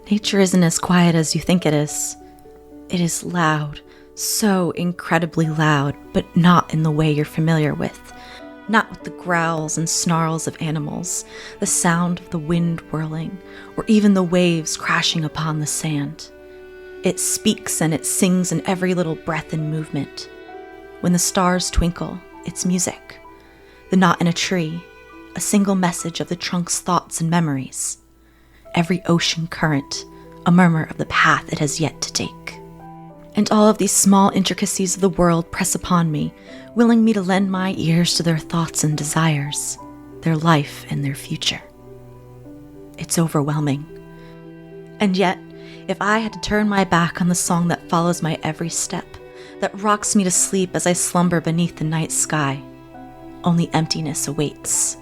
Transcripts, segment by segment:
Nature isn't as quiet as you think it is. It is loud, so incredibly loud, but not in the way you're familiar with. Not with the growls and snarls of animals, the sound of the wind whirling, or even the waves crashing upon the sand. It speaks and it sings in every little breath and movement. When the stars twinkle, it's music. The knot in a tree, a single message of the trunk's thoughts and memories. Every ocean current, a murmur of the path it has yet to take. And all of these small intricacies of the world press upon me, willing me to lend my ears to their thoughts and desires, their life and their future. It's overwhelming. And yet, if I had to turn my back on the song that follows my every step, that rocks me to sleep as I slumber beneath the night sky, only emptiness awaits.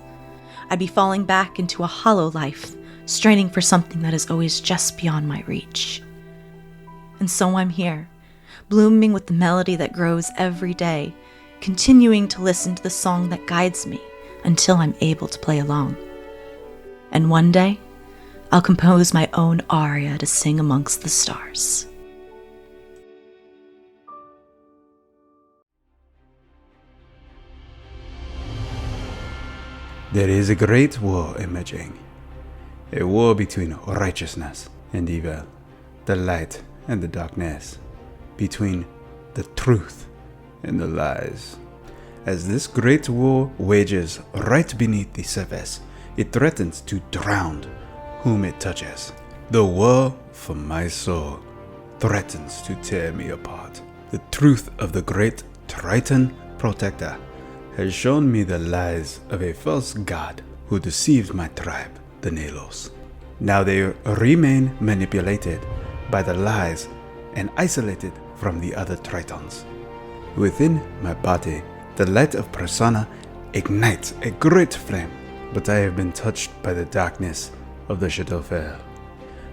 I'd be falling back into a hollow life, straining for something that is always just beyond my reach. And so I'm here, blooming with the melody that grows every day, continuing to listen to the song that guides me until I'm able to play along. And one day, I'll compose my own aria to sing amongst the stars. There is a great war emerging, a war between righteousness and evil, the light and the darkness, between the truth and the lies. As this great war wages right beneath the surface, it threatens to drown whom it touches. The war for my soul threatens to tear me apart. The truth of the great Triton protector has shown me the lies of a false god who deceived my tribe, the Nalos. Now they remain manipulated by the lies and isolated from the other Tritons. Within my body, the light of Prasanna ignites a great flame, but I have been touched by the darkness of the Shadowfell.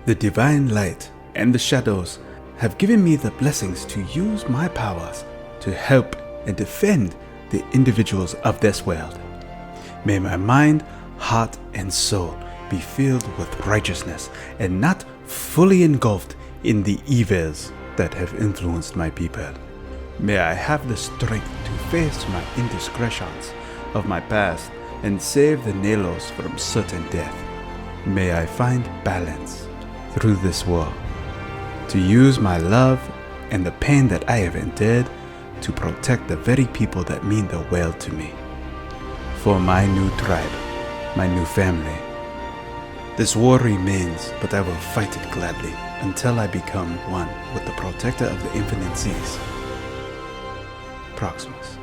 The divine light and the shadows have given me the blessings to use my powers to help and defend the individuals of this world. May my mind, heart, and soul be filled with righteousness and not fully engulfed in the evils that have influenced my people. May I have the strength to face my indiscretions of my past and save the Nalos from certain death. May I find balance through this war, to use my love and the pain that I have endured to protect the very people that mean the world to me. For my new tribe, my new family. This war remains, but I will fight it gladly until I become one with the protector of the infinite seas, Proximus.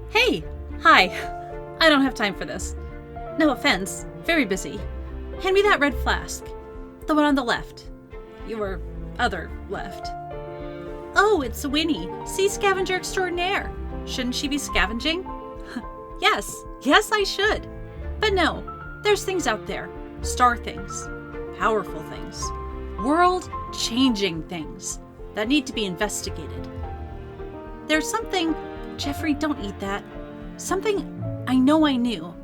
Hey! Hi! I don't have time for this. No offense, very busy. Hand me that red flask. The one on the left. Your other left. Oh, it's Winnie, sea scavenger extraordinaire. Shouldn't she be scavenging? Yes, I should. But no, there's things out there. Star things. Powerful things. World-changing things that need to be investigated. There's something... Jeffrey, don't eat that. Something I know I knew.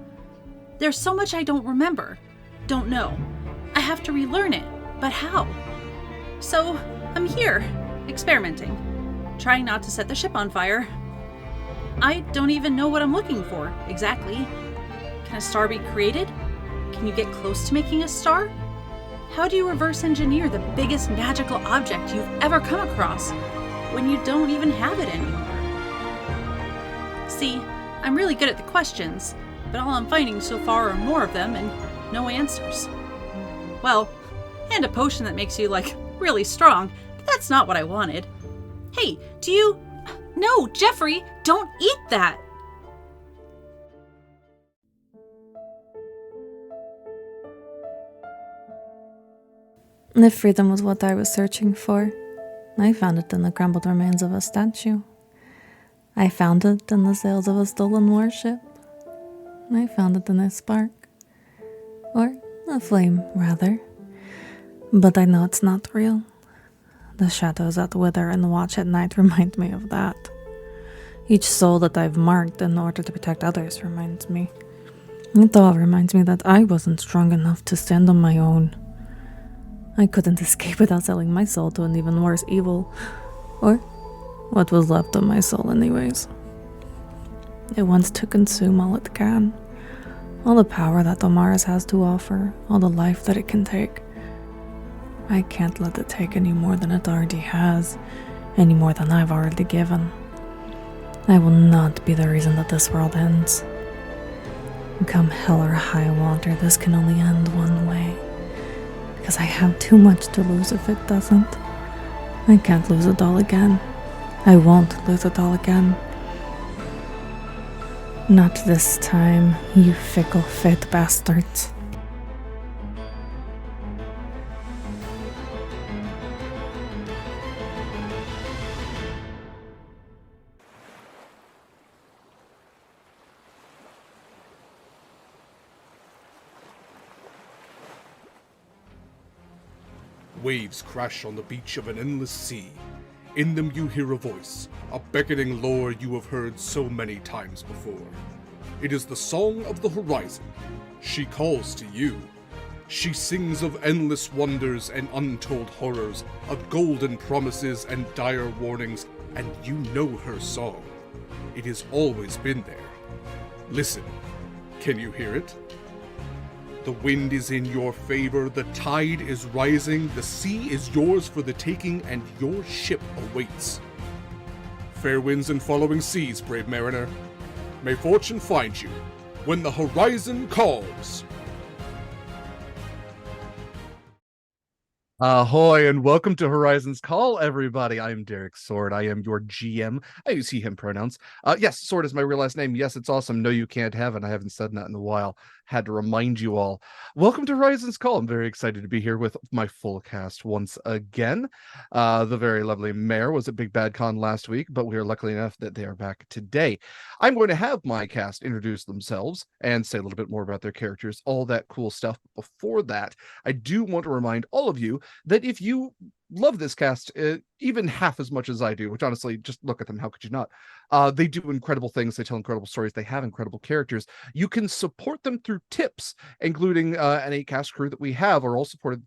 There's so much I don't remember. Don't know. I have to relearn it. But how? So, I'm here, experimenting. Trying not to set the ship on fire. I don't even know what I'm looking for, exactly. Can a star be created? Can you get close to making a star? How do you reverse engineer the biggest magical object you've ever come across when you don't even have it anymore? See, I'm really good at the questions, but all I'm finding so far are more of them and no answers. Well, and a potion that makes you, really strong, but that's not what I wanted. Hey, do you... No, Jeffrey, don't eat that! If freedom was what I was searching for, I found it in the crumbled remains of a statue. I found it in the sails of a stolen warship. I found it in a spark. Or a flame, rather. But I know it's not real. The shadows that wither and watch at night remind me of that. Each soul that I've marked in order to protect others reminds me. It all reminds me that I wasn't strong enough to stand on my own. I couldn't escape without selling my soul to an even worse evil. Or what was left of my soul anyways. It wants to consume all it can. All the power that Omaris has to offer, all the life that it can take. I can't let it take any more than it already has, any more than I've already given. I will not be the reason that this world ends. Come hell or high water, this can only end one way. Because I have too much to lose if it doesn't. I can't lose it all again. I won't lose it all again. Not this time, you fickle fit bastards. Waves crash on the beach of an endless sea. In them you hear a voice, a beckoning lure you have heard so many times before. It is the song of the horizon. She calls to you. She sings of endless wonders and untold horrors, of golden promises and dire warnings, and you know her song. It has always been there. Listen, can you hear it? The wind is in your favor, the tide is rising, the sea is yours for the taking, and your ship awaits. Fair winds and following seas, brave mariner. May fortune find you when the horizon calls. Ahoy, and welcome to Horizon's Call, everybody. I am Derek Sword. I am your GM. I use he, him pronouns. Yes, Sword is my real last name. Yes, it's awesome. No, you can't have it. I haven't said that in a while. Had to remind you all. Welcome to Horizon's Call. I'm very excited to be here with my full cast once again. The very lovely Mare was at Big Bad Con last week, but we are lucky enough that they are back today. I'm going to have my cast introduce themselves and say a little bit more about their characters, all that cool stuff. Before that, I do want to remind all of you that if you love this cast even half as much as I do, which honestly, just look at them, how could you not? They do incredible things, they tell incredible stories, they have incredible characters. You can support them through tips, including an 8-cast crew that we have are all supported.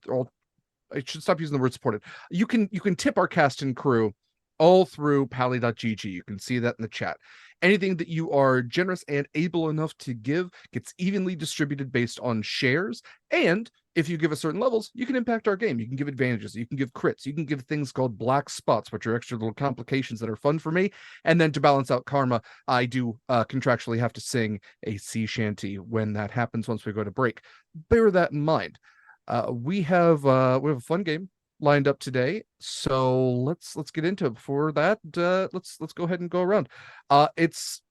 I should stop using the word supported. You can tip our cast and crew all through pally.gg. You can see that in the chat. Anything that you are generous and able enough to give gets evenly distributed based on shares. And if you give us certain levels, you can impact our game. You can give advantages. You can give crits. You can give things called black spots, which are extra little complications that are fun for me. And then to balance out karma, I do contractually have to sing a sea shanty when that happens once we go to break. Bear that in mind. We have a fun game lined up today, so let's get into it. Before that, let's go ahead and go around. It's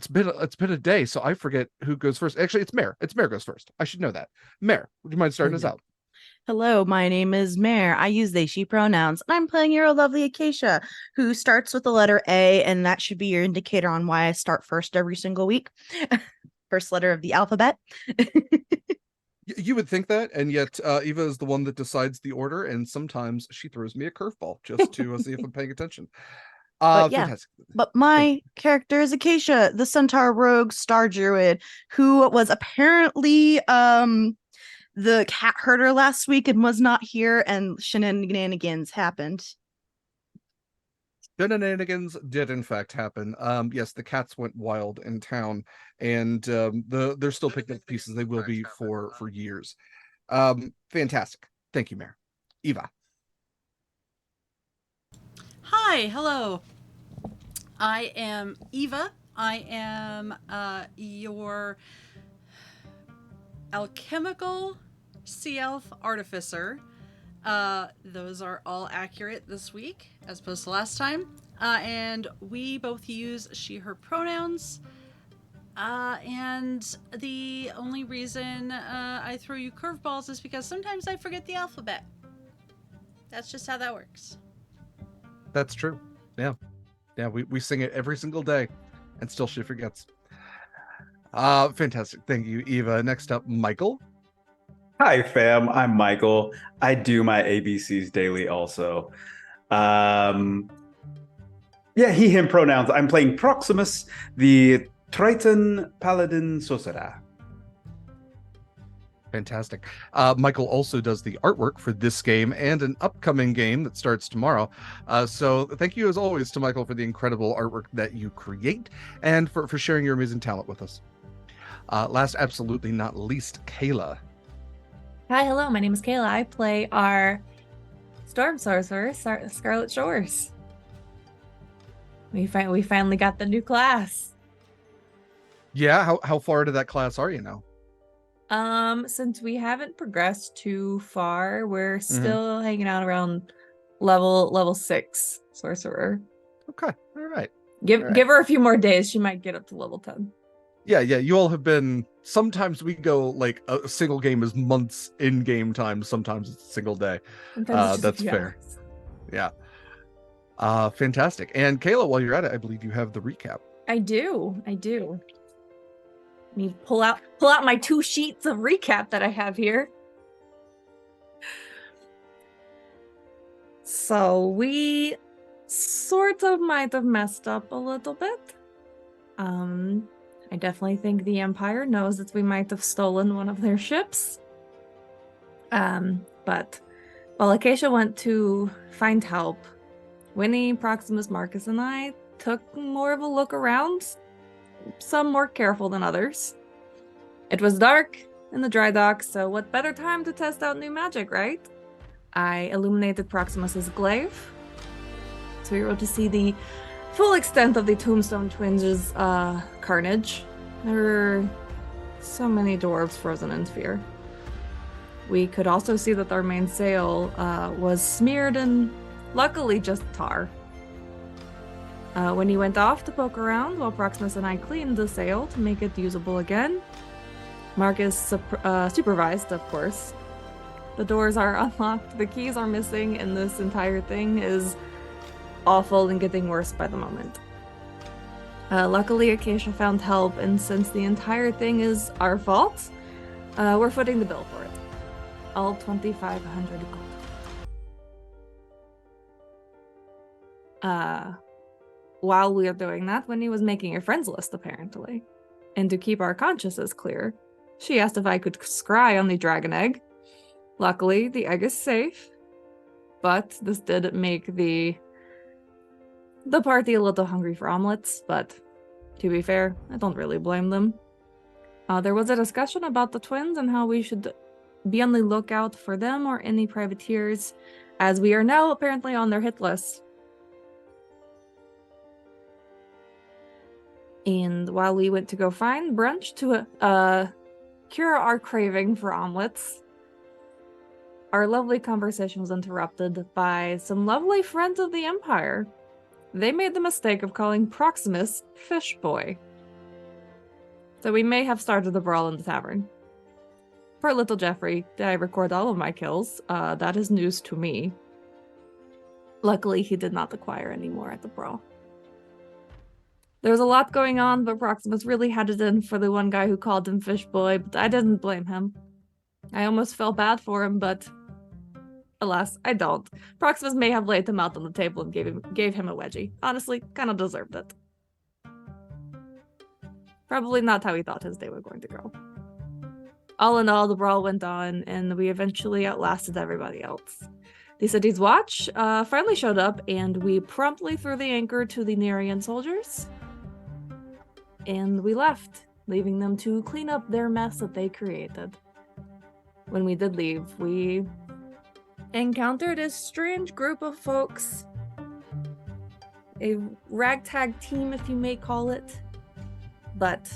been a day, so I forget who goes first. Actually, it's Mare. Mare goes first. I should know that. Mare, would you mind starting us out? Hello, my name is Mare. I use they, she pronouns, and I'm playing your lovely Acacia, who starts with the letter A, and that should be your indicator on why I start first every single week. First letter of the alphabet. You would think that, and yet Eva is the one that decides the order, and sometimes she throws me a curveball just to see if I'm paying attention. But yeah, fantastic. but my character is Acacia, the Centaur Rogue Star Druid, who was apparently the cat herder last week and was not here, and shenanigans happened. Shenanigans did in fact happen. Yes, the cats went wild in town, and they're still picking up pieces. They will be for years. Fantastic. Thank you, Mare. Eva. Hi, hello. I am Eva. I am your alchemical sea elf artificer. Those are all accurate this week as opposed to last time. And we both use she, her pronouns. And the only reason I throw you curveballs is because sometimes I forget the alphabet. That's just how that works. That's true. Yeah. Yeah, we sing it every single day, and still she forgets. Fantastic. Thank you, Eva. Next up, Mikyl. Hi, fam. I'm Mikyl. I do my ABCs daily also. He, him pronouns. I'm playing Proximus, the Triton Paladin Sorcerer. Fantastic. Mikyl also does the artwork for this game and an upcoming game that starts tomorrow. So thank you as always to Mikyl for the incredible artwork that you create and for sharing your amazing talent with us. Last, absolutely not least, Kaila. Hi, hello. My name is Kaila. I play our Storm Sorcerer, Scarlet Shores. We finally got the new class. Yeah, how far into that class are you now? Since we haven't progressed too far, we're still hanging out around level 6 sorcerer. Okay, all right. Give her a few more days, she might get up to level 10. Yeah, you all have been. Sometimes we go like a single game is months in game time. Sometimes it's a single day. That's fair. Yeah. Fantastic. And Kaila, while you're at it, I believe you have the recap. I do. Let me pull out my 2 sheets of recap that I have here. So we sort of might have messed up a little bit. I definitely think the Empire knows that we might have stolen one of their ships. But while Acacia went to find help, Winnie, Proximus, Marcus, and I took more of a look around. Some more careful than others. It was dark in the dry dock, so what better time to test out new magic, right? I illuminated Proximus's glaive, so we were able to see the full extent of the Tombstone Twins' carnage. There were so many dwarves frozen in fear. We could also see that our main sail was smeared in, luckily, just tar. When he went off to poke around while Proximus and I cleaned the sail to make it usable again, Marcus supervised, of course. The doors are unlocked, the keys are missing, and this entire thing is awful and getting worse by the moment. Luckily, Acacia found help, and since the entire thing is our fault, we're footing the bill for it. All 2,500 gold. While we were doing that, Winnie was making a friends list, apparently. And to keep our consciences clear, she asked if I could scry on the dragon egg. Luckily, the egg is safe, but this did make the party a little hungry for omelets, but to be fair, I don't really blame them. There was a discussion about the twins and how we should be on the lookout for them or any privateers, as we are now apparently on their hit list. And while we went to go find brunch to cure our craving for omelets, our lovely conversation was interrupted by some lovely friends of the Empire. They made the mistake of calling Proximus Fish Boy. So we may have started the brawl in the tavern. For little Jeffrey, did I record all of my kills? That is news to me. Luckily, he did not acquire any more at the brawl. There was a lot going on, but Proximus really had it in for the one guy who called him Fish Boy, but I didn't blame him. I almost felt bad for him, but alas, I don't. Proximus may have laid him out on the table and gave him a wedgie. Honestly, kind of deserved it. Probably not how he thought his day was going to go. All in all, the brawl went on, and we eventually outlasted everybody else. The city's watch finally showed up, and we promptly threw the anchor to the Nerian soldiers. And we left, leaving them to clean up their mess that they created. When we did leave, we encountered a strange group of folks. A ragtag team, if you may call it. But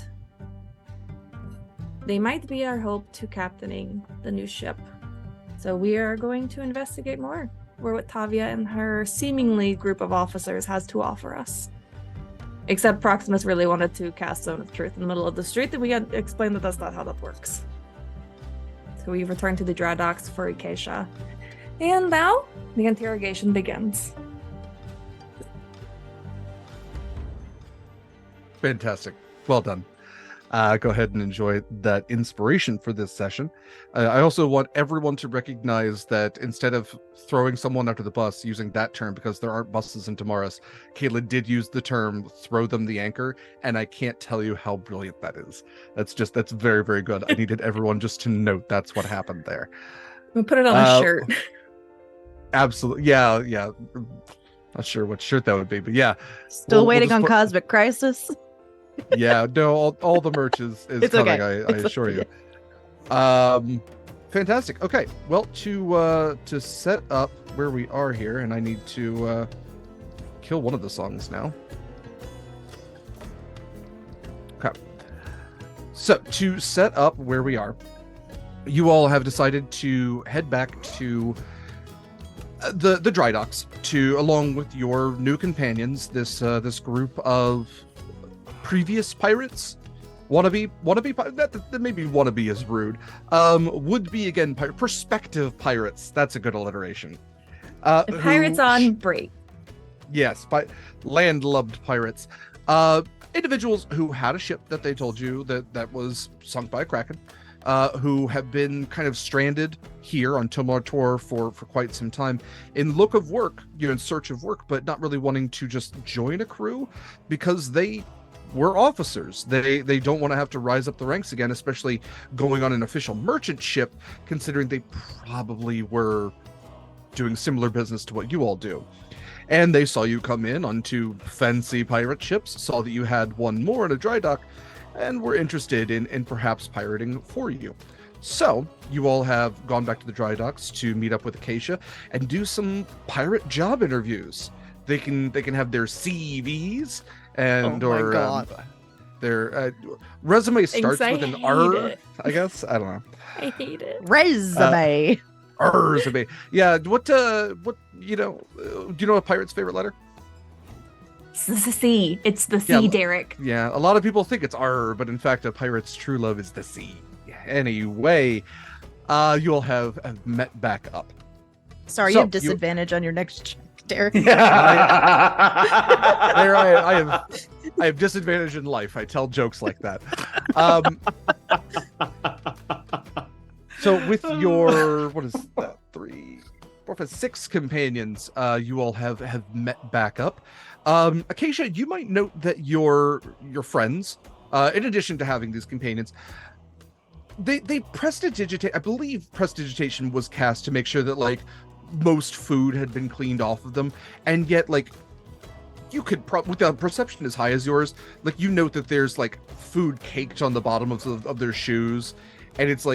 they might be our hope to captaining the new ship. So we are going to investigate more. We're what Tavia and her seemingly group of officers has to offer us. Except Proximus really wanted to cast Zone of Truth in the middle of the street, and we had explained that that's not how that works. So we return to the dry docks for Acacia. And now, the interrogation begins. Fantastic. Well done. Go ahead and enjoy that inspiration for this session. I also want everyone to recognize that instead of throwing someone under the bus using that term, because there aren't buses in Tamaris, Kaila did use the term throw them the anchor, and I can't tell you how brilliant that is. That's very, very good. I needed everyone just to note that's what happened there. We'll put it on a shirt. Absolutely. Yeah. Not sure what shirt that would be, but yeah. Still waiting on Cosmic Crisis. Yeah, no, all the merch is It's coming, okay. I assure you. Fantastic. Okay, well, to set up where we are here, and I need to kill one of the songs now. Okay. So, to set up where we are, you all have decided to head back to the dry docks, along with your new companions, this group of previous pirates, wannabe that maybe wannabe is rude, would be again prospective pirates. That's a good alliteration. Pirates on break. Yes, landlubbed pirates. Individuals who had a ship that they told you that was sunk by a kraken, who have been kind of stranded here on Tomartor for quite some time in look of work, in search of work, but not really wanting to just join a crew because they were officers. They don't want to have to rise up the ranks again, especially going on an official merchant ship, considering they probably were doing similar business to what you all do. And they saw you come in on 2 fancy pirate ships, saw that you had one more in a dry dock, and were interested in perhaps pirating for you. So you all have gone back to the dry docks to meet up with Acacia and do some pirate job interviews. They can have their CVs and their resume starts with an R, I guess. I don't know. I hate it. Resume. Resume. Yeah. What? Do you know a pirate's favorite letter? It's the C. It's the C, Yeah. Derek. Yeah. A lot of people think it's R, but in fact, a pirate's true love is the C. Anyway, you all have met back up. Sorry, So, you have disadvantage on your next check, Derek. I have disadvantage in life. I tell jokes like that. So with your, what is that, 3, 4, 5, 6 companions, you all have met back up. Acacia, you might note that your friends, in addition to having these companions, they prestidigitate. I believe prestidigitation was cast to make sure that most food had been cleaned off of them, and yet you could with a perception as high as yours, you note that there's food caked on the bottom of their shoes, and it's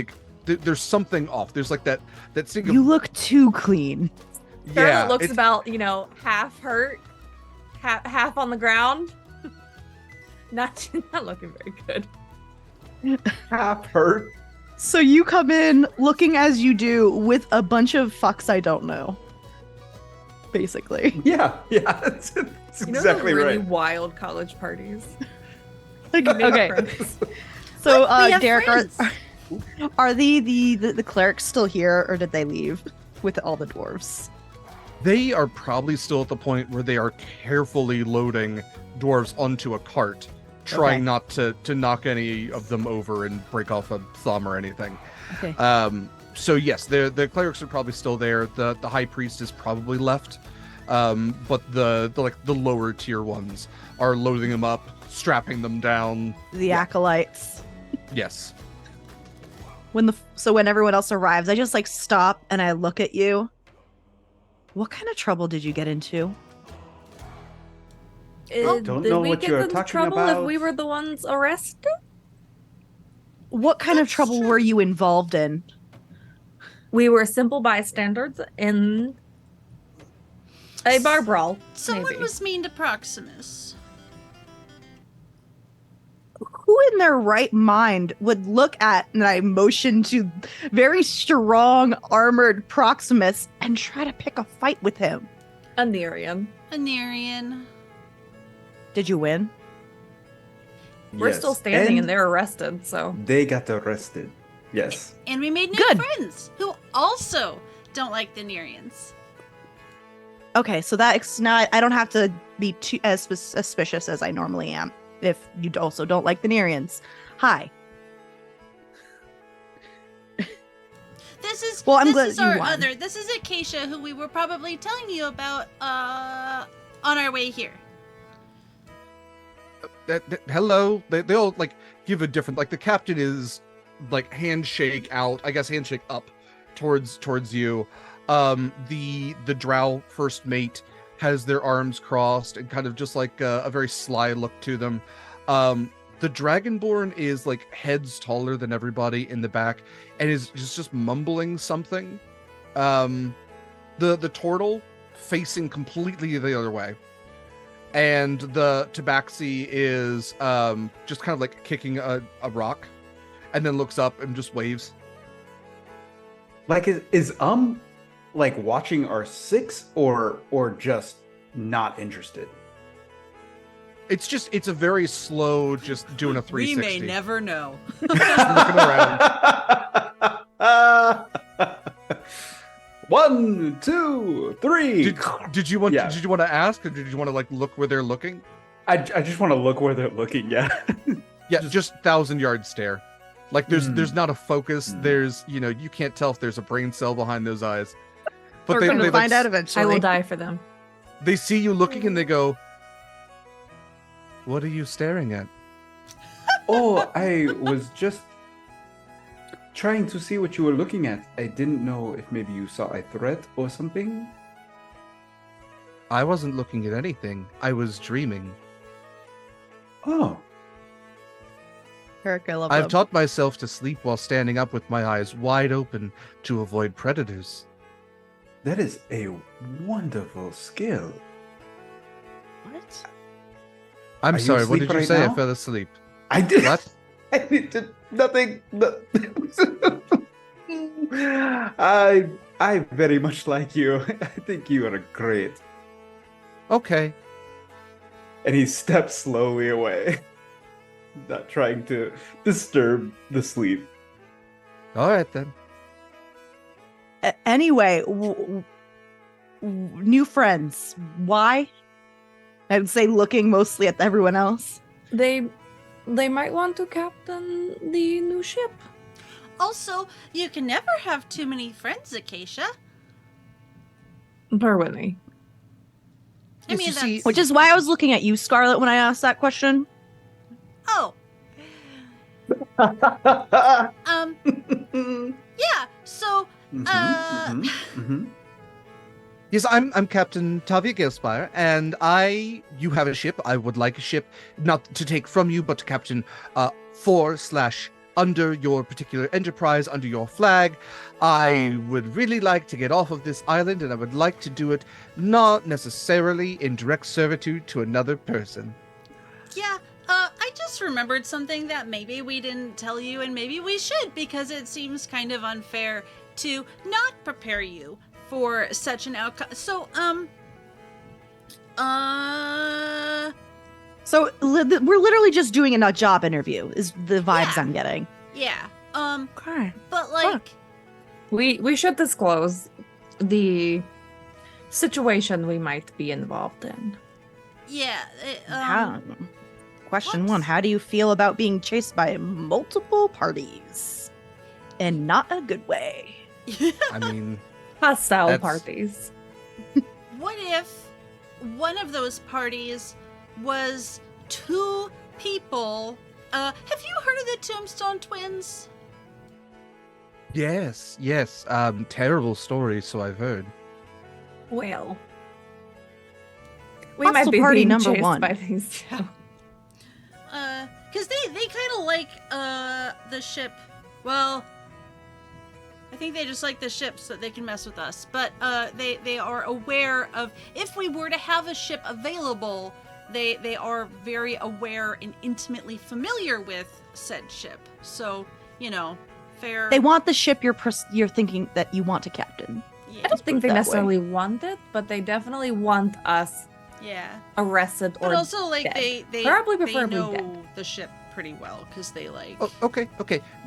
there's something off. There's that thing of, You look too clean. Charlotte looks about, half hurt, half on the ground. Not looking very good. Half hurt. So you come in looking as you do with a bunch of fucks I don't know. Basically. Yeah, that's exactly the really right. wild college parties. Okay. So We have Derek, friends. are the clerics still here, or did they leave with all the dwarves? they are probably still at the point where they are carefully loading dwarves onto a cart, trying not to knock any of them over and break off a thumb or anything. Okay. So yes, the clerics are probably still there. The high priest is probably left, but the lower tier ones are loading them up, strapping them down. The acolytes. Yes. When everyone else arrives, I just stop and I look at you. What kind of trouble did you get into? Don't Did know we what get you're into talking trouble about. if we were the ones arrested? What kind of trouble were you involved in? We were simple bystanders in a bar brawl. Someone maybe. was mean to Proximus. Who in their right mind would look at, and I motion to very strong armored Proximus and try to pick a fight with him? A Nerian. Anarian. Did you win? We're Yes. still standing and they're arrested, so. They got arrested. Yes. And we made new Good. friends who also don't like the Nerians. Okay, so that's not. I don't have to be too as suspicious as I normally am. if you also don't like the Nereans. Hi. This is Well, I'm this glad is you our won. other. This is Acacia, who we were probably telling you about on our way here. Hello. They all like give a different, like the captain is like handshake out, I guess handshake up towards you. The drow first mate has their arms crossed and kind of just like a very sly look to them. The Dragonborn is like heads taller than everybody in the back and is just mumbling something. The turtle facing completely the other way. And the Tabaxi is just kind of like kicking a rock and then looks up and just waves. Like is like watching our six or just not interested? It's a very slow, just doing a 360. We may never know. Looking around. 1, 2, 3. Did you want Yeah. Did you want to ask, or did you want to like look where they're looking? I just want to look where they're looking. Yeah. Yeah, just 1,000-yard stare. Like there's not a focus. There's you can't tell if there's a brain cell behind those eyes. But We're going to find out I eventually. will die for them. They see you looking and they go, "What are you staring at?" Oh, I was just trying to see what you were looking at. I didn't know if maybe you saw a threat or something. I wasn't looking at anything. I was dreaming. Oh, Eric, I love I've them. taught myself to sleep while standing up with my eyes wide open to avoid predators. that is a wonderful skill. What? I'm Are you sorry, what asleep did you right say? now? I fell asleep. I did. What? I did nothing. I very much like you. I think you are great. Okay. And he steps slowly away, not trying to disturb the sleep. All right then. Anyway, new friends. Why? I would say looking mostly at everyone else. They might want to captain the new ship. Also, you can never have too many friends, Acacia. Berwinny. I Yes, mean, you see- that's... Which is why I was looking at you, Scarlet, when I asked that question. Oh, yeah. So, Yes, I'm Captain Tavia Galespire, and you have a ship. I would like a ship, not to take from you, but to captain under your particular enterprise, under your flag. I would really like to get off of this island, and I would like to do it not necessarily in direct servitude to another person. yeah. I just remembered something that maybe we didn't tell you, and maybe we should, because it seems kind of unfair to not prepare you for such an outcome. So, So we're literally just doing a job interview, is the vibes Yeah. I'm getting. yeah. Okay. But like, We should disclose the situation we might be involved in. yeah. Question what? 1, how do you feel about being chased by multiple parties? And not a good way. I mean, Hostile That's- parties. What if one of those parties was 2 people? Have you heard of the Tombstone Twins? yes. Terrible stories, so I've heard. Well, we Hostile might be party being number chased 1. by these two. Because they kind of like the ship. Well, I think they just like the ship so that they can mess with us. But they are aware of, if we were to have a ship available, they are very aware and intimately familiar with said ship. So, fair. They want the ship you're thinking that you want to captain. Yeah. I don't think they that way. necessarily want it, but they definitely want us Yeah. arrested or But also, like, dead. they Probably they preferably know dead. the ship pretty well because they like. Oh, okay.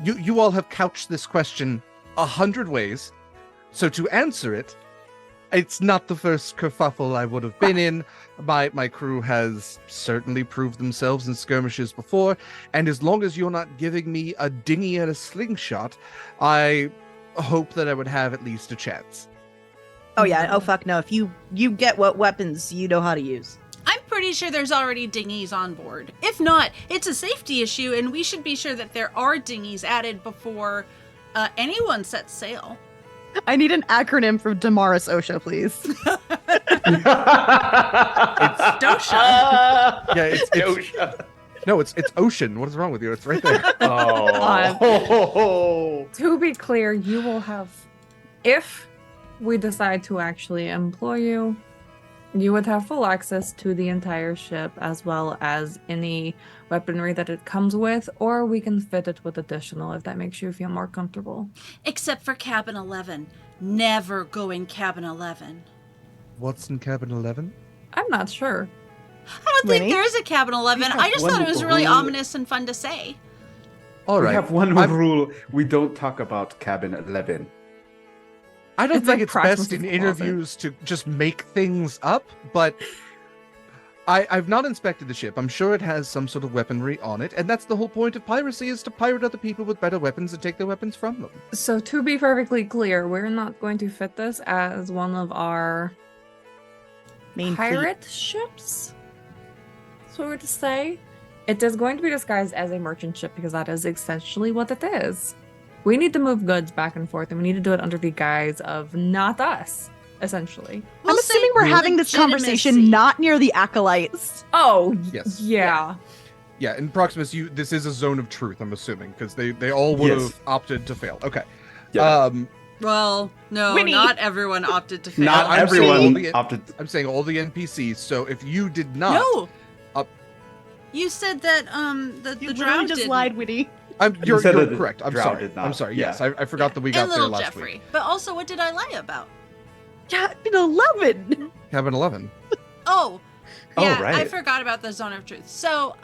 You all have couched this question 100 ways. So to answer it, It's not the first kerfuffle I would have been in. My crew has certainly proved themselves in skirmishes before, and as long as you're not giving me a dinghy and a slingshot, I hope that I would have at least a chance. Oh yeah. Oh fuck no. If you get what weapons you know how to use. I'm pretty sure there's already dinghies on board. If not, it's a safety issue, and we should be sure that there are dinghies added before anyone sets sail. I need an acronym for Damaris OSHA, please. Dosha. Yeah, it's OSHA. no, it's ocean. What is wrong with you? It's right there. Oh. To be clear, you will have, if we decide to actually employ you, you would have full access to the entire ship as well as any weaponry that it comes with, or we can fit it with additional if that makes you feel more comfortable. Except for cabin 11. Never go in cabin 11. What's in cabin 11? I'm not sure. I don't Winnie? think there is a cabin 11. We have I just thought it was one really rule. ominous and fun to say. All We right. have one I'm- rule: we don't talk about cabin 11. I don't It's think like it's best in Proximus' interviews to just make things up, but I've not inspected the ship. I'm sure it has some sort of weaponry on it, and that's the whole point of piracy, is to pirate other people with better weapons and take their weapons from them. So to be perfectly clear, we're not going to fit this as one of our Main pirate ships, so to say. It is going to be disguised as a merchant ship because that is essentially what it is. We need to move goods back and forth, and we need to do it under the guise of not us, essentially. We'll I'm assuming we're say having this conversation legitimacy. not near the acolytes. Oh, Yes. yeah. Yeah, in Proximus, this is a zone of truth, I'm assuming, because they all would Yes. have opted to fail. Okay. Yeah. Well, no, Winnie. not everyone opted to fail. Not I'm saying all everyone the- opted. I'm saying all the NPCs, so if you did not... No. Up- You said that the You drow literally just didn't. lied, Whitney. You're said that the correct. I'm drow sorry. did not. I'm sorry. Yeah. Yes, I forgot that we got and there little last Jeffrey. week. But also, what did I lie about? Cabin 11. Cabin 11. Oh, Oh, yeah, I right. forgot about the zone of truth. So,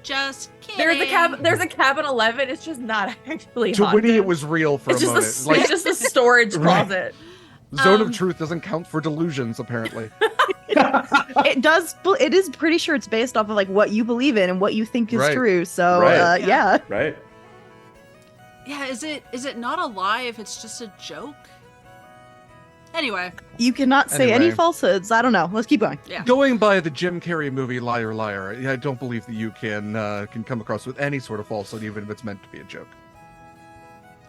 just kidding. There's a cabin 11. It's just not actually To haunted. Winnie, it was real for It's a just moment. it's just a storage Right. closet. Zone Um, of truth doesn't count for delusions, apparently. It does. It is pretty sure it's based off of like what you believe in and what you think is Right. true. So, Right. yeah. Right. Yeah, is it not a lie if it's just a joke? Anyway, You cannot say any Anyway. falsehoods. I don't know. Let's keep going. yeah. Going by the Jim Carrey movie Liar Liar, I don't believe that you can come across with any sort of falsehood, even if it's meant to be a joke.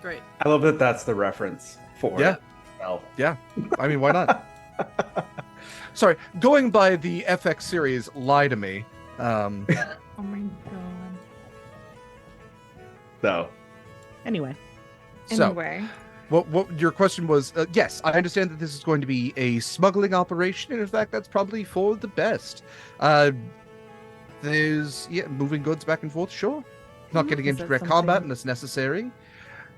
Great. I love that that's the reference for Yeah. Well, Yeah, I mean, why not? Sorry, going by the FX series Lie to Me. Oh my god. so Anyway, So, Anyway, what your question was? Yes, I understand that this is going to be a smuggling operation, and in fact, that's probably for the best. There's moving goods back and forth, sure. Not getting Is into that direct combat something- unless necessary.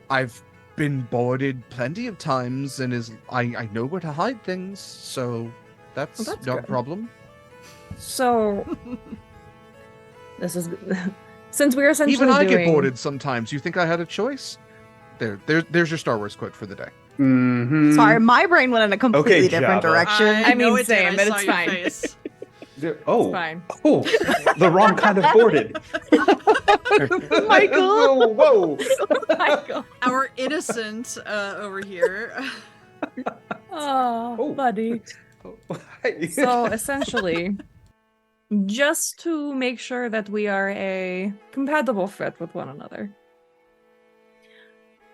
I've been boarded plenty of times, and I know where to hide things, so that's, Well, that's not a good. problem. so this is since we're essentially Even I doing get boarded sometimes. You think I had a choice? There's your Star Wars quote for the day. mhm. sorry, my brain went in a completely Okay, different Java. direction. I know mean, it did. same, I but saw it's your fine. face. Oh, It's fine. oh, the wrong kind of boarded. Michael. Whoa, Michael. Our innocent over here. Oh, Oh. buddy. whoa. So essentially, just to make sure that we are a compatible fit with one another,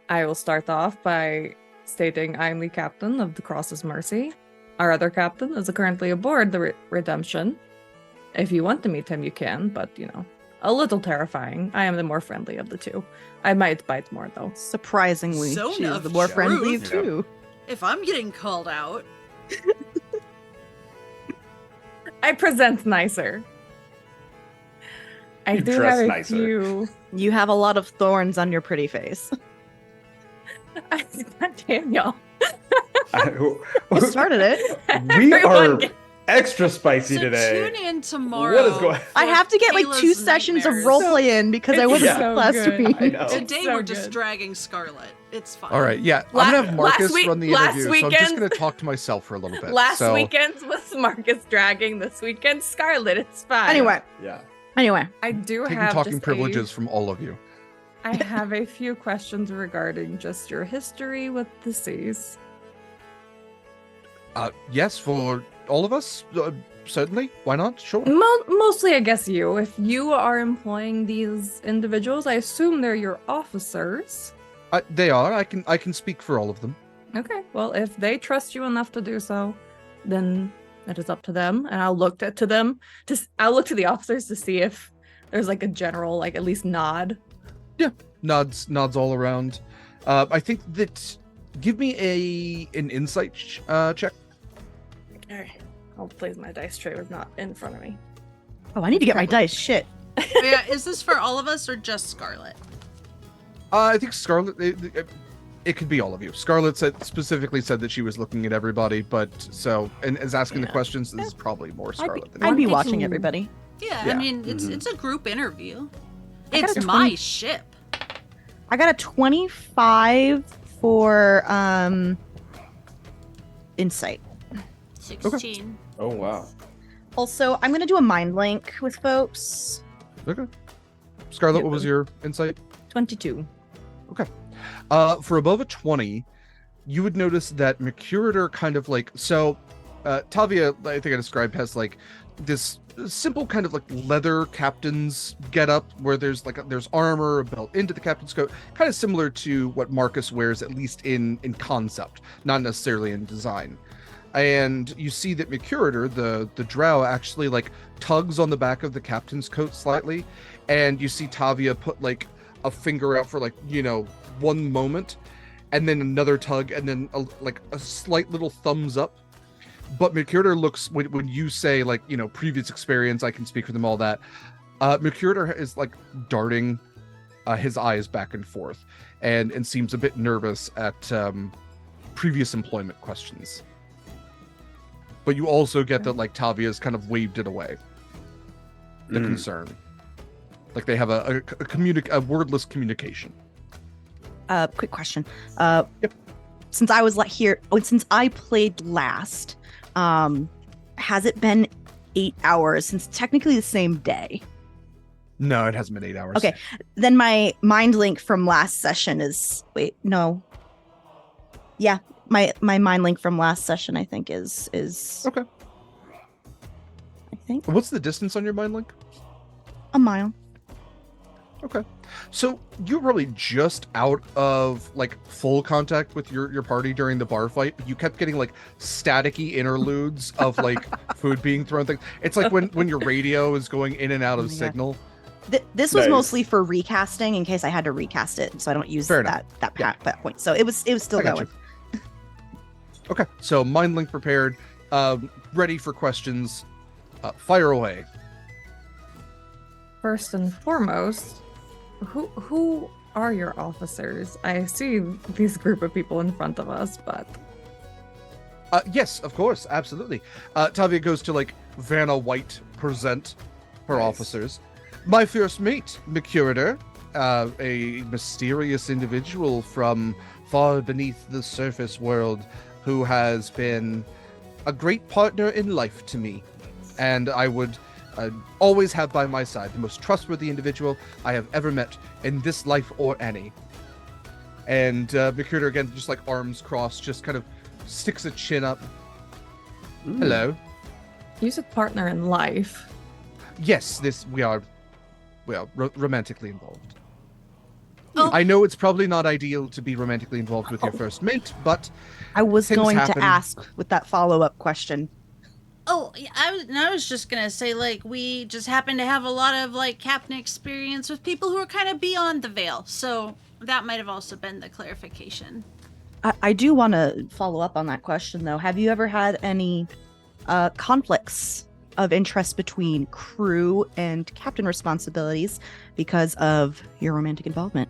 I will start off by stating I am the captain of the Cross's Mercy. Our other captain is currently aboard the Redemption. If you want to meet him, you can, but a little terrifying. I am the more friendly of the two. I might bite more though. Surprisingly, Zone she's of the more friendly truth. too. If I'm getting called out, I present nicer. I You do dress have a nicer. few. You have a lot of thorns on your pretty face. God damn y'all. You started it. We Everyone are get- extra spicy So today. tune in tomorrow. What is going? I have to get like Kayla's 2 sessions of nightmares. roleplay in because I wasn't so last good. week. I know. Today so we're just good. dragging Scarlet. It's fine. All right, yeah. La- I'm gonna have last Marcus week- run the last interview, so I'm just weekend- gonna talk to myself for a little bit. Last so, weekend's was Marcus dragging. This weekend, Scarlet. It's fine. Anyway, Yeah. I do taking have talking just privileges from all of you. I have a few questions regarding just your history with the seas. Yes, for all of us, certainly. Why not? Sure. Mostly, I guess you. If you are employing these individuals, I assume they're your officers. They are. I can speak for all of them. Okay. Well, if they trust you enough to do so, then it is up to them. And I'll look to them. I'll look to the officers to see if there's like a general, like at least nod. Yeah, nods all around. I think that. Give me an insight check. All right. I'll place my dice tray was not in front of me. oh, I need to get my dice. Shit. Oh, yeah, is this for all of us or just Scarlet? I think Scarlet. It could be all of you. Scarlet specifically said that she was looking at everybody, but and is asking the Yeah. questions. This is probably more Scarlet than I'd be Wanted watching to- everybody. Yeah, Yeah. I mean, it's a group interview. I got It's a my 20 ship. I got a 25 for insight. 16. Oh wow. Also, I'm gonna do a mind link with folks. Okay. Scarlet, what was your insight? 22. For above a 20, you would notice that Mercuritor kind of like Tavia, I think I described, has like this simple kind of like leather captain's getup where there's armor built into the captain's coat, kind of similar to what Marcus wears, at least in concept, not necessarily in design. And you see that Mercuritor, the drow, actually like tugs on the back of the captain's coat slightly, and you see Tavia put like a finger out for like, one moment, and then another tug, and then a slight little thumbs up. But Mercuritor looks, when you say like, previous experience, I can speak for them, all that. Mercuritor is like darting his eyes back and forth, and seems a bit nervous at previous employment questions. But you also get that like Tavia's kind of waved it away. The concern, like they have a wordless communication. Quick question. Yep. Since I was since I played last, has it been 8 hours since technically the same day? No, it hasn't been 8 hours. Okay, then my mind link from last session is yeah, my mind link from last session I think is Okay. I think What's the distance on your mind link? a mile. Okay. So you're probably just out of like full contact with your party during the bar fight, but you kept getting like staticky interludes of like food being thrown things. It's like when your radio is going in and out of Oh my God. signal. This was Nice. mostly for recasting in case I had to recast it, so I don't use Fair that enough. that point. So it was still I got going. you. Okay. So mind link prepared, ready for questions. Fire away. First and foremost, who are your officers? I see these group of people in front of us, but Yes, of course, absolutely. Tavia goes to like Vanna White present her officers. My first mate, Mercuritor, a mysterious individual from far beneath the surface world who has been a great partner in life to me, and I would always have by my side the most trustworthy individual I have ever met in this life or any. And Mercuritor, again, just like arms crossed, just kind of sticks a chin up. Hello. you said partner in life. Yes, we are romantically involved. Oh. I know it's probably not ideal to be romantically involved with your first mate, but I was Things going happen. to ask with that follow-up question. Oh, yeah, I was just gonna say, like, we just happen to have a lot of like captain experience with people who are kind of beyond the veil, so that might have also been the clarification. I do want to follow up on that question, though. Have you ever had any conflicts of interest between crew and captain responsibilities because of your romantic involvement?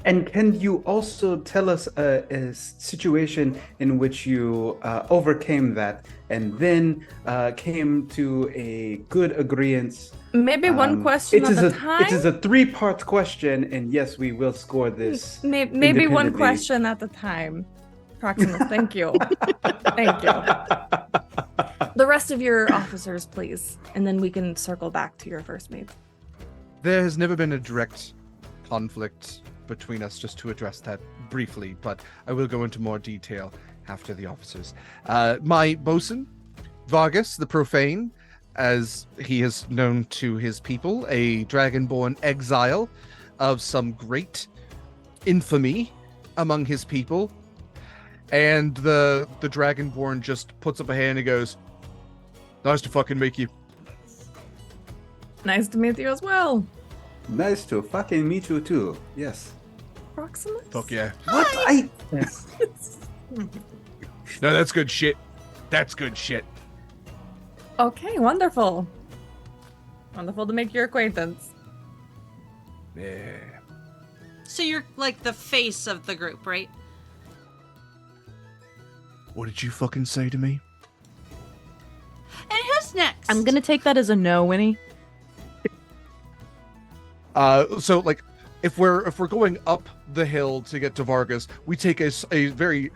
And can you also tell us a situation in which you overcame that and then came to a good agreement? Maybe one question at a time? It is a 3-part question, and yes, we will score this. Maybe one question at a time. Proximus, thank you. Thank you. The rest of your officers, please. And then we can circle back to your first mate. There has never been a direct conflict between us, just to address that briefly, but I will go into more detail after the officers. My bosun, Vargas the Profane, as he is known to his people, a dragonborn exile of some great infamy among his people. And the dragonborn just puts up a hand and goes, "Nice to fucking meet you." Nice to meet you as well. Nice to fucking meet you too. Yes. Proximus? Fuck yeah. What? No, that's good shit. That's good shit. Okay, wonderful. Wonderful to make your acquaintance. Yeah. So you're like the face of the group, right? What did you fucking say to me? And who's next? I'm gonna take that as a no, Winnie. So like, if we're going up the hill to get to Vargas, we take a very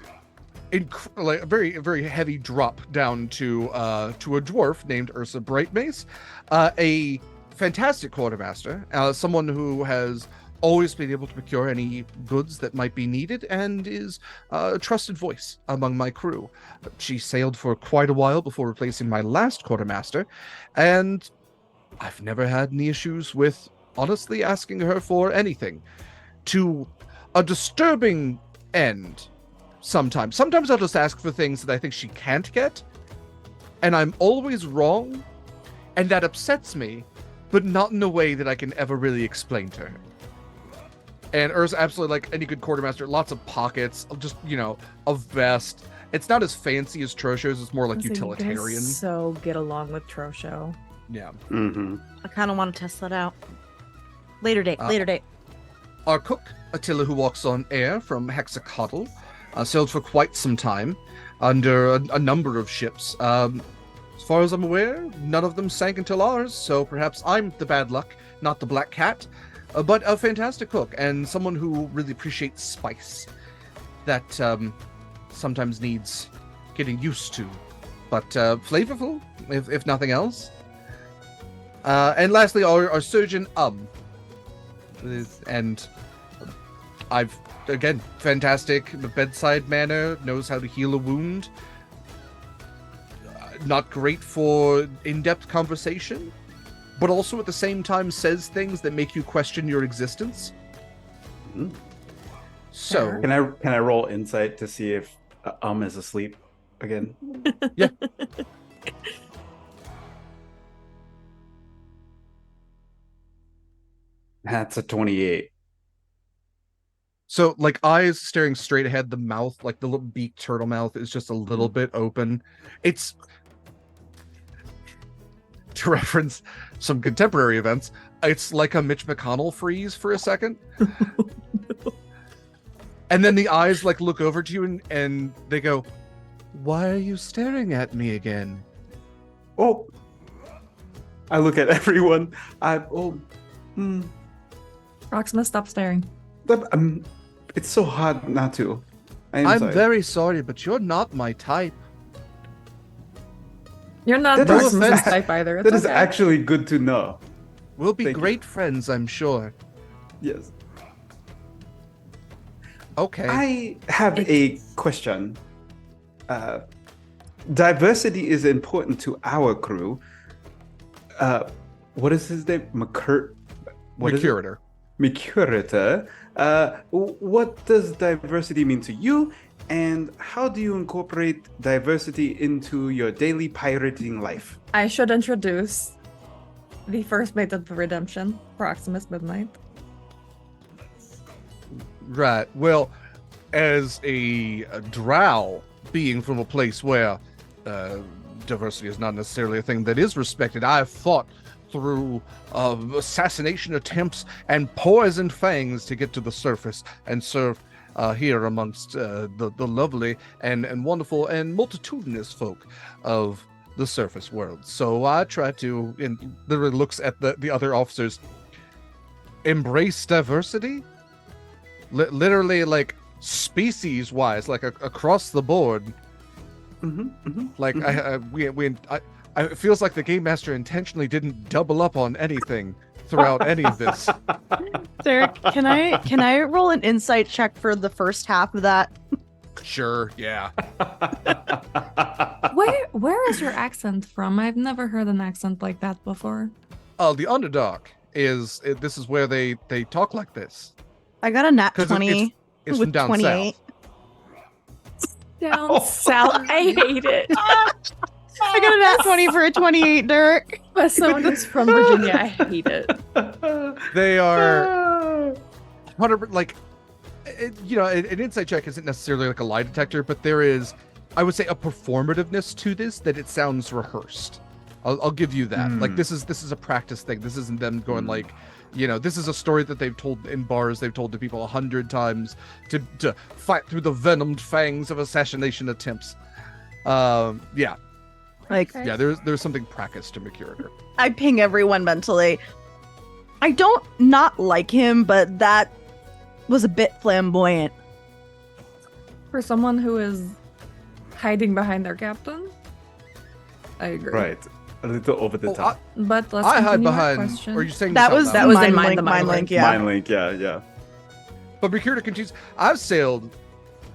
very heavy drop down to a dwarf named Ursa Brightmace, a fantastic quartermaster, someone who has always been able to procure any goods that might be needed, and is a trusted voice among my crew. She sailed for quite a while before replacing my last quartermaster, and I've never had any issues with honestly asking her for anything. To a disturbing end, sometimes I'll just ask for things that I think she can't get, and I'm always wrong, and that upsets me, but not in a way that I can ever really explain to her. And Ursa, absolutely, like any good quartermaster, lots of pockets, just, a vest. It's not as fancy as Trosho's, it's more like utilitarian. You guys so get along with Trosho. Yeah. Mm-hmm. I kind of want to test that out. Later date. Our cook, Attila, who walks on air from Hexacotl, sailed for quite some time under a number of ships. As far as I'm aware, none of them sank until ours, so perhaps I'm the bad luck, not the black cat. But a fantastic cook, and someone who really appreciates spice. That sometimes needs getting used to. But flavorful, if nothing else. And lastly, our surgeon, and I've, again, fantastic bedside manner, knows how to heal a wound. Not great for in-depth conversation, but also at the same time says things that make you question your existence. Mm-hmm. So Can I roll insight to see if is asleep again? Yeah. That's a 28. So, like, eyes staring straight ahead, the mouth, like the little beak turtle mouth, is just a little bit open. It's, to reference some contemporary events, it's like a Mitch McConnell freeze for a second. And then the eyes, like, look over to you and they go, "Why are you staring at me again?" Oh, I look at everyone. Proximus, stop staring. It's so hard not to. I'm sorry. very sorry, but you're not my type. You're not That is- Proximus' type either. It's That is okay. actually good to know. We'll be Thank you. great friends, I'm sure. Yes. Okay. I have a question. Diversity is important to our crew. What is his name? Curator. Curator. What does diversity mean to you? And how do you incorporate diversity into your daily pirating life? I should introduce the first mate of the Redemption, Proximus Midnight. Right. Well, as a drow being from a place where diversity is not necessarily a thing that is respected, I have fought through assassination attempts and poisoned fangs to get to the surface and serve here amongst the lovely and wonderful and multitudinous folk of the surface world. So I try to, and literally looks at the other officers, embrace diversity, literally like species wise, like across the board. Like it feels like the game master intentionally didn't double up on anything throughout any of this. Derek, can I roll an insight check for the first half of that? Sure, yeah. Where is your accent from? I've never heard an accent like that before. Oh, the Underdark this is where they talk like this. I got a nat 'Cause 20 it's with from down 28. Down south. I hate it. I got a nat 20 for a 28, Derek. As someone who's from Virginia, I hate it. They are 100 like an insight check isn't necessarily like a lie detector, but there is, I would say, a performativeness to this that it sounds rehearsed. I'll give you that. Like this is a practice thing. This isn't them going like, this is a story that they've told in bars. They've told to people 100 times to fight through the venomed fangs of assassination attempts. Yeah. Like, yeah, there's something practiced to Mikyl. I ping everyone mentally. I don't not like him, but that was a bit flamboyant. For someone who is hiding behind their captain, I agree. Right. A little over the top. But let's I hide continue our behind. question. Or are you saying That this was out loud? was mind in link, the mind link, yeah. Mind link, yeah. But Mikyl continues. I've sailed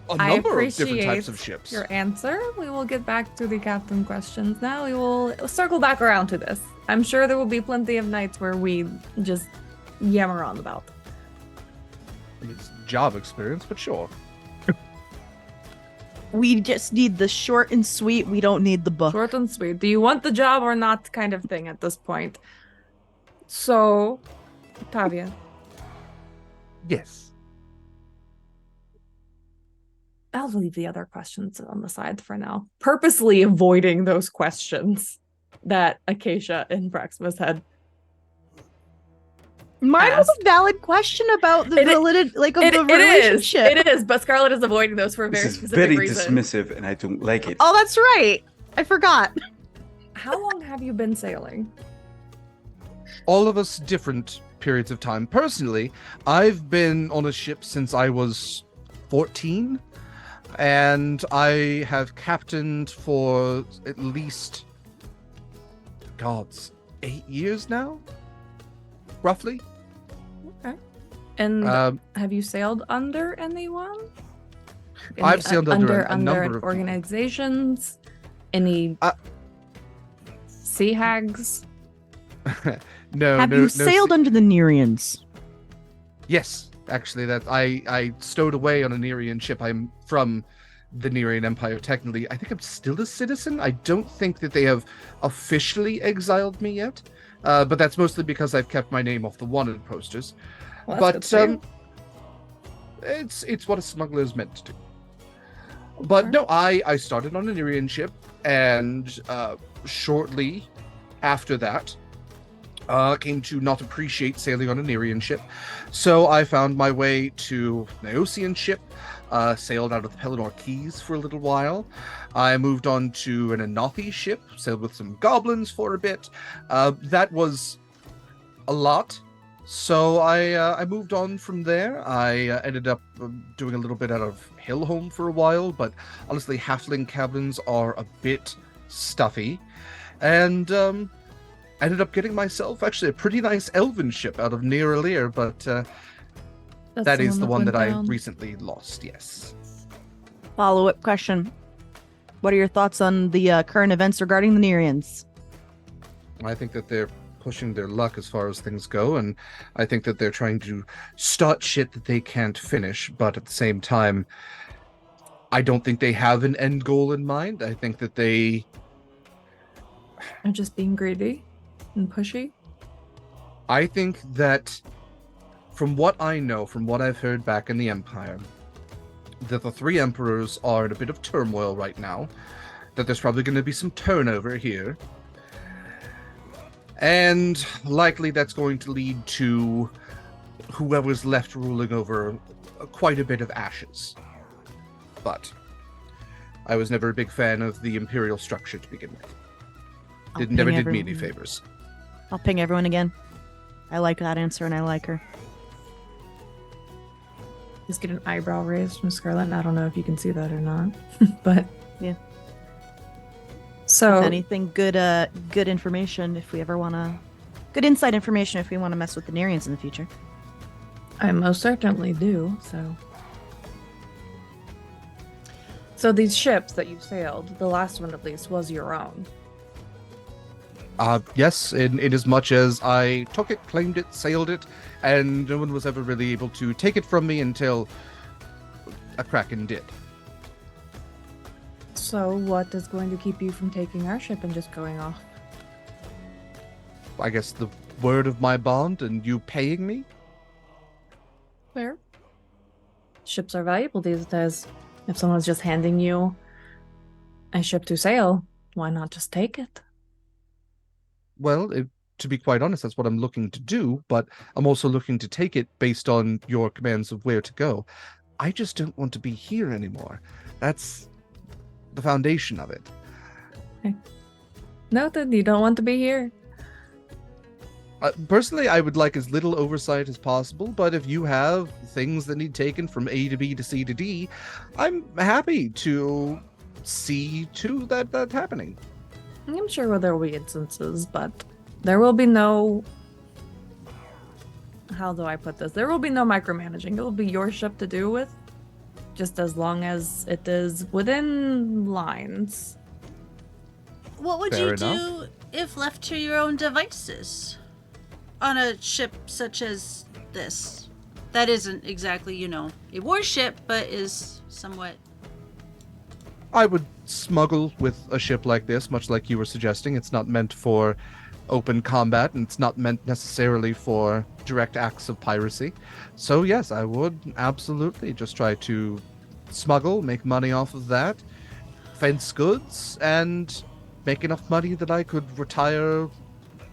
a number of different types of ships. Your answer. We will get back to the captain questions now. We will circle back around to this. I'm sure there will be plenty of nights where we just yammer on about. It's job experience, but sure. We just need the short and sweet. We don't need the book. Short and sweet. Do you want the job or not kind of thing at this point. So, Tavia. Yes. I'll leave the other questions on the side for now. Purposely avoiding those questions that Acacia and Praximus had. Mine was a valid question about the validity, like, of the relationship. It is, but Scarlett is avoiding those for a very This is specific very reason. dismissive, and I don't like it. Oh, that's right. I forgot. How long have you been sailing? All of us different periods of time. Personally, I've been on a ship since I was 14, and I have captained for at least, 8 years now, roughly. Okay. And have you sailed under anyone? I've sailed under a number of people. organizations. Any sea hags? Have you sailed under the Nereans? Yes, actually, that I stowed away on a Nerean ship. I'm from the Nerean Empire, technically. I think I'm still a citizen. I don't think that they have officially exiled me yet, but that's mostly because I've kept my name off the wanted posters. Well, But that's good it's what a smuggler is meant to do. But no, I started on a Nerean ship, and shortly after that, came to not appreciate sailing on a Nerean ship. So I found my way to an Eocean ship, sailed out of the Pelennor Keys for a little while. I moved on to an Enothi ship, sailed with some goblins for a bit. That was a lot. So I moved on from there. I ended up doing a little bit out of Hillholm for a while, but honestly, halfling cabins are a bit stuffy. And ended up getting myself actually a pretty nice elven ship out of Near Alir, but that is the one that I recently lost, yes. Follow-up question. What are your thoughts on the current events regarding the Nereans? I think that they're pushing their luck as far as things go, and I think that they're trying to start shit that they can't finish, but at the same time, I don't think they have an end goal in mind. I think that they are just being greedy and pushy. I think that from what I know, from what I've heard back in the Empire, that the three emperors are in a bit of turmoil right now, that there's probably going to be some turnover here. And likely that's going to lead to whoever's left ruling over quite a bit of ashes. But I was never a big fan of the imperial structure to begin with. Never did me any favors. I'll ping everyone again. I like that answer, and I like her. Just get an eyebrow raised from Scarlet. And I don't know if you can see that or not, but yeah. So if anything, good information if we ever want to, good inside information if we want to mess with the Nerians in the future. I most certainly do. So these ships that you sailed, the last one at least, was your own. Yes, in as much as I took it, claimed it, sailed it, and no one was ever really able to take it from me until a Kraken did. So what is going to keep you from taking our ship and just going off? I guess the word of my bond and you paying me? Fair. Ships are valuable these days. If someone's just handing you a ship to sail, why not just take it? Well, to be quite honest, that's what I'm looking to do, but I'm also looking to take it based on your commands of where to go. I just don't want to be here anymore. That's the foundation of it. Okay. Noted, you don't want to be here. Personally, I would like as little oversight as possible, but if you have things that need taken from A to B to C to D, I'm happy to see to that happening. I'm sure there will be instances, but there will be no... How do I put this? There will be no micromanaging. It will be your ship to do with, just as long as it is within lines. What would Fair you enough. do if left to your own devices on a ship such as this? That isn't exactly, a warship, but is somewhat... I would smuggle with a ship like this, much like you were suggesting. It's not meant for open combat, and it's not meant necessarily for direct acts of piracy. So yes, I would absolutely just try to smuggle, make money off of that, fence goods, and make enough money that I could retire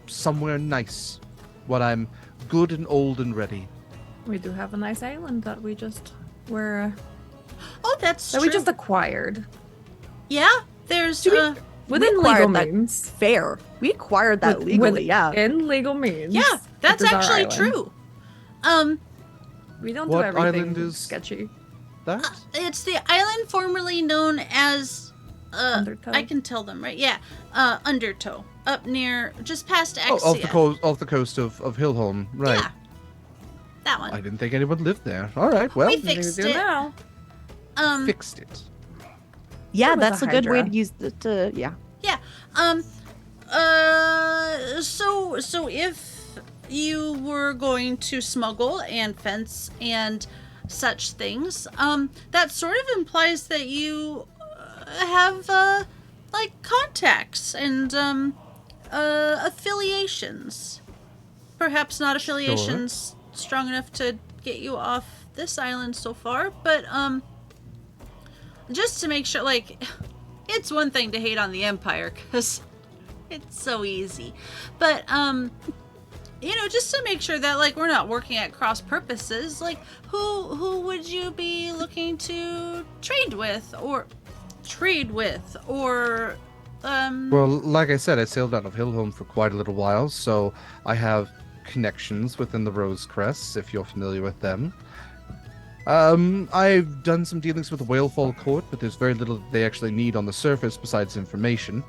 somewhere nice when I'm good and old and ready. We do have a nice island that we just were... Oh, that's that true. we just acquired. Yeah, there's... Within legal means. Fair. We acquired that legally, yeah. In legal means. Yeah, that's This is our actually island. true. We don't What do everything island is- sketchy. That? It's the island formerly known as... Undertow? I can tell them, right? Yeah, Undertow. Up near... Just past Axia. Off the coast of Hillholm, right. Yeah. That one. I didn't think anyone lived there. All right, well, We fixed We do it. now. fixed it. Yeah, It was that's a a good way Hydra. to use it to, yeah. Yeah. So if you were going to smuggle and fence and such things, that sort of implies that you have like contacts and affiliations. Perhaps not affiliations strong enough to get you off this island so far, but just to make sure, like, it's one thing to hate on the Empire because it's so easy, but just to make sure that, like, we're not working at cross purposes, like, who would you be looking to trade with or Well, like I said, I sailed out of Hillholm for quite a little while, so I have connections within the Rose Crests, if you're familiar with them. I've done some dealings with the Whalefall Court, but there's very little that they actually need on the surface besides information.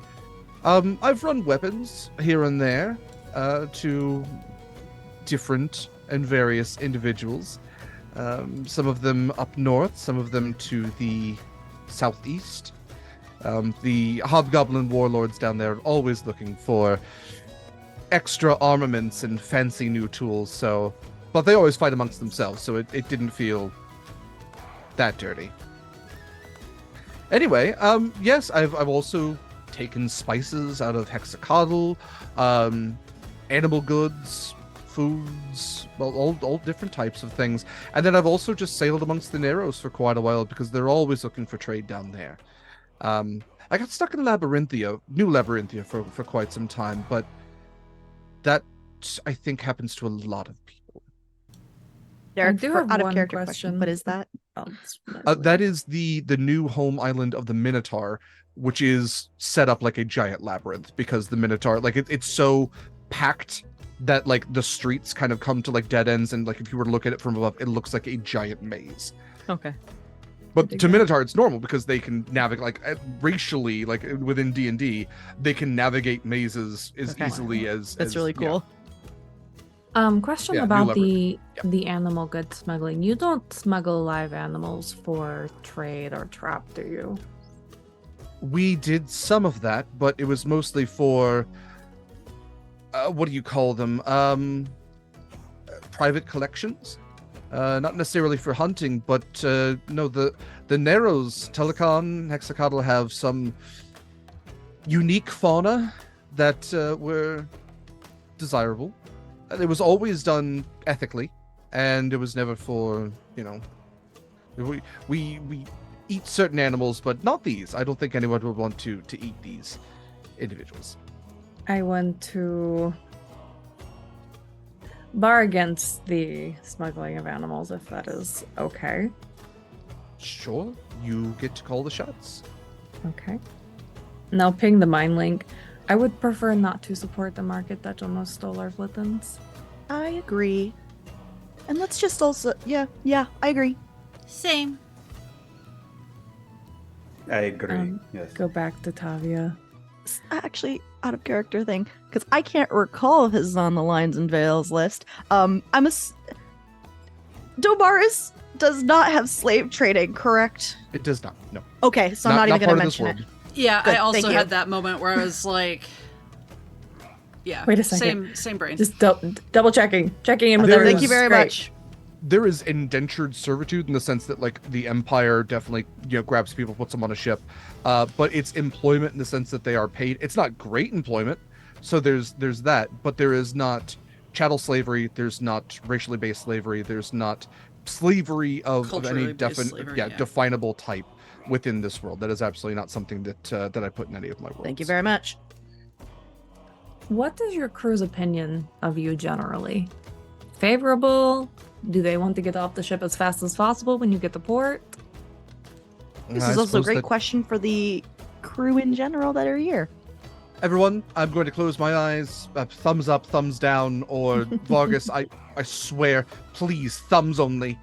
I've run weapons here and there to different and various individuals. Some of them up north, some of them to the southeast. The Hobgoblin warlords down there are always looking for extra armaments and fancy new tools, but they always fight amongst themselves, so it didn't feel that dirty. Anyway, yes, I've also taken spices out of Hexacodal, animal goods, foods, well, all different types of things. And then I've also just sailed amongst the Narrows for quite a while because they're always looking for trade down there. I got stuck in New Labyrinthia for quite some time, but that I think happens to a lot of people. Derek, I do for have out of one character question. What is that? That is the new home island of the Minotaur, which is set up like a giant labyrinth because the Minotaur, like it's so packed that like the streets kind of come to like dead ends, and like if you were to look at it from above, it looks like a giant maze. Okay. But to Minotaur, it's normal because they can navigate, like racially, like within D&D, they can navigate mazes as easily as. That's really cool. Question Yeah, about new the animal goods smuggling. You don't smuggle live animals for trade or trap, do you? We did some of that, but it was mostly for what do you call them? Private collections. Not necessarily for hunting, but no, the Narrows, Telecon, Hexacodal have some unique fauna that were desirable. It was always done ethically, and it was never for, we eat certain animals, but not these. I don't think anyone would want to eat these individuals. I want to bar against the smuggling of animals, if that is okay. Sure, you get to call the shots. Okay. Now ping the mine link. I would prefer not to support the market that almost stole our flippins. I agree. And let's just also, yeah, I agree. Same. I agree. Yes. Go back to Tavia. Actually, out of character thing, because I can't recall if this is on the Lines and Veils list. Dobaris does not have slave trading, correct? It does not. No. Okay, so I'm not even going to mention it. Yeah, Good, I also thank you. had that moment where I was like, yeah. Wait a second. Same brain. Just double checking in with There everyone. Thank you very Great. much. There is indentured servitude in the sense that like the Empire definitely grabs people, puts them on a ship, but it's employment in the sense that they are paid. It's not great employment, so there's that, but there is not chattel slavery. There's not racially based slavery. There's not slavery of any definable type within this world. That is absolutely not something that I put in any of my worlds. Thank you very much. What is your crew's opinion of you generally? Favorable? Do they want to get off the ship as fast as possible when you get to port? This is also a great question for the crew in general that are here. Everyone, I'm going to close my eyes. Thumbs up, thumbs down, or Vargas, I swear, please, thumbs only.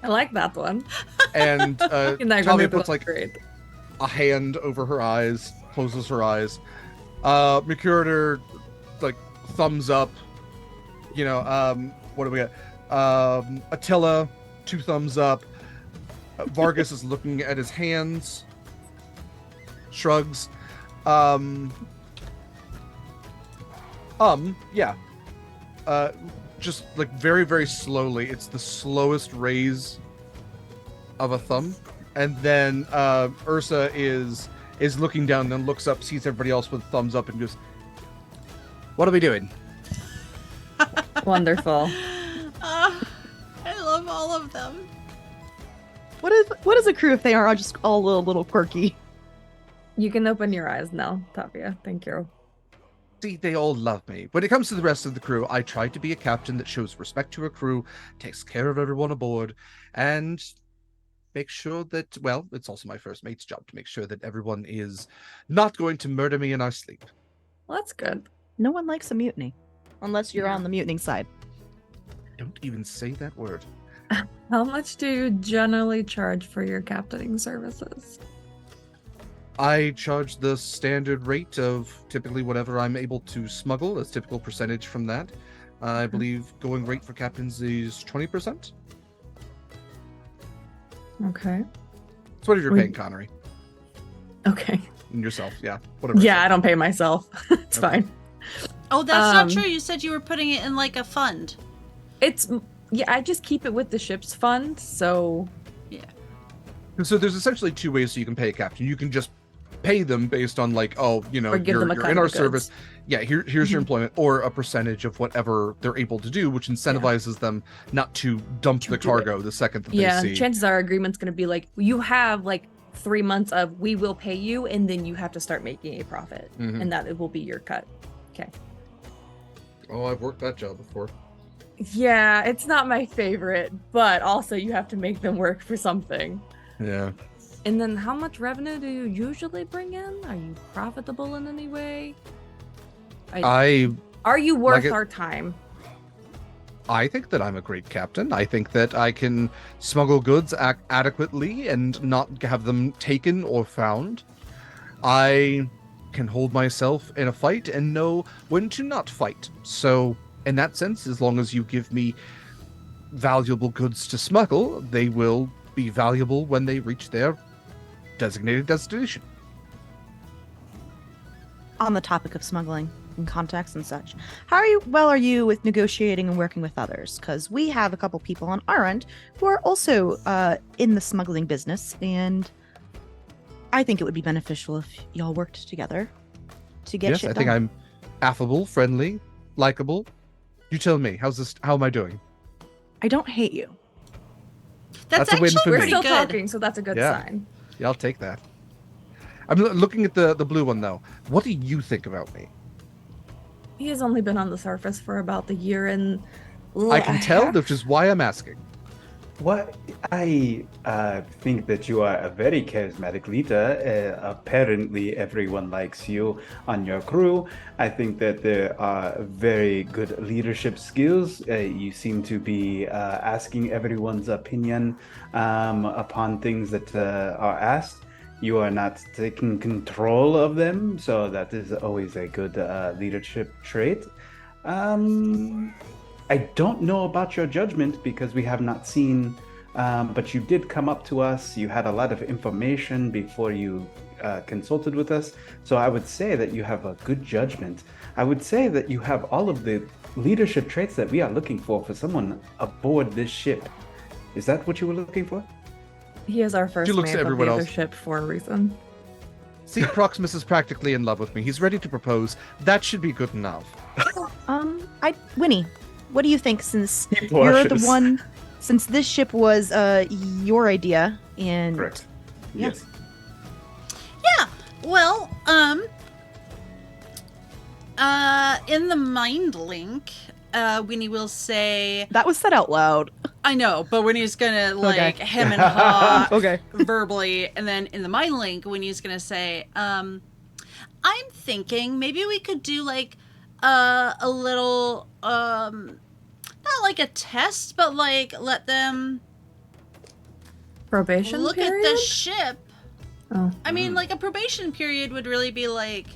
I like that one. And Tavia Tavia puts like a hand over her eyes, closes her eyes. Mercuritor, like, thumbs up. What do we got? Attila, 2 thumbs up. Vargas is looking at his hands, shrugs. Yeah. Just like very, very slowly. It's the slowest raise of a thumb. And then Ursa is looking down, then looks up, sees everybody else with thumbs up, and goes, "What are we doing?" Wonderful. I love all of them. What is a crew if they are just all a little quirky? You can open your eyes now, Tavia. Thank you. See, they all love me. When it comes to the rest of the crew, I try to be a captain that shows respect to her crew, takes care of everyone aboard, and make sure that, well, it's also my first mate's job to make sure that everyone is not going to murder me in our sleep. Well, that's good. No one likes a mutiny. Unless you're on the mutinying side. Don't even say that word. How much do you generally charge for your captaining services? I charge the standard rate of typically whatever I'm able to smuggle, a typical percentage from that. I believe going rate for captains is 20%. Okay. It's what you're paying, Connery. Okay. And yourself, yeah. Whatever. Yeah, I don't pay myself. It's fine. Oh, that's not true. You said you were putting it in like a fund. I just keep it with the ship's fund, so... Yeah. So there's essentially 2 ways you can pay a captain. You can just pay them based on like, or give them a you're cut in of our the service. goods. Yeah, here's your employment, or a percentage of whatever they're able to do, which incentivizes them not to dump the cargo the second that they see. Chances are agreement's going to be like, you have like 3 months of we will pay you, and then you have to start making a profit, Mhm. and that it will be your cut. Okay. Oh, I've worked that job before. Yeah, it's not my favorite, but also you have to make them work for something. Yeah. And then how much revenue do you usually bring in? Are you profitable in any way? Are you worth our time? I think that I'm a great captain. I think that I can smuggle goods adequately and not have them taken or found. I can hold myself in a fight and know when to not fight. So, in that sense, as long as you give me valuable goods to smuggle, they will be valuable when they reach their designated destination. On the topic of smuggling and contacts and such, how are you with negotiating and working with others? Because we have a couple people on our end who are also in the smuggling business, and I think it would be beneficial if y'all worked together to get shit done. I think I'm affable, friendly, likable. You tell me, how am I doing? I don't hate you. That's a win actually for me. We're pretty still good. talking, so that's a good sign. Yeah, I'll take that. I'm looking at the blue one, though. What do you think about me? He has only been on the surface for about the year, and I can tell, which is why I'm asking. What I think that you are a very charismatic leader. Apparently, everyone likes you on your crew. I think that there are very good leadership skills. You seem to be asking everyone's opinion upon things that are asked. You are not taking control of them, so that is always a good leadership trait. I don't know about your judgment because we have not seen, but you did come up to us. You had a lot of information before you consulted with us. So I would say that you have a good judgment. I would say that you have all of the leadership traits that we are looking for someone aboard this ship. Is that what you were looking for? He is our first looks man at of the everyone other else. ship for a reason. See, Proximus is practically in love with me. He's ready to propose. That should be good enough. Winnie, what do you think? Since He you're the blushes. one, since this ship was your idea, and Correct. Yeah. Yes. Yeah. Well, in the mind link, Winnie will say, that was said out loud. I know, but Winnie's gonna like Okay. hem and haw Okay. verbally, and then in the mind link, Winnie's gonna say, I'm thinking maybe we could do like a little not like a test, but like let them Probation look period? at the ship. Oh. I mean, like a probation period would really be like,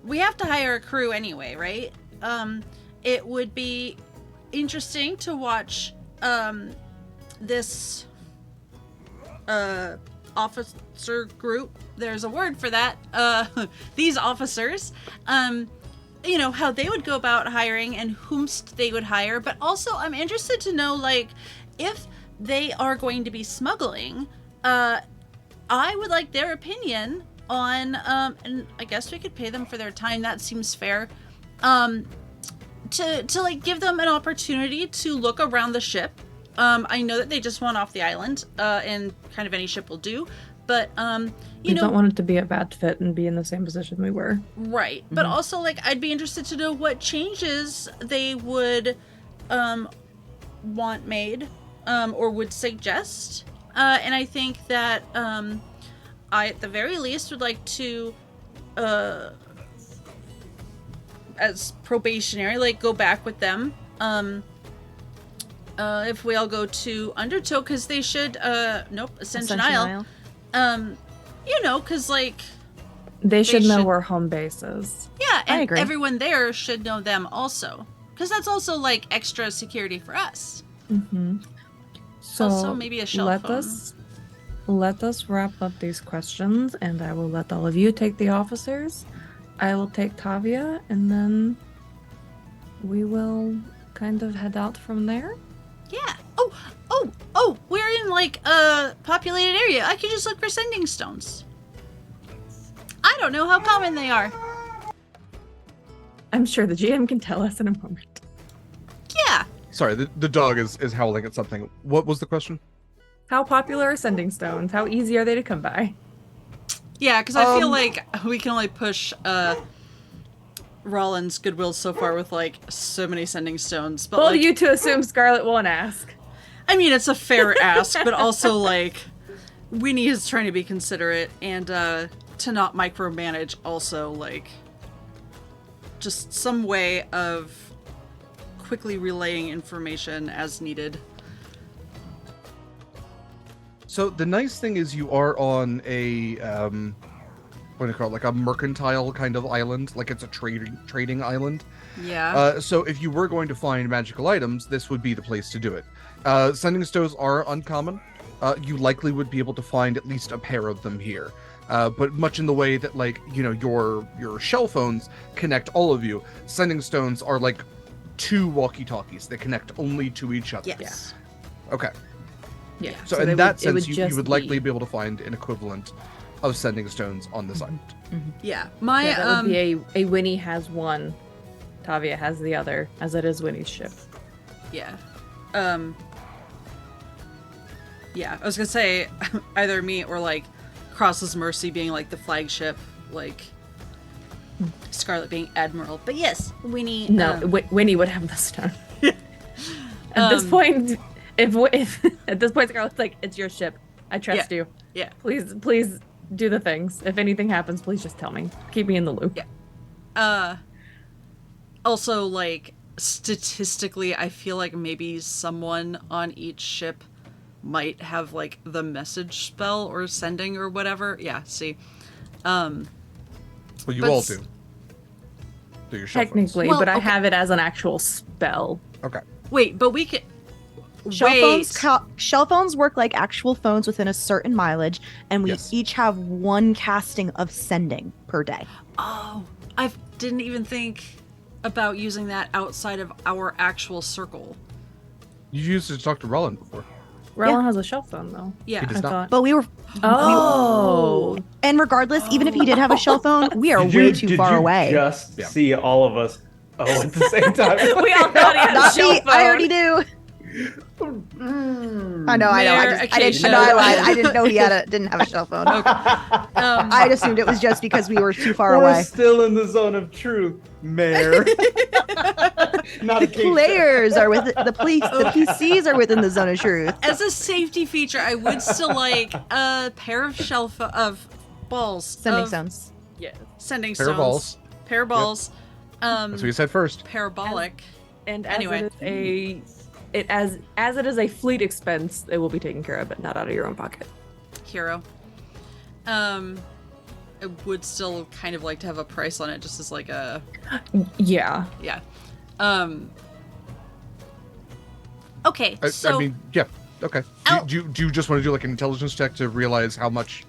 we have to hire a crew anyway, right? It would be interesting to watch this officer group. There's a word for that. These officers, you know, how they would go about hiring and whomst they would hire. But also, I'm interested to know, like, if they are going to be smuggling, I would like their opinion on, and I guess we could pay them for their time. That seems fair. To like give them an opportunity to look around the ship. I know that they just want off the island, and kind of any ship will do. But you know, don't want it to be a bad fit and be in the same position we were. right? But also, like, I'd be interested to know what changes they would want made, or would suggest. And I think that I, at the very least, would like to, as probationary, like, go back with them. If we all go to Undertow, because they should, Ascension Isle. You know, because, like, They should know should- where home base is. yeah, I and agree. everyone there should know them also. Because that's also, like, extra security for us. Mm-hmm. So Also, maybe a shell phone. Let us wrap up these questions, and I will let all of you take the officers. I will take Tavia, and then we will kind of head out from there. Yeah. Oh, we're in, like, a populated area. I could just look for sending stones. I don't know how common they are. I'm sure the GM can tell us in a moment. Yeah. Sorry, the dog is howling at something. What was the question? How popular are sending stones? How easy are they to come by? Yeah, because I feel like we can only push Rollins' goodwill so far with like so many sending stones. But Bold like, you to assume Scarlet won't ask. I mean, it's a fair ask, but also like Winnie is trying to be considerate and to not micromanage. Also, like just some way of quickly relaying information as needed. So the nice thing is you are on a what do you call it, like a mercantile kind of island, like it's a trading island. Yeah. So if you were going to find magical items, this would be the place to do it. Sending stones are uncommon. You likely would be able to find at least a pair of them here. But much in the way that, like, you know, your shell phones connect all of you, sending stones are like two walkie-talkies. They connect only to each other. Yes. Okay. Yeah. So in that sense, you would likely be able to find an equivalent of sending stones on this island. Yeah. My that would be a Winnie has one, Tavia has the other, as it is Winnie's ship. Yeah. Yeah, I was gonna say either me or like Cross's Mercy being like the flagship, like Scarlet being Admiral. But yes, Winnie. No, Winnie would have the stone. At this point, if at this point Scarlet's like, it's your ship. I trust you. Yeah. Please do the things. If anything happens, please just tell me. Keep me in the loop. Yeah. Also, like statistically, I feel like maybe someone on each ship might have like the message spell or sending or whatever. Yeah, see. Well, you all do. Do your shell Technically, Well, but I okay. have it as an actual spell. phones. Okay. Wait, but we can. Shell phones work like actual phones within a certain mileage, and we Yes. each have one casting of sending per day. Oh, I didn't even think about using that outside of our actual circle. You used it to talk to Roland before. Roland has a shell phone though. Yeah. He does I not. thought. But we were, Oh. and regardless, even if he did have a shell phone, we are Did way you- too did far you away. Just Yeah. see all of us at the same time. We all thought he had a Not shell me. phone. I already do. I know. I Rare didn't. occasion. I know. I lied. I didn't know he didn't have a shell phone. I assumed it was just because we were too far We're away. still in the zone of truth, Mayor. Not a case. Players are with the police. The PCs are within the zone of truth. As a safety feature, I would still like a pair of of balls. Sending of stones. Yeah, sending Pair stones. of balls. Pair of balls. That's what you said first. Parabolic. And as Anyway. as it is a fleet expense, it will be taken care of, but not out of your own pocket. Hero. I would still kind of like to have a price on it, just as like a Yeah. yeah. Okay, so I mean, yeah. Okay. Ow. Do you just want to do like an intelligence check to realize how much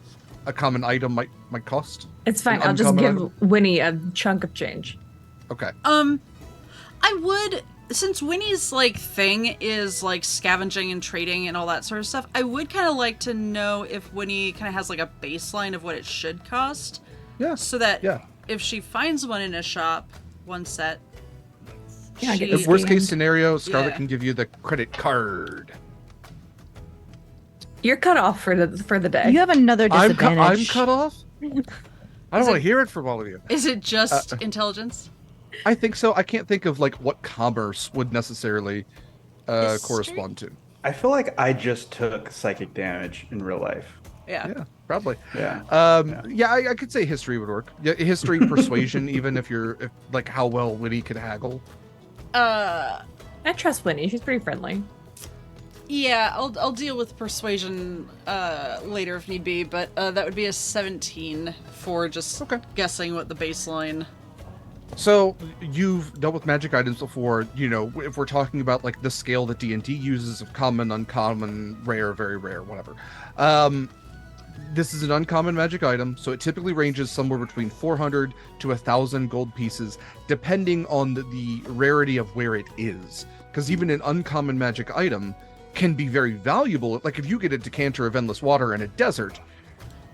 a common item might cost? It's fine. An I'll just uncommon give Winnie a chunk of change. Okay. I would, since Winnie's like thing is like scavenging and trading and all that sort of stuff, I would kind of like to know if Winnie kind of has like a baseline of what it should cost, Yeah. so that Yeah. if she finds one in a shop, one set. Yeah, I get she- this. Worst case scanned. scenario, Scarlet Yeah. can give you the credit card. You're cut off for the day. You have another I'm disadvantage. cut off. I don't want to hear it from all of you. Is it just intelligence? I think so. I can't think of like what commerce would necessarily correspond to. I feel like I just took psychic damage in real life. Yeah. Yeah, probably. Yeah. I could say history would work. Yeah, history, persuasion, even if like how well Winnie could haggle. I trust Winnie. She's pretty friendly. Yeah, I'll deal with persuasion later if need be, but that would be a 17 for just guessing what the baseline. So you've dealt with magic items before. You know, if we're talking about like the scale that D&D uses of common, uncommon, rare, very rare, whatever. This is an uncommon magic item, so it typically ranges somewhere between 400 to 1,000 gold pieces, depending on the rarity of where it is. Because even an uncommon magic item can be very valuable. Like if you get a decanter of endless water in a desert,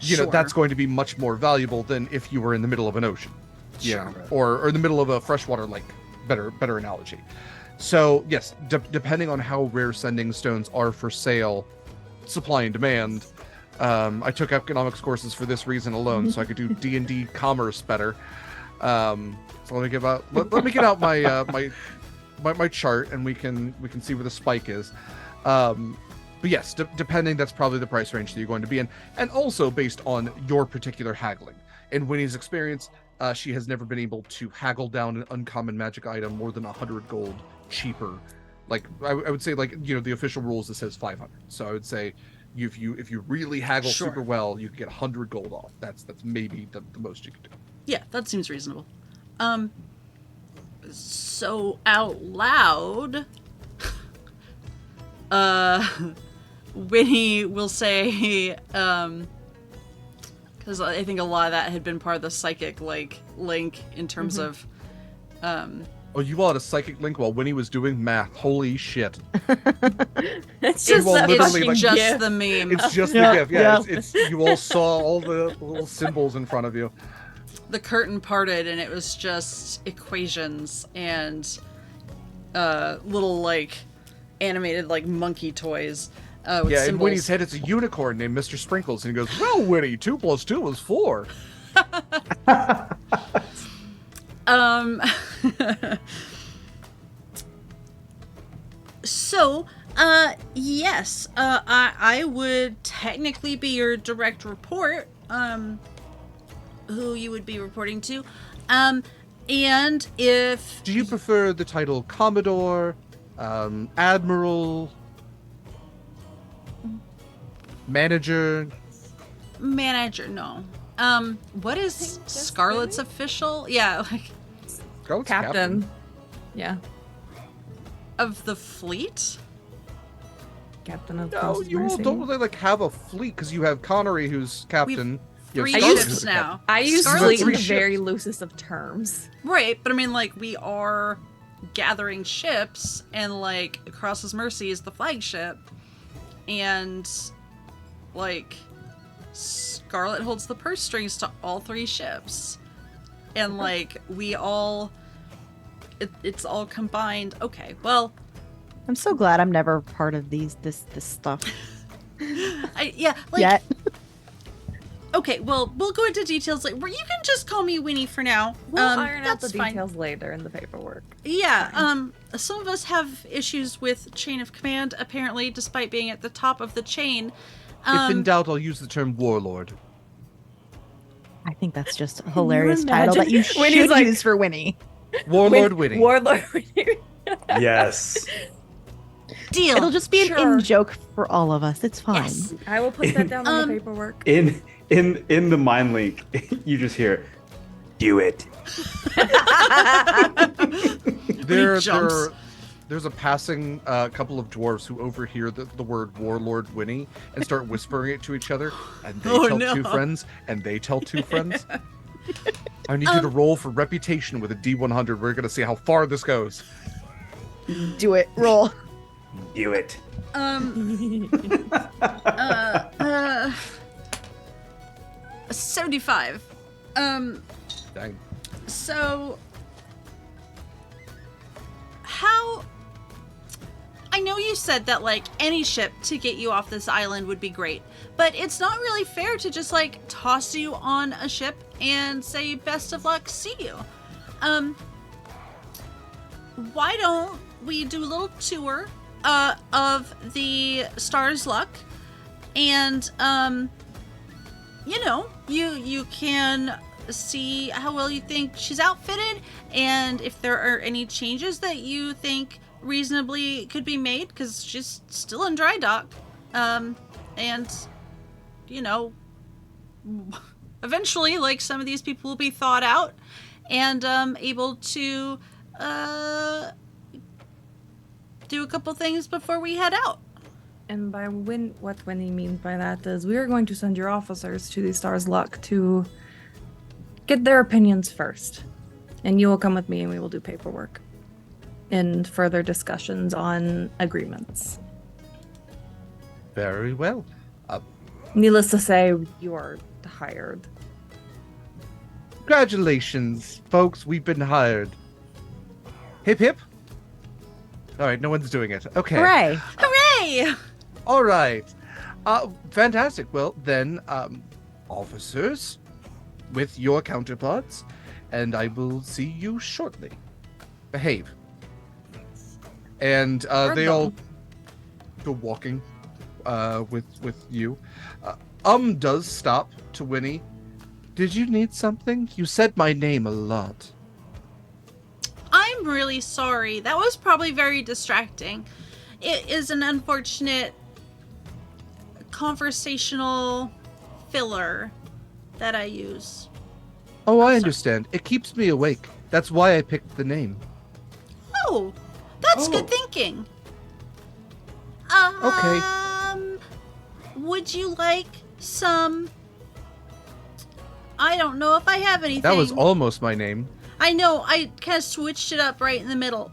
you know, that's going to be much more valuable than if you were in the middle of an ocean. Yeah, or in the middle of a freshwater lake. Better analogy. So yes, depending on how rare sending stones are for sale, supply and demand. I took economics courses for this reason alone, so I could do D&D commerce better. So let me get out my my chart, and we can see where the spike is. But yes, depending, that's probably the price range that you're going to be in, and also based on your particular haggling. In Winnie's experience, she has never been able to haggle down an uncommon magic item more than 100 gold cheaper. Like I would say, like, you know, the official rules, it says 500. So I would say, if you really haggle super well, you can get 100 gold off. That's maybe the most you can do. Yeah, that seems reasonable. So out loud, Winnie will say, because I think a lot of that had been part of the psychic link in terms of. Oh, you all had a psychic link while Winnie was doing math. Holy shit! It's just that fucking just gift. the meme. It's just the gift. Yeah, it's you all saw all the little symbols in front of you. The curtain parted, and it was just equations and little animated monkey toys. With Yeah, symbols. in Winnie's head, it's a unicorn named Mr. Sprinkles, and he goes, "Well, Winnie, 2 + 2 is 4." So, yes, I would technically be your direct report, who you would be reporting to, and if... Do you prefer the title Commodore, Admiral, Manager? Manager, no. What is Scarlet's official? Yeah, Scarlet's Captain. Yeah. of the fleet? Captain of No, Cross's you all Mercy. don't really have a fleet, because you have Connery, who's captain. You have 3 Scarlet, ships who's the now. captain. I use Scarlet's fleet in three the very ships. loosest of terms. Right, but I mean, we are gathering ships, and, Cross's Mercy is the flagship, and, Scarlet holds the purse strings to all 3 ships. And, we all... It's all combined. Okay, well... I'm so glad I'm never part of this stuff Yet. Okay, well, we'll go into details later. You can just call me Winnie for now. We'll iron out the that's fine. details later in the paperwork. Yeah, some of us have issues with chain of command, apparently, despite being at the top of the chain. If in doubt, I'll use the term warlord. I think that's just a hilarious title that you should Winnie's like- use for Winnie. Warlord Winnie. Warlord Winnie. Yes. Deal. It'll just be an Sure. in-joke for all of us. It's fine. Yes. I will put that down on the paperwork. In the mind link, you just hear, "Do it." There's a passing couple of dwarves who overhear the word Warlord Winnie and start whispering it to each other, and they tell 2 friends, and they tell 2 friends. I need you to roll for reputation with a D100. We're gonna see how far this goes. Do it. Roll. Do it. 75. Dang. So, how... I know you said that, any ship to get you off this island would be great, but it's not really fair to just, toss you on a ship and say, best of luck, see you. Why don't we do a little tour, of the Star's Luck, and, you can see how well you think she's outfitted, and if there are any changes that you think reasonably could be made, because she's still in dry dock, and eventually some of these people will be thawed out and able to do a couple things before we head out. And by what Winnie means by that is we are going to send your officers to the Star's Luck to get their opinions first. And you will come with me and we will do paperwork and further discussions on agreements. Very well. Needless to say, you are hired. Congratulations, folks. We've been hired. Hip hip. All right, no one's doing it. Okay. Hooray. Hooray! All right. Fantastic. Well, then, officers, with your counterparts, and I will see you shortly. Behave. And they all go walking with you. Does stop to Winnie. Did you need something? You said my name a lot. I'm really sorry. That was probably very distracting. It is an unfortunate conversational filler that I use. Oh, I understand. It keeps me awake. That's why I picked the name. Oh, that's good thinking. Okay. Would you like some... I don't know if I have anything. That was almost my name. I know, I kind of switched it up right in the middle.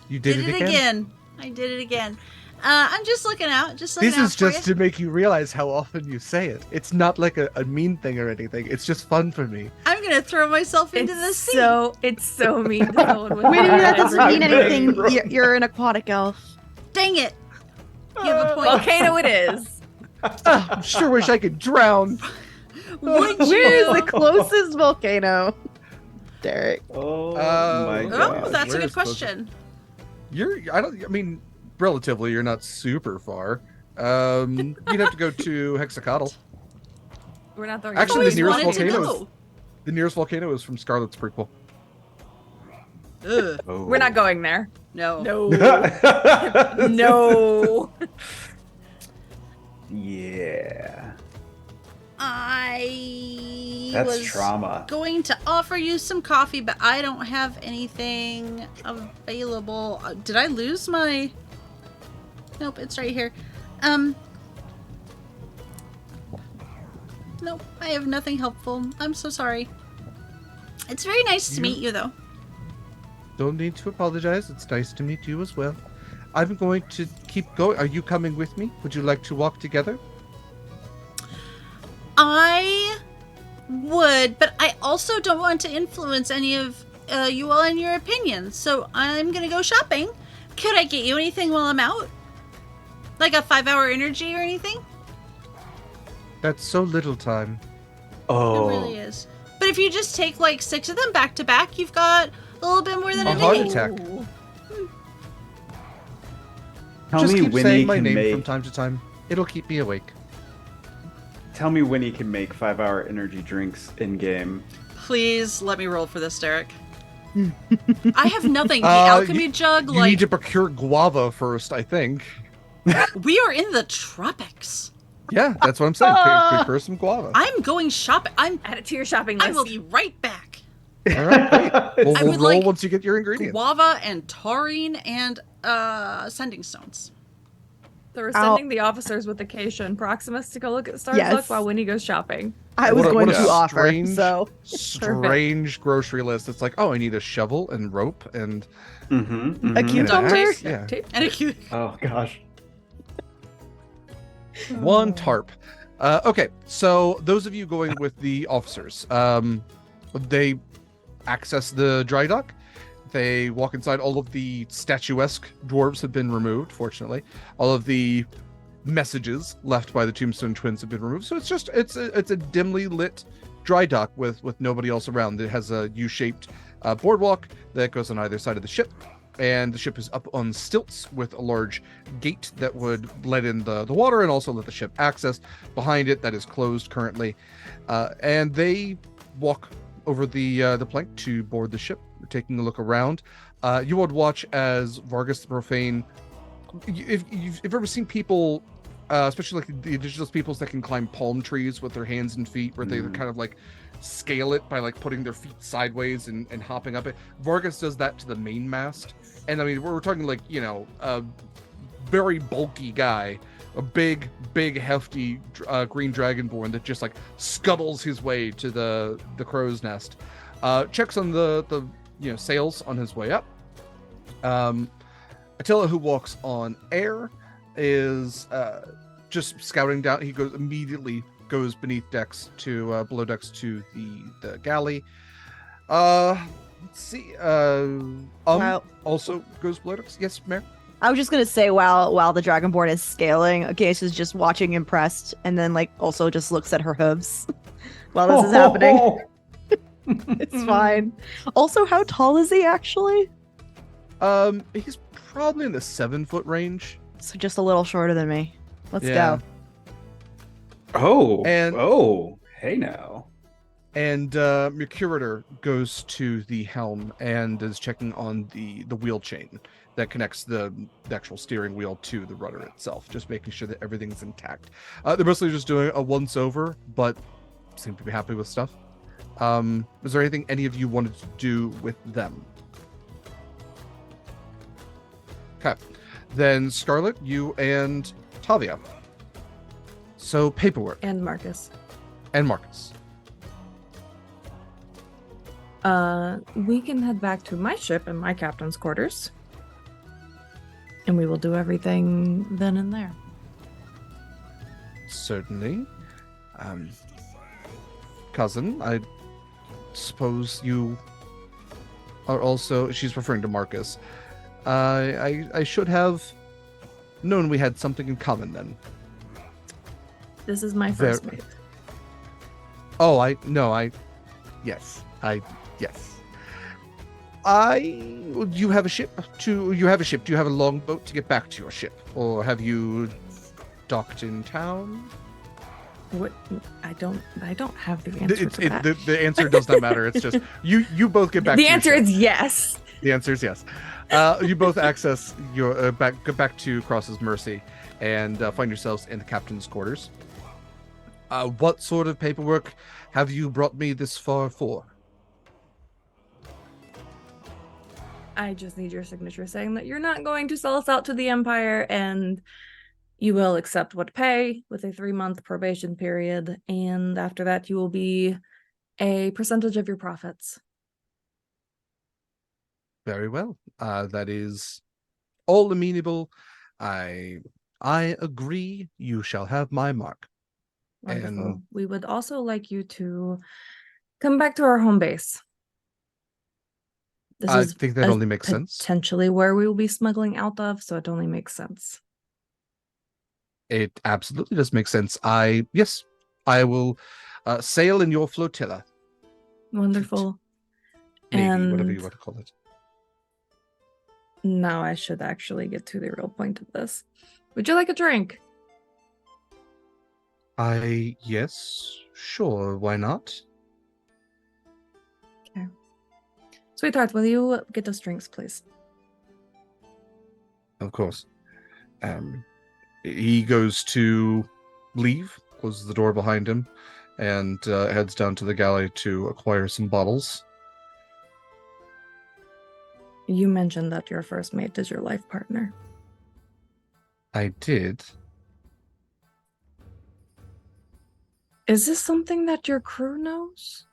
You did it again? I did it again. I'm just looking out. This is just to make you realize how often you say it. It's not like a mean thing or anything. It's just fun for me. I'm gonna throw myself into the sea. It's so mean to someone with Winnie, that doesn't mean Right, anything. right. You're an aquatic elf. Dang it! You have a point. Volcano it is. I sure wish I could drown. Would you? Where is the closest volcano? Derek. Oh my Oh, god. that's a Where good is closest? question. Relatively, you're not super far. You'd have to go to Hexacotl. We're not throwing. Actually, the Always nearest wanted to volcano know. The nearest volcano is from Scarlet's prequel. Ugh, Oh. We're not going there. no. No. No. Yeah. I That's was trauma. going to offer you some coffee, but I don't have anything available. Did I lose my... Nope, it's right here. Nope, I have nothing helpful. I'm so sorry. It's very nice to meet you, though. Don't need to apologize. It's nice to meet you as well. I'm going to keep going. Are you coming with me? Would you like to walk together? I would, but I also don't want to influence any of you all in your opinions, so I'm gonna go shopping. Could I get you anything while I'm out? Like a 5-hour energy or anything? That's so little time. Oh. It really is. But if you just take like 6 of them back to back, you've got a little bit more than A a heart day. attack. Tell Just me keep Winnie saying my can name make. from time to time. It'll keep me awake. Tell me Winnie can make 5-hour energy drinks in game. Please let me roll for this, Derek. I have nothing. The alchemy jug, You like need to procure guava first, I think. we are in the tropics. Yeah, that's what I'm saying. Procure some guava. I'm going shopping. Add it to your shopping I list. will be right back. All right, great. We'll I roll would like once you get your ingredients. Guava and taurine and sending stones. So we're sending the officers with Acacia and Proximus to go look at Star's Yes. Look while Winnie goes shopping. I was What a- going what to a offer, strange- so Strange grocery list. It's like, oh, I need a shovel and rope and Mm-hmm. a an cucumber. axe. Yeah, And a cute. Oh gosh. one tarp. Okay, so those of you going with the officers, they access the dry dock. They walk inside. All of the statuesque dwarves have been removed, fortunately. All of the messages left by the Tombstone twins have been removed. So it's just it's a dimly lit dry dock with nobody else around. It has a U-shaped boardwalk that goes on either side of the ship, and the ship is up on stilts with a large gate that would let in the water and also let the ship access. Behind it, that is closed currently, and they walk over the plank to board the ship. Taking a look around, you would watch as Vargas the Profane. If you've ever seen people, especially like the indigenous peoples that can climb palm trees with their hands and feet, where they kind of like scale it by like putting their feet sideways and hopping up it. Vargas does that to the main mast, and I mean we're talking like, you know, a very bulky guy, a big hefty green dragonborn that just like scuttles his way to the crow's nest. Checks on the sails on his way up. Attila, who walks on air, is just scouting down. He goes beneath decks to below decks to the galley. Let's see. Wow. Also goes below decks. Yes, Mare. I was just gonna say while the dragonborn is scaling, Gace is just watching impressed, and then like also just looks at her hooves while this is happening. It's fine. Also, how tall is he actually? He's probably in the 7-foot range. So just a little shorter than me. Let's Yeah. go. Hey now. And your curator goes to the helm and is checking on the wheel chain that connects the actual steering wheel to the rudder itself, just making sure that everything's intact. They're mostly just doing a once over, but seem to be happy with stuff. Is there anything any of you wanted to do with them? Okay. Then Scarlet, you and Tavia. So paperwork. And Marcus. And Marcus. We can head back to my ship and my captain's quarters. And we will do everything then and there. Certainly. Cousin, I suppose you are also... She's referring to Marcus. I should have known we had something in common then. This is my first mate. Oh, yes. You have a ship do you have a longboat to get back to your ship? Or have you docked in town? What? I don't have the answer to that. The answer does not matter. It's just you both get back The to answer your ship. is yes. The answer is yes. You both access your go back to Cross's Mercy and find yourselves in the captain's quarters. What sort of paperwork have you brought me this far for? I just need your signature saying that you're not going to sell us out to the Empire, and you will accept what pay with a 3-month probation period, and after that you will be a percentage of your profits. Very well. That is all amenable. I agree. You shall have my mark. Wonderful. And we would also like you to come back to our home base. This I is think that only makes sense. Potentially where we will be smuggling out of, so it only makes sense. It absolutely does make sense. I will sail in your flotilla. Wonderful. Maybe, whatever you want to call it. Now I should actually get to the real point of this. Would you like a drink? Yes, sure, why not? Okay. Sweetheart, will you get us drinks, please? Of course. He goes to leave, closes the door behind him, and heads down to the galley to acquire some bottles. You mentioned that your first mate is your life partner. I did. Is this something that your crew knows?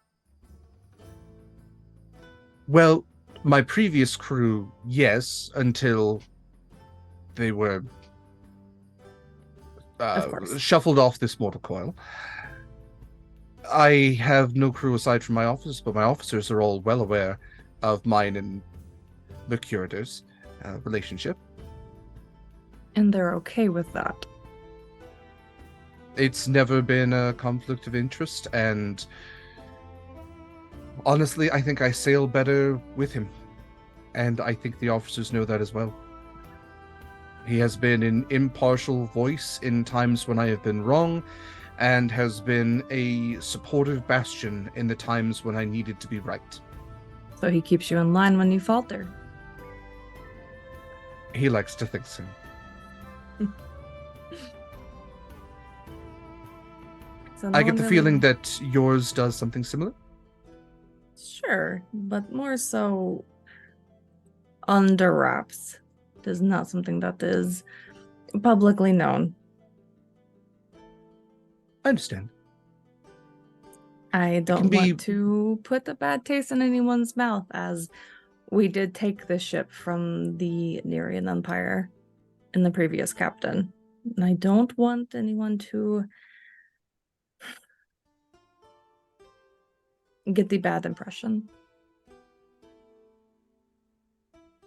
Well, my previous crew, yes, until they were shuffled off this mortal coil. I have no crew aside from my officers, but my officers are all well aware of mine and the curator's relationship. And they're okay with that. It's never been a conflict of interest, and honestly, I think I sail better with him. And I think the officers know that as well. He has been an impartial voice in times when I have been wrong, and has been a supportive bastion in the times when I needed to be right. So he keeps you in line when you falter. He likes to think so. So I get the feeling that yours does something similar. Sure, but more so under wraps. It is not something that is publicly known. I understand. I don't want to put a bad taste in anyone's mouth, as we did take this ship from the Nerian Empire and the previous captain. And I don't want anyone to get the bad impression.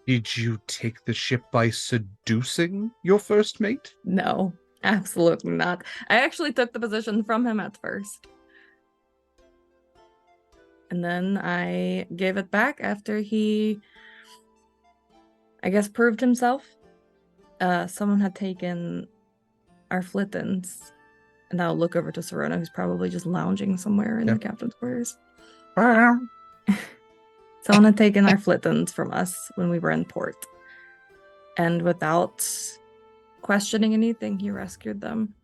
Did you take the ship by seducing your first mate? No, absolutely not. I actually took the position from him at first. And then I gave it back after he, I guess, proved himself. Someone had taken our Flittons. And I'll look over to Serona, who's probably just lounging somewhere in the captain's quarters. Someone had taken our Flittons from us when we were in port. And without questioning anything, he rescued them.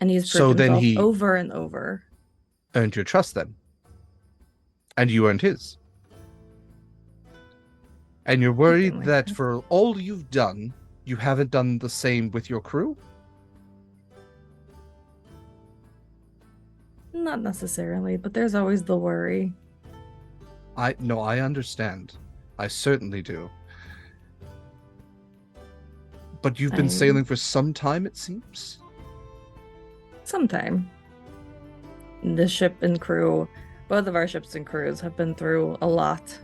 And he's proved himself over and over. Earned your trust then. And you earned his. And you're worried that for all you've done, you haven't done the same with your crew? Not necessarily, but there's always the worry. I understand. I certainly do. But you've been sailing for some time, it seems? Some time. The ship and crew, both of our ships and crews have been through a lot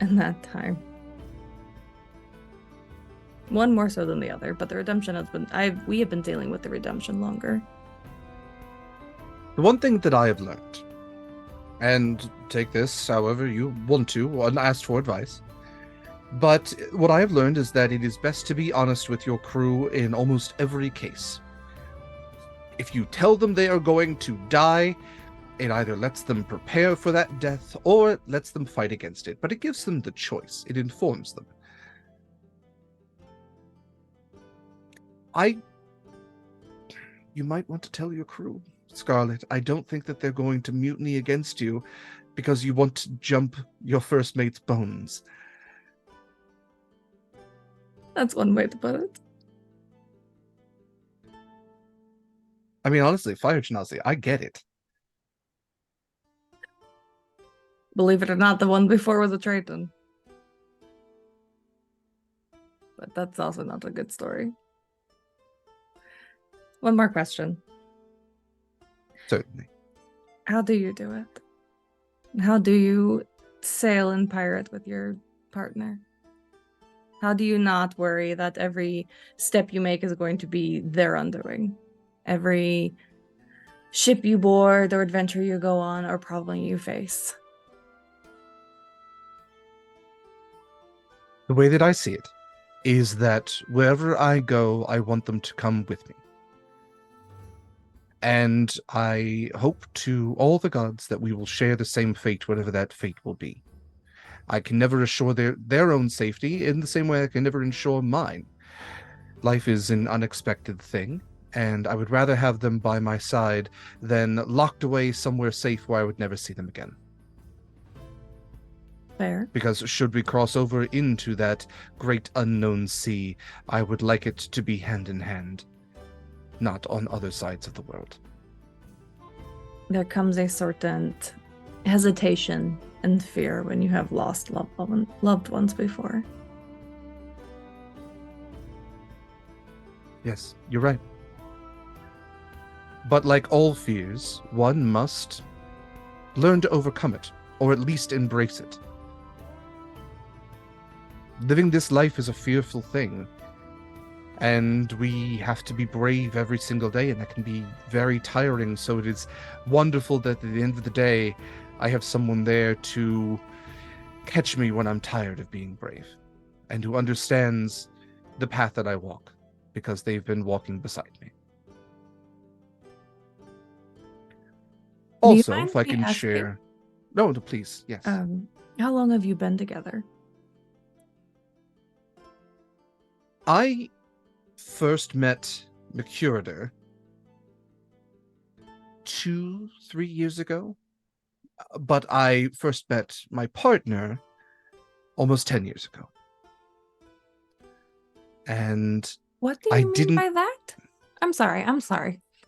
in that time. One more so than the other, but the Redemption has been... we have been sailing with the Redemption longer. The one thing that I have learned, and take this however you want to, unasked for advice, but what I have learned is that it is best to be honest with your crew in almost every case. If you tell them they are going to die, it either lets them prepare for that death or it lets them fight against it, but it gives them the choice. It informs them. You might want to tell your crew, Scarlet, I don't think that they're going to mutiny against you because you want to jump your first mate's bones. That's one way to put it. I mean, honestly, Fire Genasi, I get it. Believe it or not, the one before was a Triton. But that's also not a good story. One more question. Certainly. How do you do it? How do you sail and pirate with your partner? How do you not worry that every step you make is going to be their undoing? Every ship you board or adventure you go on or problem you face? The way that I see it is that wherever I go, I want them to come with me. And I hope to all the gods that we will share the same fate, whatever that fate will be. I can never assure their own safety in the same way I can never ensure mine. Life is an unexpected thing, and I would rather have them by my side than locked away somewhere safe where I would never see them again. Fair. Because should we cross over into that great unknown sea, I would like it to be hand in hand, not on other sides of the world. There comes a certain hesitation and fear when you have lost loved ones before. Yes, you're right. But like all fears, one must learn to overcome it, or at least embrace it. Living this life is a fearful thing, and we have to be brave every single day, and that can be very tiring. So it is wonderful that at the end of the day, I have someone there to catch me when I'm tired of being brave, and who understands the path that I walk, because they've been walking beside me. Also, if I can share... No, please, yes. How long have you been together? I first met Mikyl 2-3 years ago, but I first met my partner almost 10 years ago. And what do you mean by that? I'm sorry.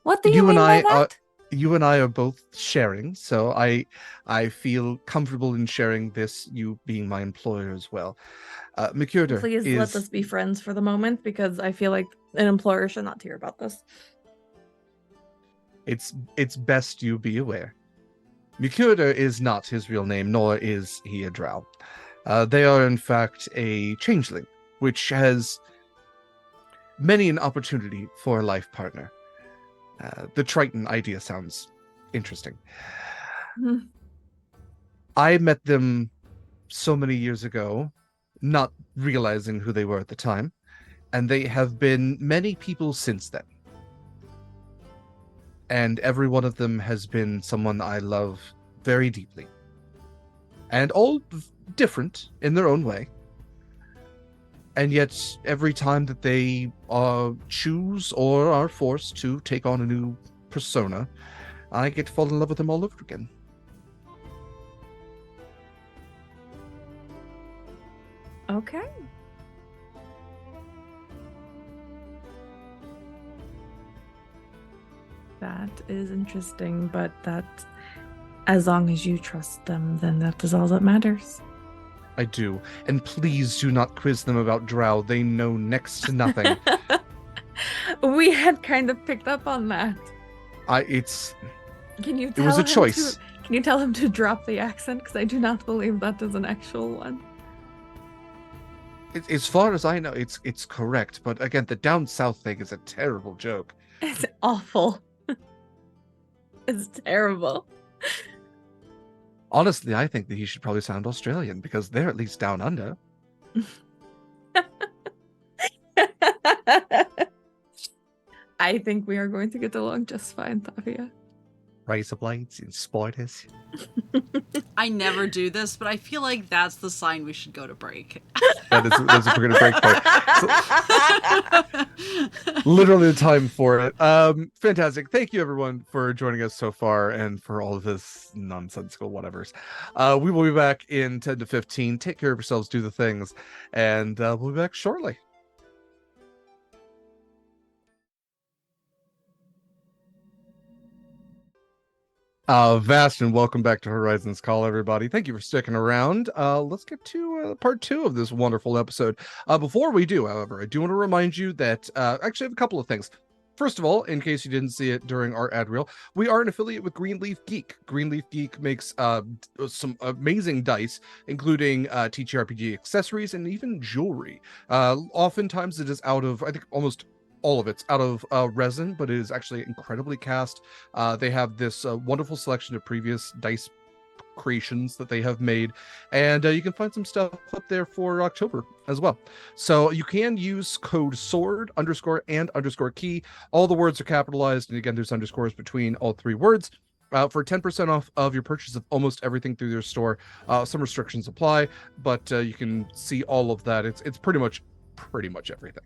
What do you mean by that? You and I are both sharing, so I feel comfortable in sharing this, you being my employer as well. Mikyl, please let us be friends for the moment, because I feel like an employer should not hear about this. It's best you be aware. Mikyl is not his real name, nor is he a drow. They are, in fact, a changeling, which has many an opportunity for a life partner. The Triton idea sounds interesting. I met them so many years ago, not realizing who they were at the time, and they have been many people since then. And every one of them has been someone I love very deeply. And all different in their own way. And yet, every time that they choose or are forced to take on a new persona, I get to fall in love with them all over again. Okay. That is interesting, but that, as long as you trust them, then that is all that matters. I do. And please do not quiz them about Drow. They know next to nothing. We had kind of picked up on that. Can you tell It was a choice. Can you tell him to drop the accent? Because I do not believe that is an actual one. As far as I know, it's correct. But again, the down south thing is a terrible joke. It's awful. It's terrible. Honestly, I think that he should probably sound Australian because they're at least down under. I think we are going to get along just fine, Tavia. Razor blades and spiders. I never do this, but I feel like that's the sign we should go to break. That's if we're going to break point. Literally the time for it. Fantastic. Thank you, everyone, for joining us so far and for all of this nonsensical whatevers. We will be back in 10 to 15. Take care of yourselves, do the things, and we'll be back shortly. Vast and welcome back to Horizons Call, everybody. Thank you for sticking around. Let's get to part 2 of this wonderful episode. Before we do, however, I do want to remind you that actually I have a couple of things. First of all, in case you didn't see it during our ad reel, we are an affiliate with Greenleaf Geek. Greenleaf Geek makes some amazing dice, including TTRPG accessories and even jewelry. Oftentimes it is out of, I think almost all of it's out of resin, but it is actually incredibly cast. They have this wonderful selection of previous dice creations that they have made, and you can find some stuff up there for October as well. So you can use code SWORD _and_key. All the words are capitalized, and again, there's underscores between all 3 words. For 10% off of your purchase of almost everything through their store. Some restrictions apply, but you can see all of that. It's pretty much everything.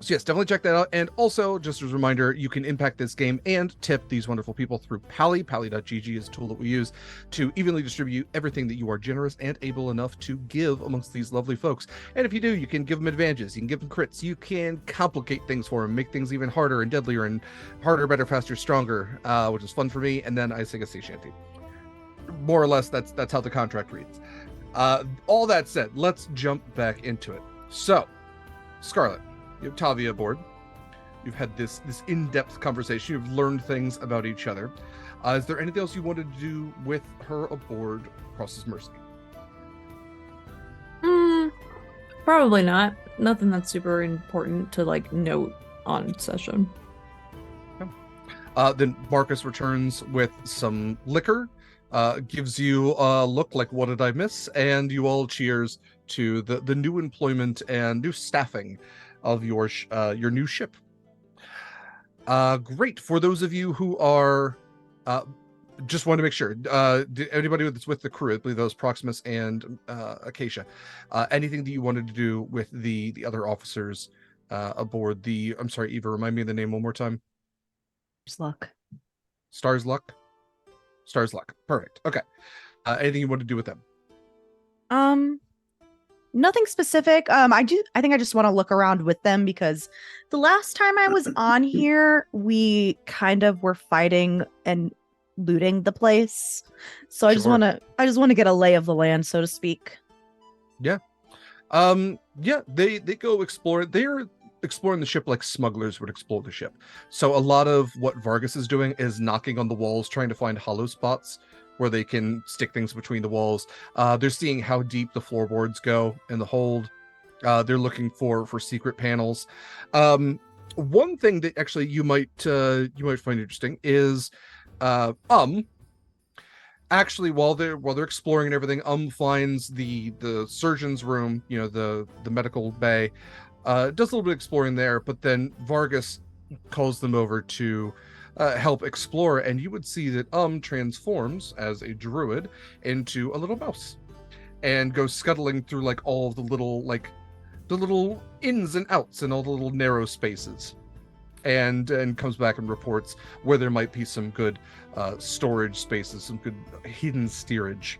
So yes, definitely check that out. And also, just as a reminder, you can impact this game and tip these wonderful people through Pally. Pally.gg is a tool that we use to evenly distribute everything that you are generous and able enough to give amongst these lovely folks. And if you do, you can give them advantages. You can give them crits. You can complicate things for them, make things even harder and deadlier and harder, better, faster, stronger, which is fun for me. And then I sing a sea shanty. More or less, that's how the contract reads. All that said, let's jump back into it. So, Scarlet, you have Tavia aboard. You've had this in-depth conversation. You've learned things about each other. Is there anything else you wanted to do with her aboard Cross's Mercy? Probably not. Nothing that's super important to note on session. Okay. Then Marcus returns with some liquor, gives you a look like, what did I miss? And you all cheers to the new employment and new staffing of your new ship. Great. For those of you who are just want to make sure, anybody that's with the crew, I believe those Proximus and Acacia, anything that you wanted to do with the other officers aboard the, I'm sorry, Eva, remind me of the name one more time. Star's Luck. Perfect. Okay. Anything you want to do with them? Nothing specific. I think I just want to look around with them because the last time I was on here, we kind of were fighting and looting the place. So I just want to get a lay of the land, so to speak. Yeah. They go explore. They're exploring the ship like smugglers would explore the ship. So a lot of what Vargas is doing is knocking on the walls, trying to find hollow spots where they can stick things between the walls. They're seeing how deep the floorboards go in the hold. They're looking for secret panels. One thing that actually you might find interesting is actually while they're exploring and everything, finds the surgeon's room, the medical bay, does a little bit of exploring there, but then Vargas calls them over to help explore, and you would see that transforms as a druid into a little mouse and goes scuttling through like all of the little ins and outs and all the little narrow spaces, and comes back and reports where there might be some good storage spaces, some good hidden steerage.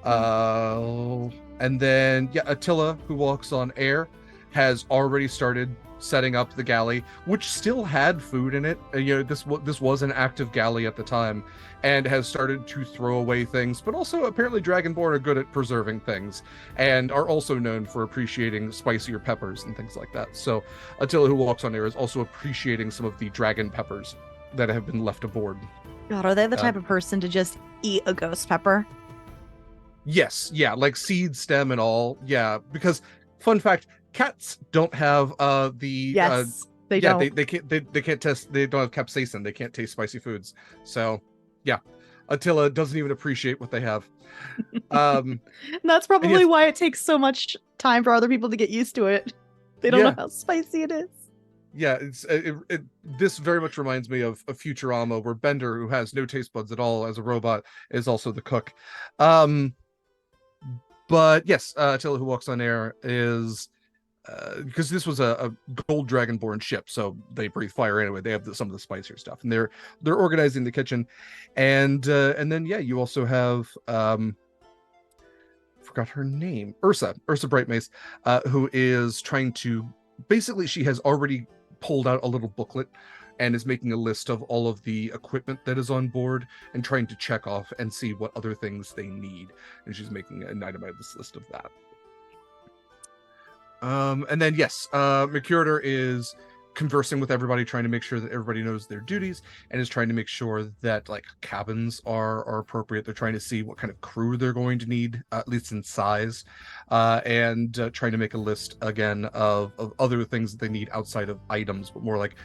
And then Attila, who walks on air, has already started setting up the galley, which still had food in it. This was an active galley at the time, and has started to throw away things, but also apparently Dragonborn are good at preserving things and are also known for appreciating spicier peppers and things like that. So Attila, who walks on air, is also appreciating some of the dragon peppers that have been left aboard. God, are they the type of person to just eat a ghost pepper? Yes, yeah, like seed, stem, and all. Yeah, because fun fact, cats don't have they don't. They can't test. They don't have capsaicin. They can't taste spicy foods. So, yeah, Attila doesn't even appreciate what they have. That's probably why it takes so much time for other people to get used to it. They don't know how spicy it is. Yeah, this very much reminds me of Futurama, where Bender, who has no taste buds at all as a robot, is also the cook. But yes, Attila, who walks on air, is because this was a gold dragonborn ship, so they breathe fire anyway. They have some of the spicier stuff, and they're organizing the kitchen, and then you also have forgot her name, Ursa Brightmace, who is trying to basically, she has already pulled out a little booklet and is making a list of all of the equipment that is on board and trying to check off and see what other things they need, and she's making an itemized list of that. And then Mikyl is conversing with everybody, trying to make sure that everybody knows their duties, and is trying to make sure that like cabins are appropriate. They're trying to see what kind of crew they're going to need, at least in size, and trying to make a list again of other things that they need outside of items, but more like,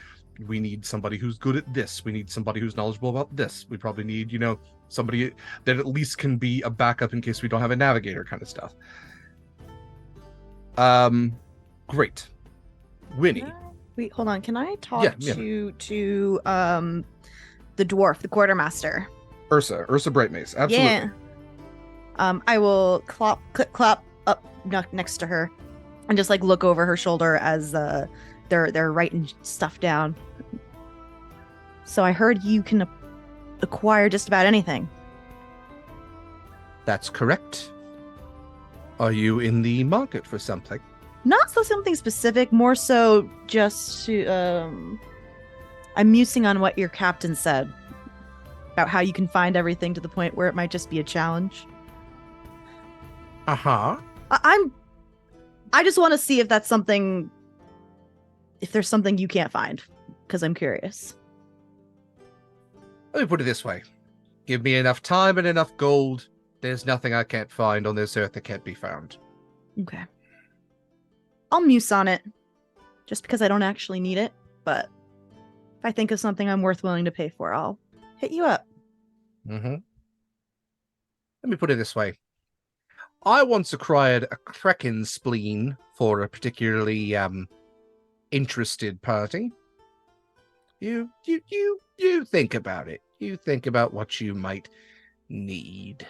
we need somebody who's good at this, we need somebody who's knowledgeable about this, we probably need somebody that at least can be a backup in case we don't have a navigator, kind of stuff. Great. Winnie. Wait, hold on. Can I talk to the dwarf, the quartermaster? Ursa Brightmace. Absolutely. Yeah. I will clap up next to her and just like look over her shoulder as they're writing stuff down. So I heard you can acquire just about anything. That's correct. Are you in the market for something? Not so something specific, more so just to, I'm musing on what your captain said about how you can find everything to the point where it might just be a challenge. Uh-huh. I just want to see if that's something, if there's something you can't find, because I'm curious. Let me put it this way. Give me enough time and enough gold. There's nothing I can't find on this earth that can't be found. Okay. I'll muse on it, just because I don't actually need it, but if I think of something I'm willing to pay for, I'll hit you up. Mm-hmm. Let me put it this way. I once acquired a Kraken spleen for a particularly interested party. You think about it. You think about what you might need.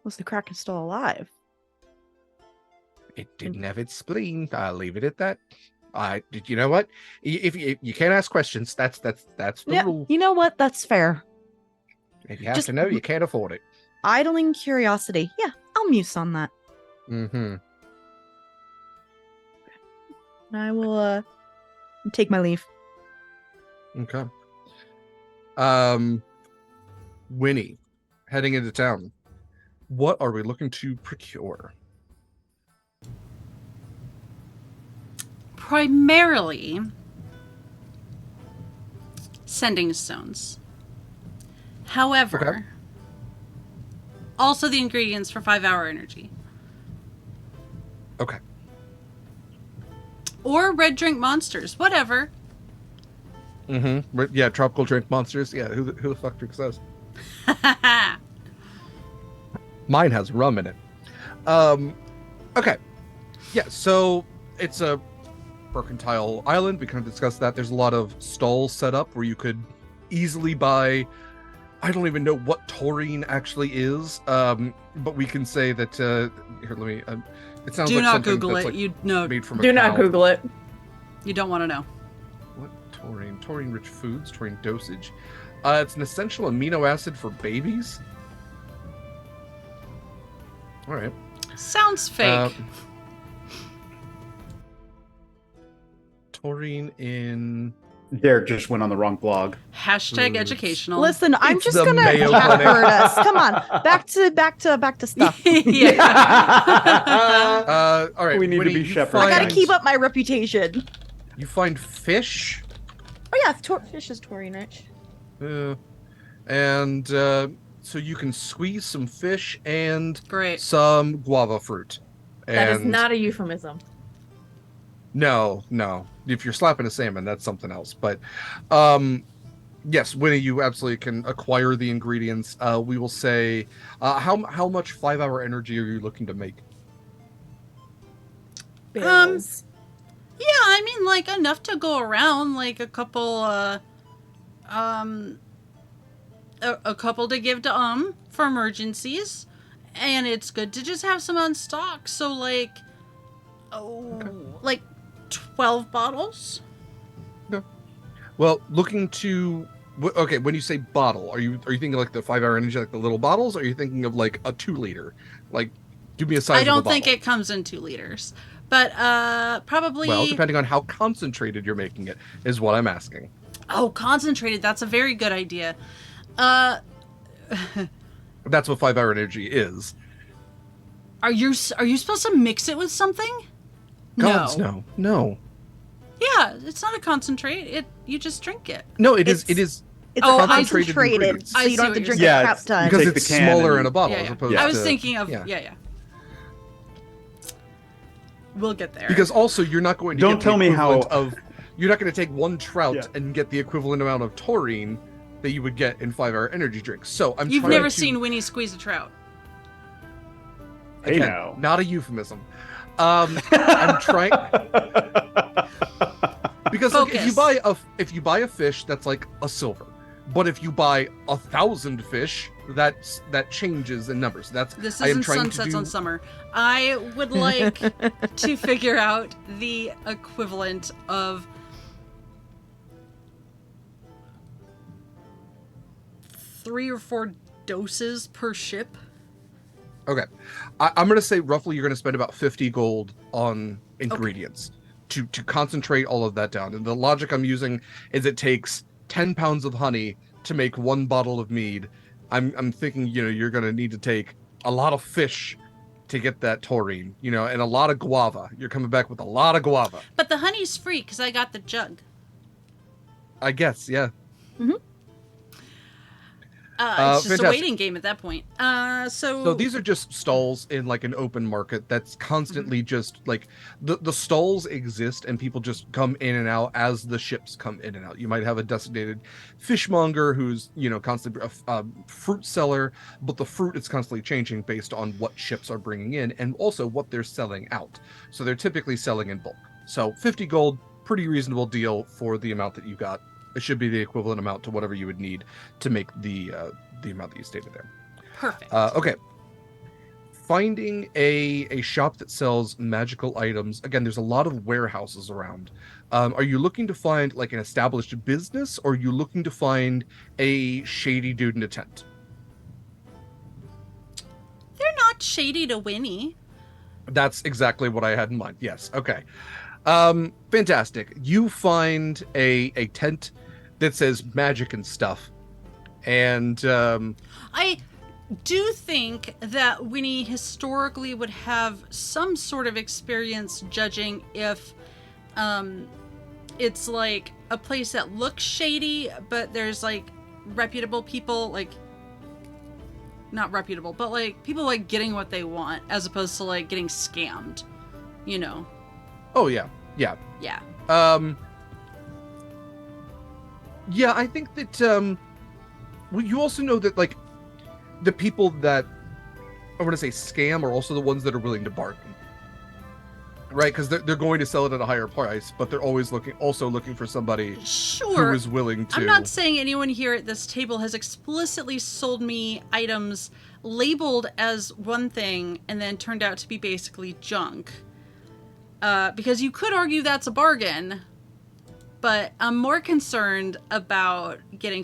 Was the Kraken still alive? It didn't have its spleen. I'll leave it at that. You know what? If you can't ask questions, that's the rule. You know what? That's fair. If you have to know, you can't afford it. Idling curiosity. Yeah, I'll muse on that. Mm-hmm. I will take my leave. Okay. Winnie, heading into town. What are we looking to procure? Primarily sending stones. However, Also the ingredients for 5-hour energy. Okay. Or red drink monsters, whatever. Mm-hmm. Yeah, tropical drink monsters. Yeah, who the fuck drinks those? Mine has rum in it. Okay. Yeah, so it's a mercantile island. We kind of discussed that. There's a lot of stalls set up where you could easily buy. I don't even know what taurine actually is, but we can say that. Here, let me. It sounds Do like not something Google that's it. like You know. made from a Do not cow. Google it. You don't want to know. What taurine? Taurine-rich foods. Taurine dosage. It's an essential amino acid for babies. All right. Sounds fake. Taurine in. Derek just went on the wrong blog. Hashtag educational. Listen, I'm It's just the gonna Mayo cat Clinic. bird us. Come on, back to stuff. Yeah. All right. We need to Winnie, be you shepherds. I gotta Fine. keep up my reputation. You find fish. Oh yeah, fish is taurine rich. And so you can squeeze some fish and Great. some guava fruit. That is And not a euphemism. no. If you're slapping a salmon, that's something else. But yes, Winnie, you absolutely can acquire the ingredients. We will say, how much 5-hour energy are you looking to make? Bills. Yeah, I mean, like, enough to go around, like, a couple, a couple to give to, for emergencies, and it's good to just have some on stock, so, like, like, 12 bottles? Well, looking to okay. When you say bottle, are you thinking like the 5-hour energy, like the little bottles? Or are you thinking of like a 2-liter? Like, give me a size. I don't of a think bottle. it comes in 2 liters, but, probably... Well, depending on how concentrated you're making it, is what I'm asking. Oh, concentrated, that's a very good idea. That's what 5-hour energy is. Are you supposed to mix it with something? Gods, no. Yeah, it's not a concentrate. You just drink it. No, it is. It's Oh, concentrated concentrated, ingredients. so I you don't see have to what drink you're a saying. crap ton. Because Take the it's can smaller and- in a bottle Yeah, as yeah. opposed I to. was thinking of yeah. yeah. We'll get there. Because also you're not going to Don't get tell the me how- equivalent of. You're not going to take one trout Yeah. and get the equivalent amount of taurine that you would get in 5-hour energy drinks. So I'm You've trying never to, seen Winnie squeeze a trout. Hey again, now. not a euphemism. I'm trying because like, if you buy a fish, that's like a silver. But if you buy 1,000 fish, that changes in numbers. This I am isn't trying Sunsets to do, on Summer. I would like to figure out the equivalent of 3 or 4 doses per ship. Okay, I'm going to say roughly you're going to spend about 50 gold on ingredients to concentrate all of that down. And the logic I'm using is it takes 10 pounds of honey to make 1 bottle of mead. I'm thinking, you're going to need to take a lot of fish to get that taurine, and a lot of guava. You're coming back with a lot of guava. But the honey's free because I got the jug. I guess, yeah. It's just a fantastic. waiting game at that point. So these are just stalls in like an open market that's constantly just like the stalls exist and people just come in and out as the ships come in and out. You might have a designated fishmonger who's constantly a fruit seller, but the fruit is constantly changing based on what ships are bringing in and also what they're selling out. So they're typically selling in bulk. So 50 gold, pretty reasonable deal for the amount that you got. It should be the equivalent amount to whatever you would need to make the amount that you stated there. perfect. Okay. Finding a shop that sells magical items. Again, there's a lot of warehouses around. Are you looking to find like an established business, or are you looking to find a shady dude in a tent? They're not shady to Winnie. That's exactly what I had in mind. Yes. Okay. Fantastic. You find a tent that says magic and stuff. And I do think that Winnie historically would have some sort of experience judging if it's like a place that looks shady, but there's like reputable people like not reputable, but like people like getting what they want as opposed to like getting scammed, you know. Oh yeah. Yeah. Yeah, I think that well, you also know that like the people that I want to say scam are also the ones that are willing to bargain. Right, because they're going to sell it at a higher price, but they're always looking for somebody who is willing to. I'm not saying anyone here at this table has explicitly sold me items labeled as one thing and then turned out to be basically junk. Because you could argue that's a bargain, but I'm more concerned about getting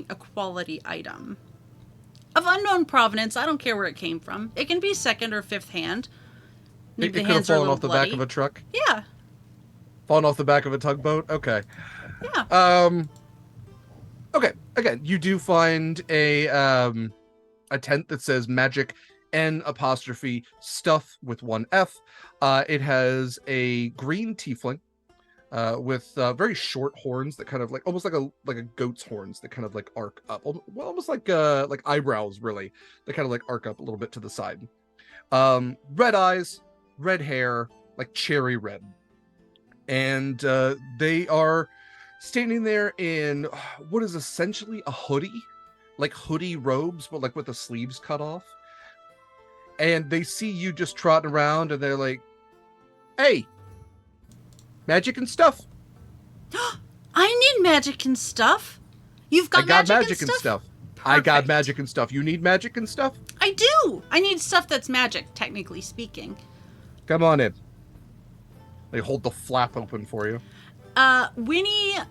a quality item. Of unknown provenance, I don't care where it came from. It can be second or fifth hand. It could have fallen off the back of a truck? Yeah. Fallen off the back of a tugboat? Okay. Yeah. Okay. Again, you do find a tent that says magic N' stuff with one F. It has a green tiefling with very short horns that kind of like almost like a goat's horns that kind of like arc up, almost like eyebrows really. They kind of like arc up a little bit to the side. Red eyes, red hair, like cherry red, and they are standing there in what is essentially a hoodie, like hoodie robes, but like with the sleeves cut off. And they see you just trotting around, and they're like, "Hey, magic and stuff." I need magic and stuff. You've got magic and stuff? I got magic and stuff. You need magic and stuff? I do. I need stuff that's magic, technically speaking. Come on in. They hold the flap open for you. Winnie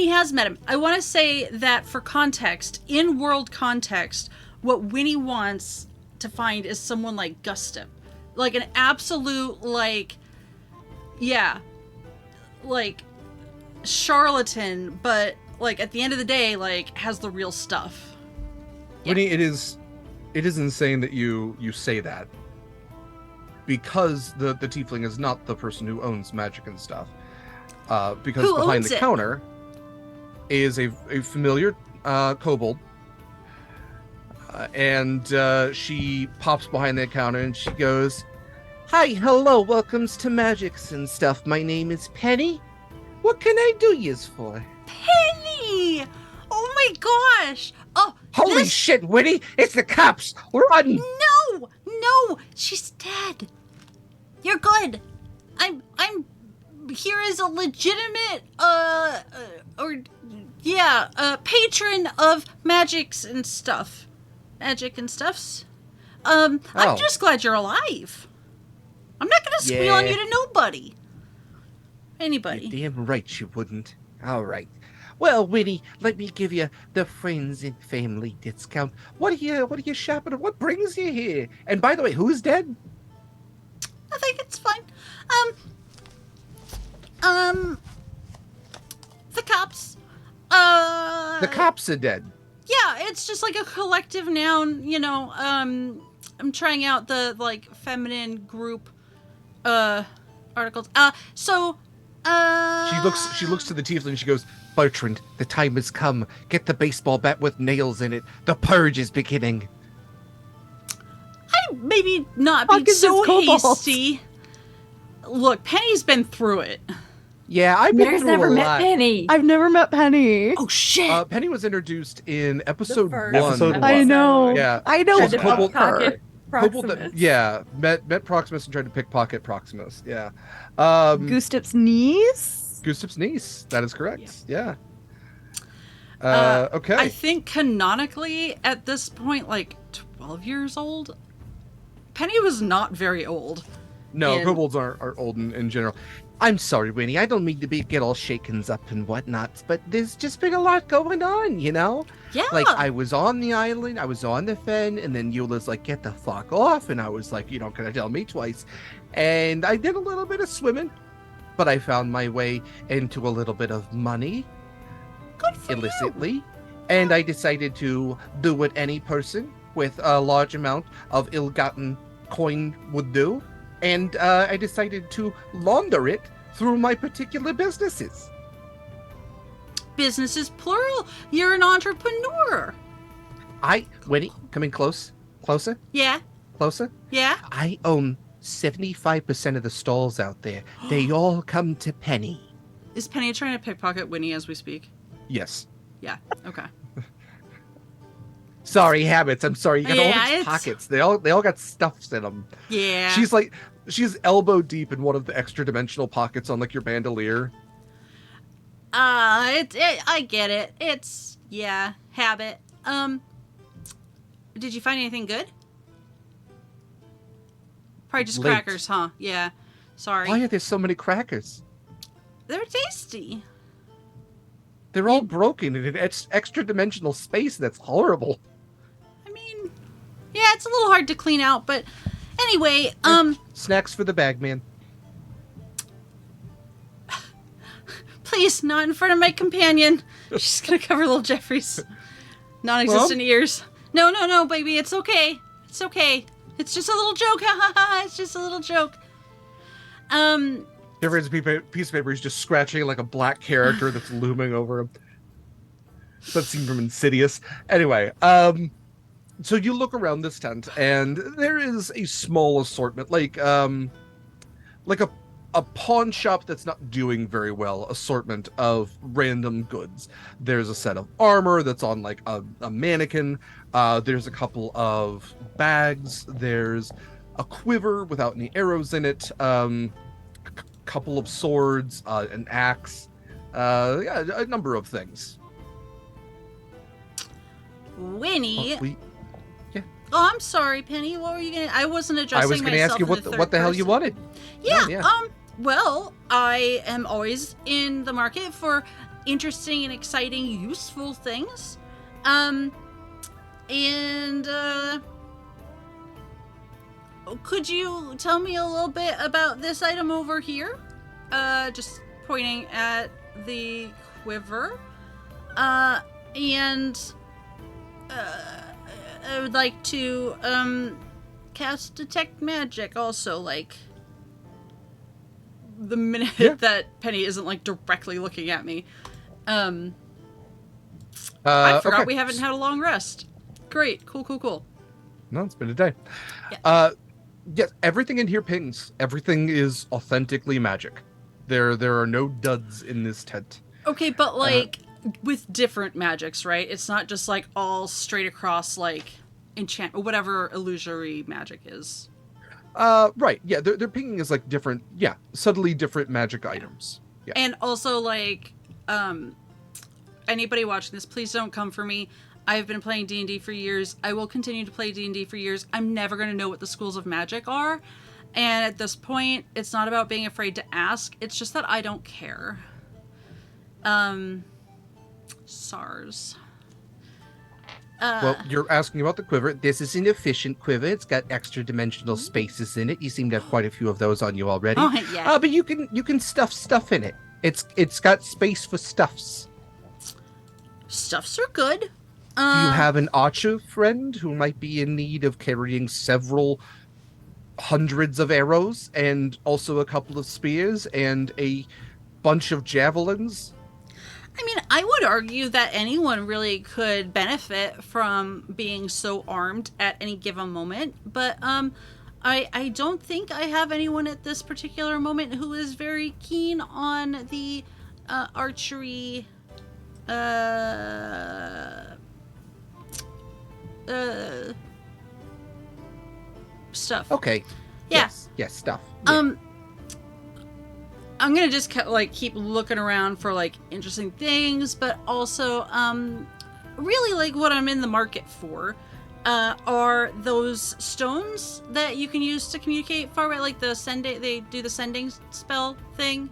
has met him. I want to say that for context, in world context, what Winnie wants to find is someone like Gustav. Like an absolute, like, yeah, like charlatan, but like at the end of the day, like has the real stuff. Yeah. Winnie, it is insane that you say that, because the tiefling is not the person who owns magic and stuff. Because who behind owns the it? counter is a familiar kobold, and she pops behind the counter and she goes, "Hi, hello, welcomes to Magics and Stuff. My name is Penny. What can I do yous for?" Penny! Oh my gosh! Oh, Holy shit, Winnie! It's the cops! Run! No, she's dead. You're good. I'm here as a legitimate patron of magics and stuff. Magic and stuffs. I'm just glad you're alive. I'm not gonna squeal on you to nobody. Anybody. You're damn right you wouldn't. All right. Well, Winnie, let me give you the friends and family discount. What are you shopping at? What brings you here? And by the way, who's dead? I think it's fine. The cops. The cops are dead. Yeah, it's just like a collective noun, you know. I'm trying out the like feminine group articles. She looks to the tiefling and she goes, "Bertrand, the time has come. Get the baseball bat with nails in it. The purge is beginning." I maybe not be so hasty. Look, Penny's been through it. Yeah, I've been There's through never a met lot. Penny. I've never met Penny. Oh shit! Penny was introduced in episode first 1. Episode one. I know. Yeah. I know. She's a kobold. Pocket Kobold that, Proximus. yeah, met Proximus and tried to pickpocket Proximus. Yeah. Gustav's niece. Gustav's niece. That is correct. Yeah. I Okay. think canonically at this point, like 12 years old. Penny was not very old. No, and- kobolds are old in general. I'm sorry, Winnie. I don't mean to get all shakens up and whatnot, but there's just been a lot going on, you know? Yeah. Like, I was on the island, I was on the fen, and then Eula's like, "Get the fuck off," and I was like, "You don't gotta tell me twice." And I did a little bit of swimming, but I found my way into a little bit of money, Good for you. illicitly, and I decided to do what any person with a large amount of ill-gotten coin would do, and I decided to launder it through my particular businesses. Business is plural. You're an entrepreneur. Winnie, coming closer, Yeah. closer. Yeah. I own 75% of the stalls out there. They all come to Penny. Is Penny trying to pickpocket Winnie as we speak? Yes. Yeah. Okay. Sorry, habits. I'm sorry. You got all Yeah, these it's- pockets. They all got stuffs in them. Yeah. She's elbow deep in one of the extra dimensional pockets on like your bandolier. I get it. It's habit. Did you find anything good? Probably just Late. crackers, huh? Yeah. Sorry. Why are there so many crackers? They're tasty. They're all broken in an extra dimensional space. That's horrible. I mean, yeah, it's a little hard to clean out, but anyway, Snacks for the bag man. please, not in front of my companion. She's gonna cover little Jeffrey's non-existent ears. No, baby, it's okay. It's okay. It's just a little joke. Ha ha ha. It's just a little joke. Jeffrey's piece of paper. He's just scratching like a black character that's looming over him. That scene from Insidious. Anyway, so you look around this tent, and there is a small assortment, like a pawn shop that's not doing very well. Assortment of random goods. There's a set of armor that's on like a mannequin. There's a couple of bags. There's a quiver without any arrows in it. Couple of swords, an axe, a number of things. Winnie. Oh, I'm sorry, Penny. What were you gonna? I wasn't addressing I was going to ask you what the hell you wanted. Yeah. Oh, yeah. Well, I am always in the market for interesting and exciting, useful things. Could you tell me a little bit about this item over here? Just pointing at the quiver. I would like to, cast Detect Magic also, like, the minute that Penny isn't, like, directly looking at me. I forgot we haven't had a long rest. Great. Cool. No, it's been a day. Yeah. Yes, everything in here pings. Everything is authentically magic. There are no duds in this tent. Okay, but, like, with different magics, right? It's not just, like, all straight across, like, enchant or whatever illusory magic is. Right. Yeah, they're pinging as, like, different, subtly different magic items. Yeah. And also, like, anybody watching this, please don't come for me. I've been playing D&D for years. I will continue to play D&D for years. I'm never going to know what the schools of magic are. And at this point, it's not about being afraid to ask. It's just that I don't care. SARS. Well, you're asking about the quiver. This is an efficient quiver. It's got extra dimensional spaces in it. You seem to have quite a few of those on you already. Oh, yeah. But you can stuff stuff in it. It's got space for stuffs. Stuffs are good. Do you have an archer friend who might be in need of carrying several hundreds of arrows and also a couple of spears and a bunch of javelins? I mean, I would argue that anyone really could benefit from being so armed at any given moment, but I don't think I have anyone at this particular moment who is very keen on the archery stuff. Okay. Yeah. Yes, stuff. Yeah. I'm gonna just keep looking around for like interesting things, but also really like what I'm in the market for are those stones that you can use to communicate far away, like they do the sending spell thing.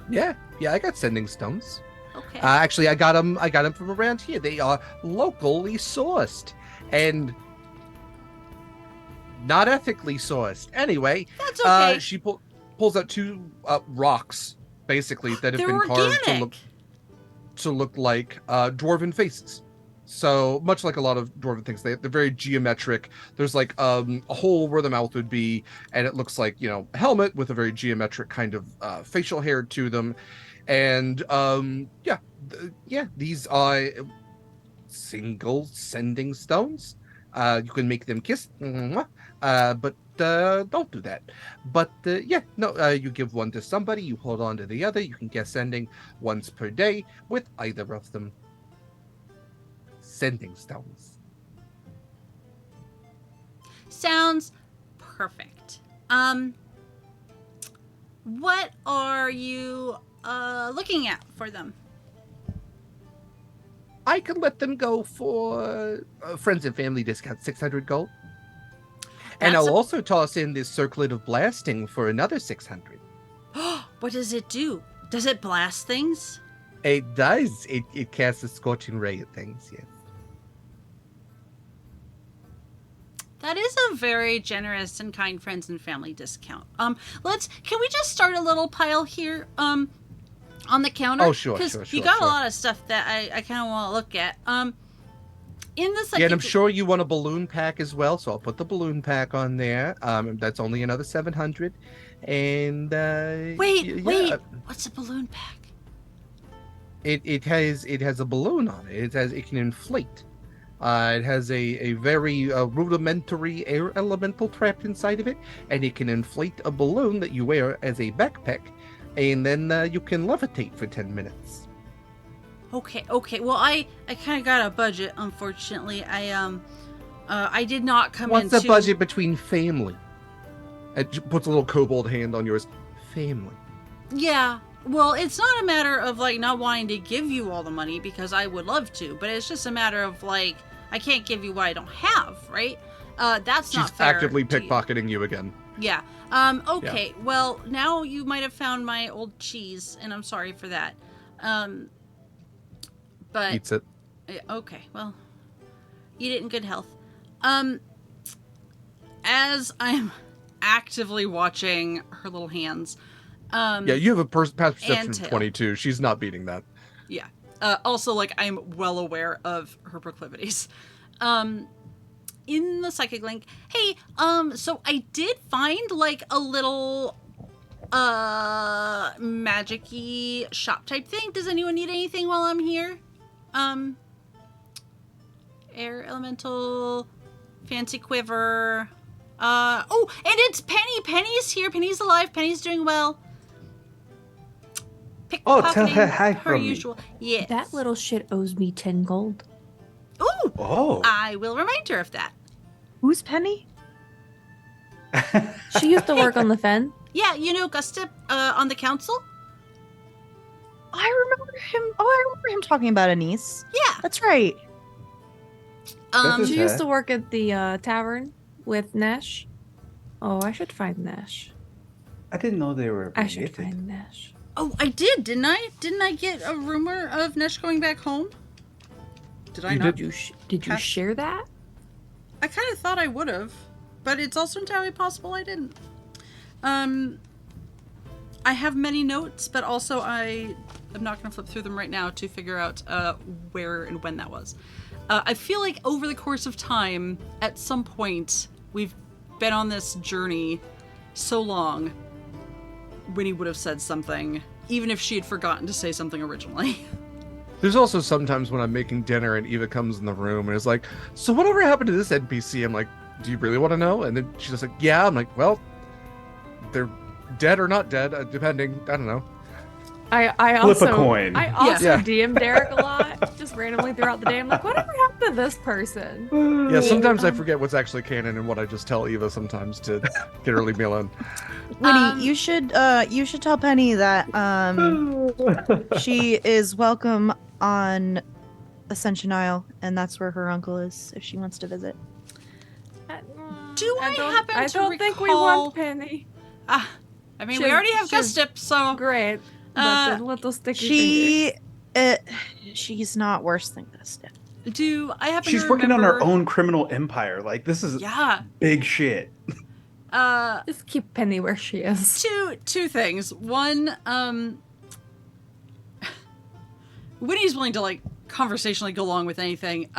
Yeah, I got sending stones. Okay. Actually, I got them from around here. They are locally sourced and not ethically sourced. Anyway, That's okay. She pulls out two rocks, basically, that have They're been carved organic. to look like dwarven faces. So much like a lot of dwarven things, they're very geometric. There's like a hole where the mouth would be, and it looks like, a helmet with a very geometric kind of facial hair to them. And these are single sending stones. You can make them kiss, but don't do that. But you give one to somebody, you hold on to the other. You can get sending once per day with either of them. Sending stones. Sounds perfect. What are you looking at for them? I can let them go for friends and family discount, 600 gold. And I'll also toss in this circlet of blasting for another 600. What does it do? Does it blast things? It does. It casts a scorching ray at things, yes. That is a very generous and kind friends and family discount. Can we just start a little pile here? On the counter? Oh, sure. Because you got a lot of stuff that I kind of want to look at. In this, and I'm sure you want a balloon pack as well, so I'll put the balloon pack on there. That's only another 700. And wait, what's a balloon pack? It has a balloon on it. It can inflate. It has a very rudimentary air elemental trapped inside of it, and it can inflate a balloon that you wear as a backpack. And then you can levitate for 10 minutes. Okay. Well, I kind of got a budget, unfortunately. I did not come What's into... the budget between family? It puts a little kobold hand on yours. Family. Yeah. Well, it's not a matter of, like, not wanting to give you all the money, because I would love to. But it's just a matter of, like, I can't give you what I don't have, right? That's not fair. She's actively pickpocketing you again. Yeah. Okay. Yeah. Well, now you might have found my old cheese, and I'm sorry for that. But eats it. Okay. Well, eat it in good health. As I'm actively watching her little hands. You have a past perception of 22. She's not beating that. Yeah. Also, like, I'm well aware of her proclivities. In the psychic link, hey, so I did find, like, a little magic-y shop type thing. Does anyone need anything while I'm here? Air elemental, fancy quiver. And it's Penny. Penny's here. Penny's alive. Penny's doing well. Tell her hi from me. Usual. Yes. That little shit owes me 10 gold. Ooh! Oh. I will remind her of that. Who's Penny? She used to work on the Fen. Yeah, you know Gustip on the council? I remember him. Oh, I remember him talking about a niece. Yeah. That's right. She used to work at the tavern with Nash. Oh, I should find Nash. I didn't know they were related. I should find Nash. Oh, I did, didn't I? Didn't I get a rumor of Nesh going back home? Did I not? Did you share that? I kind of thought I would have, but it's also entirely possible I didn't. I have many notes, but also I'm not going to flip through them right now to figure out where and when that was. I feel like over the course of time, at some point, we've been on this journey so long, Winnie would have said something, even if she had forgotten to say something originally. There's also sometimes when I'm making dinner and Eva comes in the room and is like, so whatever happened to this NPC? I'm like, do you really want to know? And then she's just like, yeah. I'm like, well, they're dead or not dead, depending. I don't know. I also Flip a coin. I also DM Derek a lot, just randomly throughout the day. I'm like, whatever happened to this person? Yeah, sometimes I forget what's actually canon and what I just tell Eva sometimes to get her to leave me alone. Winnie, you should tell Penny that she is welcome on Ascension Isle, and that's where her uncle is if she wants to visit. Do I happen I to don't recall... think we want Penny. I mean, we already have Gustip, so... Great. But the little sticky she's not worse than Gustip. Do I happen She's to working on her remember- own criminal empire. Like, this is big shit. Just keep Penny where she is. Two things. One, Winnie's willing to, like, conversationally go along with anything.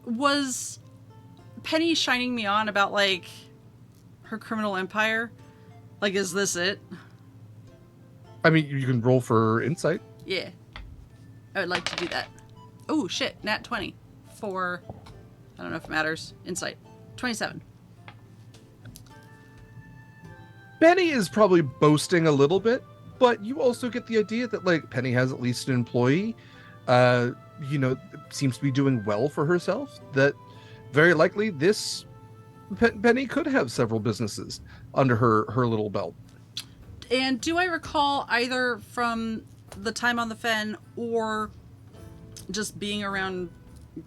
Was Penny shining me on about, like, her criminal empire? Like, is this it? I mean, you can roll for insight. Yeah. I would like to do that. Oh, shit. Nat 20 for, I don't know if it matters, insight. 27. Penny is probably boasting a little bit, but you also get the idea that, like, Penny has at least an employee, seems to be doing well for herself, that very likely this Penny could have several businesses under her little belt. And do I recall either from the time on the Fen or just being around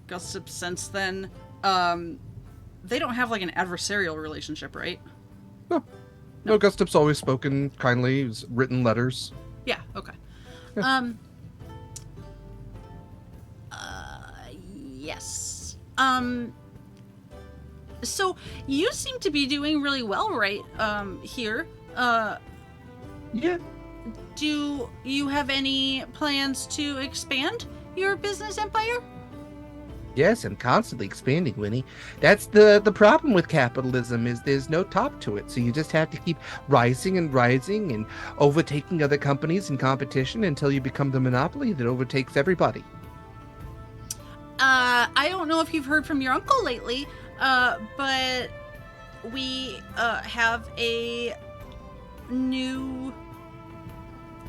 Gustup since then, they don't have like an adversarial relationship, right? No, Gustup's always spoken kindly. He's written letters. Yeah, okay. Yeah. Yes. So you seem to be doing really well right here. Yeah. Do you have any plans to expand your business empire? Yes, and constantly expanding, Winnie. That's the problem with capitalism, is there's no top to it. So you just have to keep rising and overtaking other companies in competition until you become the monopoly that overtakes everybody. I don't know if you've heard from your uncle lately, but we have a new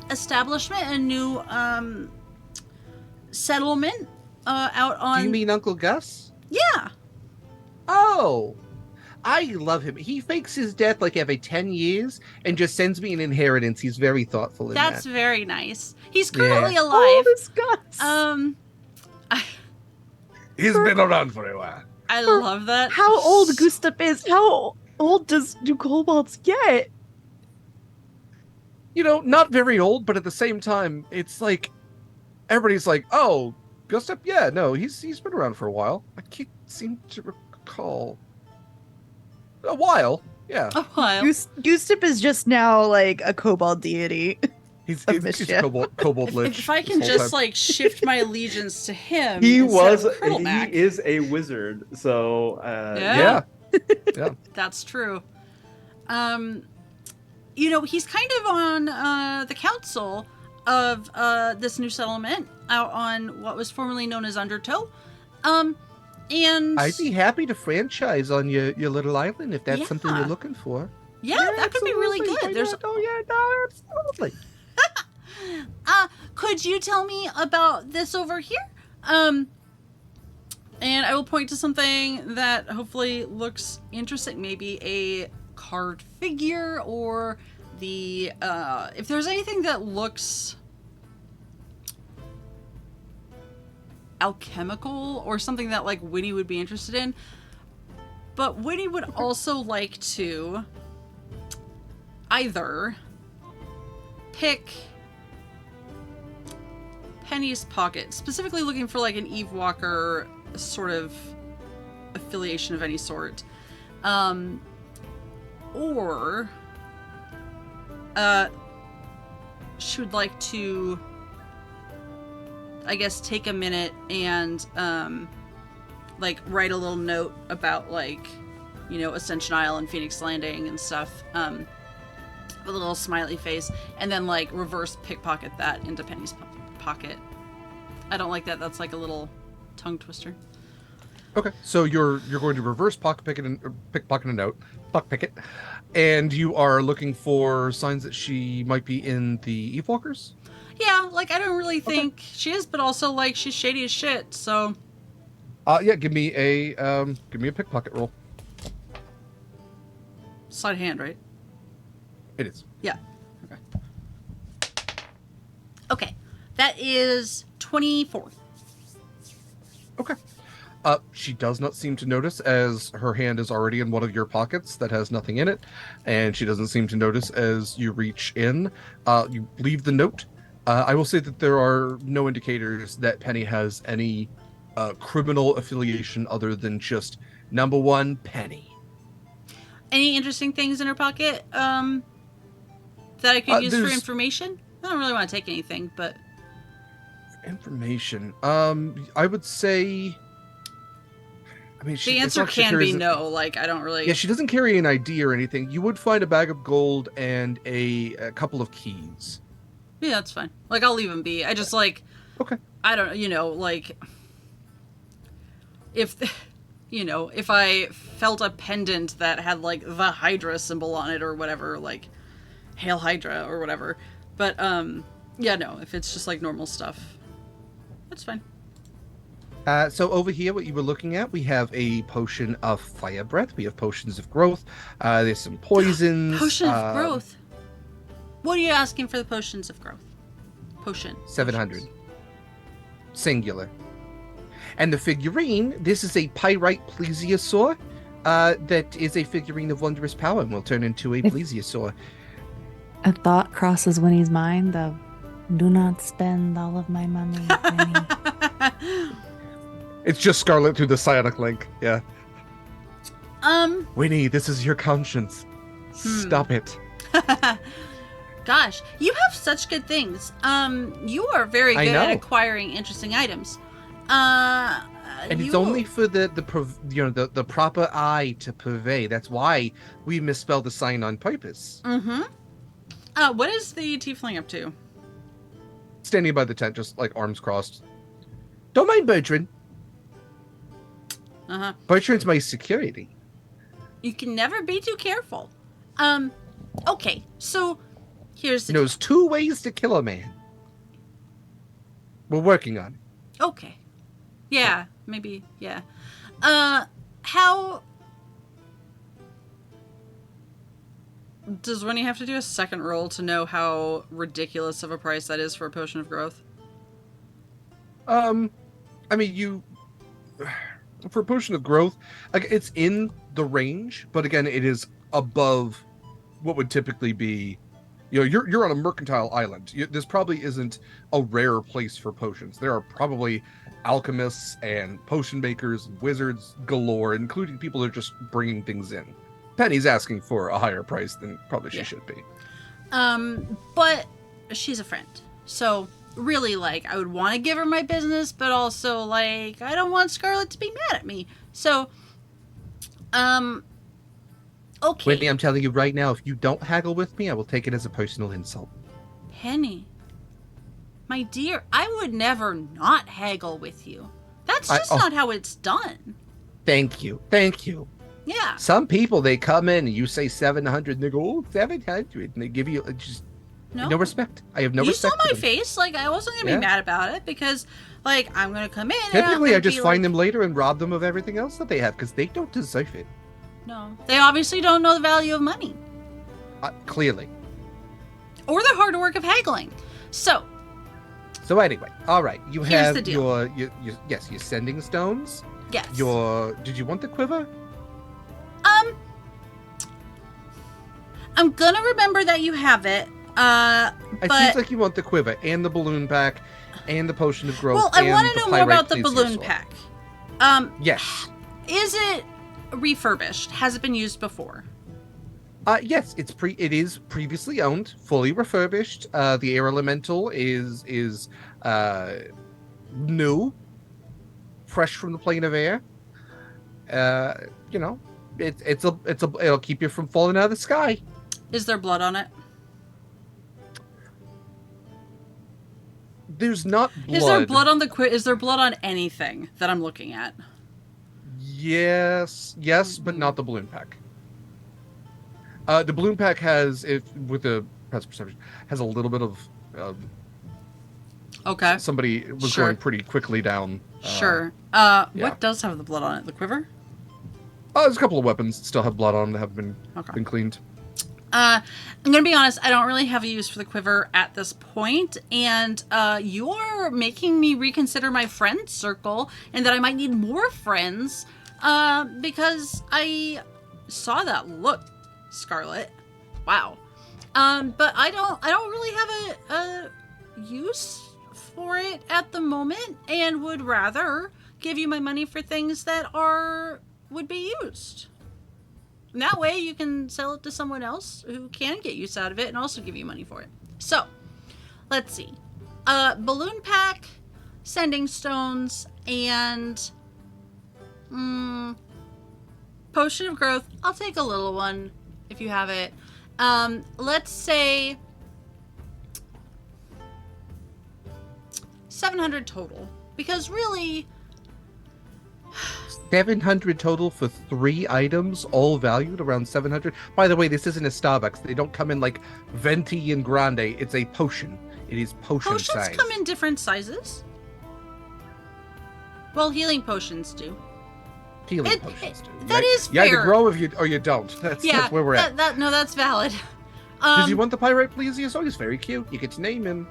establishment, a new settlement out on... Do you mean Uncle Gus? Yeah. Oh, I love him. He fakes his death like every 10 years and just sends me an inheritance. He's very thoughtful in That's that. very nice. He's currently alive. Oh, this Gus. He's been around for a while. I love that. How old Gustav is? How old do kobolds get? Not very old, but at the same time, it's like everybody's like, "Oh, Gustav, yeah, no, he's been around for a while." I can't seem to recall. A while, yeah. A while. Gustav is just now like a kobold deity. He's mischief. kobold lich. If I can this whole just time. like shift my allegiance to him. He instead of is a wizard, so Yeah. Yeah. That's true. He's kind of on the council of this new settlement out on what was formerly known as Undertow. And I'd be happy to franchise on your little island if that's something Yeah. you're looking for. yeah, that could be really absolutely. good. There's Oh yeah, no, absolutely. could you tell me about this over here? And I will point to something that hopefully looks interesting, maybe a carved figure or the if there's anything that looks alchemical or something that like Winnie would be interested in. But Winnie would also like to either pick Penny's pocket, specifically looking for like an Eve Walker sort of affiliation of any sort, or she would like to, I guess, take a minute and like write a little note about like, Ascension Isle and Phoenix Landing and stuff, with a little smiley face, and then like reverse pickpocket that into Penny's pocket. I don't like that. That's like a little tongue twister. Okay, so you're going to reverse pickpocket a note, and you are looking for signs that she might be in the Evewalkers? Yeah, like I don't really think she is, but also like she's shady as shit. So, Yeah, give me a pickpocket roll. sleight of hand, right? It is. Yeah. Okay, that is 24. Okay. She does not seem to notice, as her hand is already in one of your pockets that has nothing in it, and she doesn't seem to notice as you reach in. You leave the note. I will say that there are no indicators that Penny has any criminal affiliation other than just number one, Penny. Any interesting things in her pocket that I could use for information? I don't really want to take anything, but information. I would say. I mean, the answer can be no. Like, I don't really. Yeah, she doesn't carry an ID or anything. You would find a bag of gold and a couple of keys. Yeah, that's fine. Like, I'll leave them be. I just like. Okay. I don't. Like. if if I felt a pendant that had like the Hydra symbol on it or whatever, like Hail Hydra or whatever. But yeah, no, if it's just like normal stuff, that's fine. So over here, what you were looking at, we have a potion of fire breath. We have potions of growth. There's some poisons. Potion of growth. What are you asking for the potions of growth? Potion. 700. Singular. And the figurine, this is a pyrite plesiosaur. That is a figurine of wondrous power and will turn into a plesiosaur. A thought crosses Winnie's mind of, do not spend all of my money, Winnie. It's just Scarlet through the psionic link. Yeah. Winnie, this is your conscience. Stop it. Gosh, you have such good things. You are very good at acquiring interesting items. And it's only for the proper eye to purvey. That's why we misspelled the sign on purpose. Mm-hmm. What is the tiefling up to? Standing by the tent, just like arms crossed. Don't mind Bertrand. Uh-huh. Bertrand's my security. You can never be too careful. Okay, so here's the There's 2 ways to kill a man. We're working on it. Okay. Yeah, maybe, yeah. How... Does Winnie have to do a second roll to know how ridiculous of a price that is for a potion of growth? I mean, for a potion of growth, like, it's in the range, but again, it is above what would typically be, you're on a mercantile island. This probably isn't a rare place for potions. There are probably alchemists and potion makers, wizards galore, including people that are just bringing things in. Penny's asking for a higher price than probably she should be. But she's a friend. So really, like, I would want to give her my business, but also, like, I don't want Scarlet to be mad at me. So, okay. Whitney, I'm telling you right now, if you don't haggle with me, I will take it as a personal insult. Penny, my dear, I would never not haggle with you. That's just not how it's done. Thank you. Thank you. Yeah. Some people, they come in and you say 700 and they go, oh, 700. And they give you just no respect. I have no respect. You saw my face. Like, I wasn't going to be mad about it because, like, I'm going to come in. Typically, I just find them later and rob them of everything else that they have because they don't deserve it. No. They obviously don't know the value of money. Clearly. Or the hard work of haggling. So anyway, all right. You have the deal. your sending stones. Yes. Did you want the quiver? I'm gonna remember that you have it. It seems like you want the quiver and the balloon pack and the potion of growth. Well, I want to know more about the balloon pack. Yes. Is it refurbished? Has it been used before? Yes, it is previously owned, fully refurbished. The air elemental is new, fresh from the plane of air. It'll keep you from falling out of the sky. Is there blood on it? There's not blood. Is there blood on is there blood on anything that I'm looking at? Yes, but not the balloon pack. The balloon pack has, with the perception, has a little bit of. Okay. Somebody was going pretty quickly down. Sure. What does have the blood on it? The quiver? There's a couple of weapons that still have blood on them that have been cleaned. I'm gonna be honest, I don't really have a use for the quiver at this point, and you are making me reconsider my friend circle and that I might need more friends because I saw that look, Scarlet. Wow. But I don't really have a use for it at the moment, and would rather give you my money for things that would be used. And that way you can sell it to someone else who can get use out of it and also give you money for it. So, let's see. Balloon pack, sending stones, and potion of growth. I'll take a little one if you have it. Let's say 700 total. Because really, 700 total for 3 items, all valued around 700. By the way, this isn't a Starbucks. They don't come in like venti and grande. It's a potion. It is potion Potions size. come in different sizes. Well, healing potions do. Healing potions do. That is You either fair. grow or you don't. That's where we're at. No, that's valid. Does you want the pirate plesiosaur? He's very cute. You get to name him.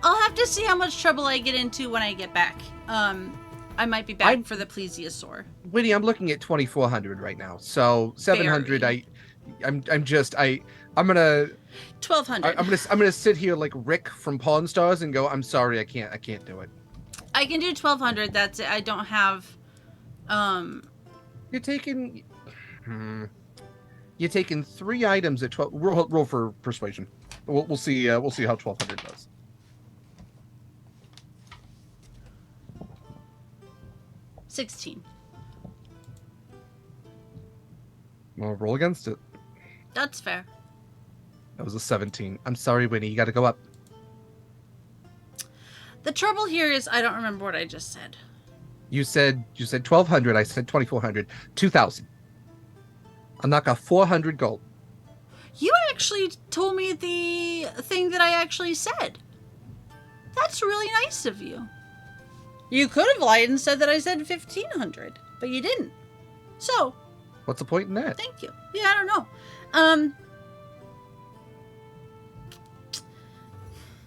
I'll have to see how much trouble I get into when I get back. I might be back for the plesiosaur. Winnie, I'm looking at 2,400 right now. So 700. Very. I'm gonna 1,200. I'm gonna sit here like Rick from Pawn Stars and go, I'm sorry, I can't do it. I can do 1,200. That's it. I don't have. You're taking 3 items at 12. Roll for persuasion. We'll see how 1,200 does. $16. Well, roll against it. That's fair. That was a 17. I'm sorry, Winnie. You got to go up. The trouble here is I don't remember what I just said. You said 1,200. I said 2,400. 2,000. I knock off 400 gold. You actually told me the thing that I actually said. That's really nice of you. You could have lied and said that I said 1,500, but you didn't. So, What's the point in that? thank you. Yeah, I don't know.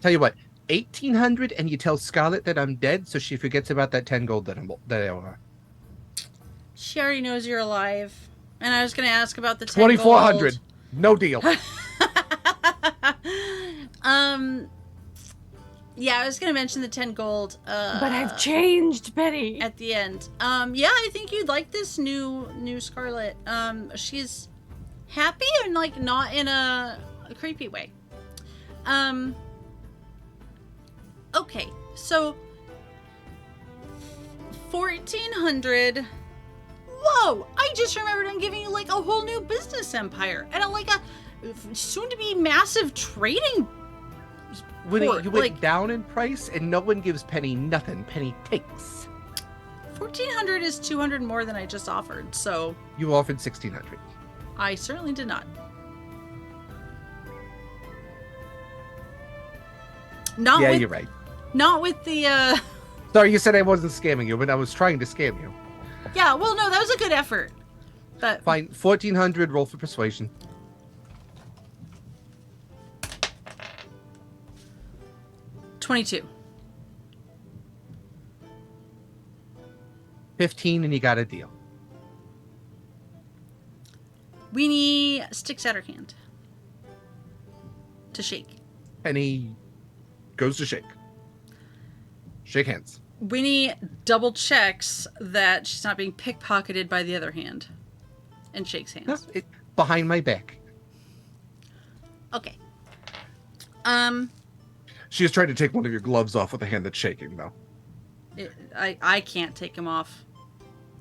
Tell you what, 1,800, and you tell Scarlet that I'm dead, so she forgets about that 10 gold that I owe her. She already knows you're alive. And I was going to ask about the 10 2,400. gold. No deal. Yeah, I was going to mention the 10 gold. But I've changed, Penny. At the end. Yeah, I think you'd like this new Scarlet. She's happy and like not in a creepy way. Okay, so 1,400. Whoa! I just remembered I'm giving you like a whole new business empire and a soon-to-be massive trading. Winnie, port. you went down in price, and no one gives Penny nothing. Penny takes. 1,400 is 200 more than I just offered, so You offered 1,600. I certainly did not. Yeah, you're right. Not with the. Sorry, you said I wasn't scamming you, but I was trying to scam you. Yeah, well, no, that was a good effort. But Fine, 1,400. Roll for persuasion. 22. 15, and you got a deal. Weenie sticks out her hand to shake. Penny goes to shake. Shake hands. Weenie double checks that she's not being pickpocketed by the other hand and shakes hands. Behind my back. Okay. She is trying to take one of your gloves off with a hand that's shaking, though. I can't take him off.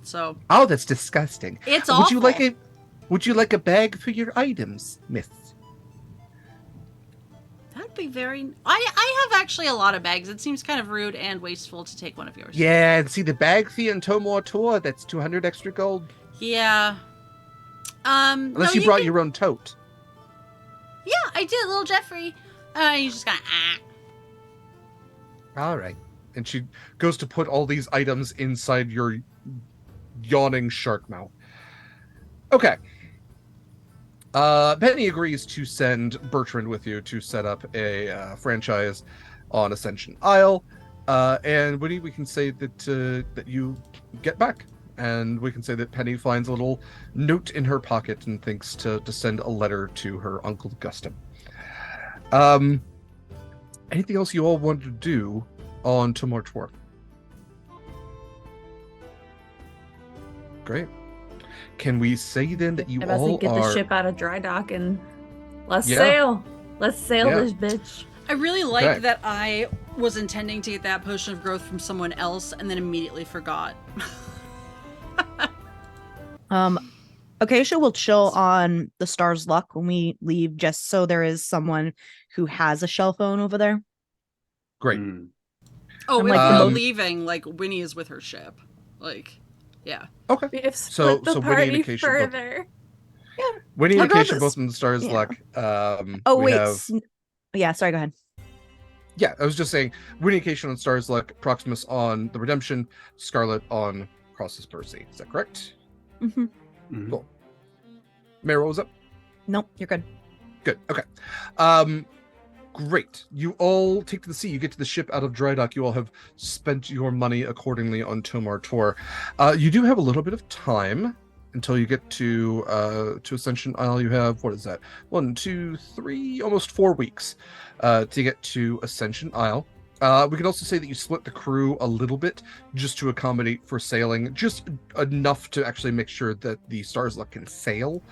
So. Oh, that's disgusting. It's awful. Would you like a bag for your items, miss? That'd be very. I have actually a lot of bags. It seems kind of rude and wasteful to take one of yours. Yeah, and see the bag fee and Tomor Tour, that's 200 extra gold. Yeah. Unless you brought your own tote. Yeah, I did, little Jeffrey. You just got All right. And she goes to put all these items inside your yawning shark mouth. Okay. Penny agrees to send Bertrand with you to set up a franchise on Ascension Isle. And Woody, we can say that you get back. And we can say that Penny finds a little note in her pocket and thinks to send a letter to her Uncle Gustum. Anything else you all wanted to do on Tomor Tour? Great. Can we say then that you all get are... the ship out of dry dock and let's Yeah. sail. Let's sail Yeah. this bitch. I really like Okay. that I was intending to get that potion of growth from someone else and then immediately forgot. Acacia will chill on the Star's luck when we leave, just so there is someone who has a shell phone over there. Great. Oh, I'm if like we're the leaving, like Winnie is with her ship. Like, yeah. Okay. We have So- split the so Winnie party and Acacia both- further. Winnie and Regardless- Acacia both in the Stars yeah. Luck. Oh, we wait. have. Yeah, sorry, go ahead. Yeah, I was just saying, Winnie and Acacia on Stars Luck, Proximus on the Redemption, Scarlet on Cross's Mercy. Is that correct? Mm-hmm. Cool. Mary, what was up? Nope, you're good. Good. Okay. Great. You all take to the sea. You get to the ship out of dry dock. You all have spent your money accordingly on Tomar Tor. You do have a little bit of time until you get to Ascension Isle. You have, what is that? 1, 2, 3, almost 4 weeks to get to Ascension Isle. We can also say that you split the crew a little bit just to accommodate for sailing, just enough to actually make sure that the Stars Luck can sail.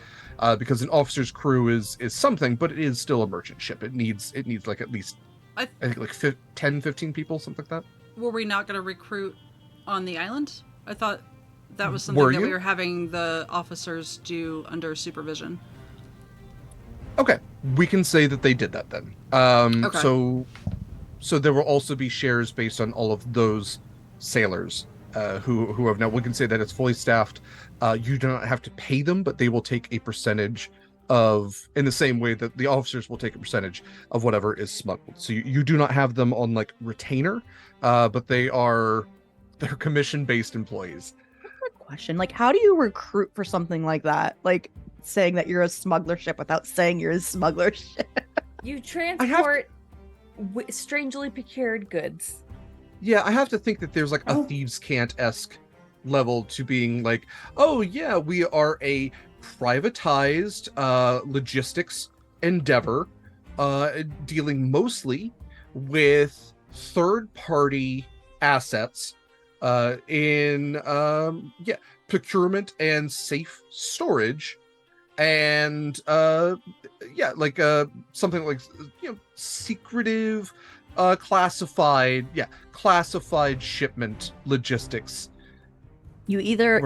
Because an officer's crew is something, but it is still a merchant ship. It needs like at least I think like 10, 15 people, something like that. Were we not going to recruit on the island? I thought that was something that we were having the officers do under supervision. Okay, we can say that they did that then. Okay. So there will also be shares based on all of those sailors who have now. We can say that it's fully staffed. You do not have to pay them, but they will take a percentage of, in the same way that the officers will take a percentage of whatever is smuggled. So you do not have them on like retainer, but they're commission-based employees. Good question. Like, how do you recruit for something like that? Like saying that you're a smuggler ship without saying you're a smuggler ship. You transport strangely procured goods. Yeah, I have to think that there's like a thieves' cant-esque level to being like, oh yeah, we are a privatized logistics endeavor dealing mostly with third-party assets in procurement and safe storage, and something like secretive classified shipment logistics. You either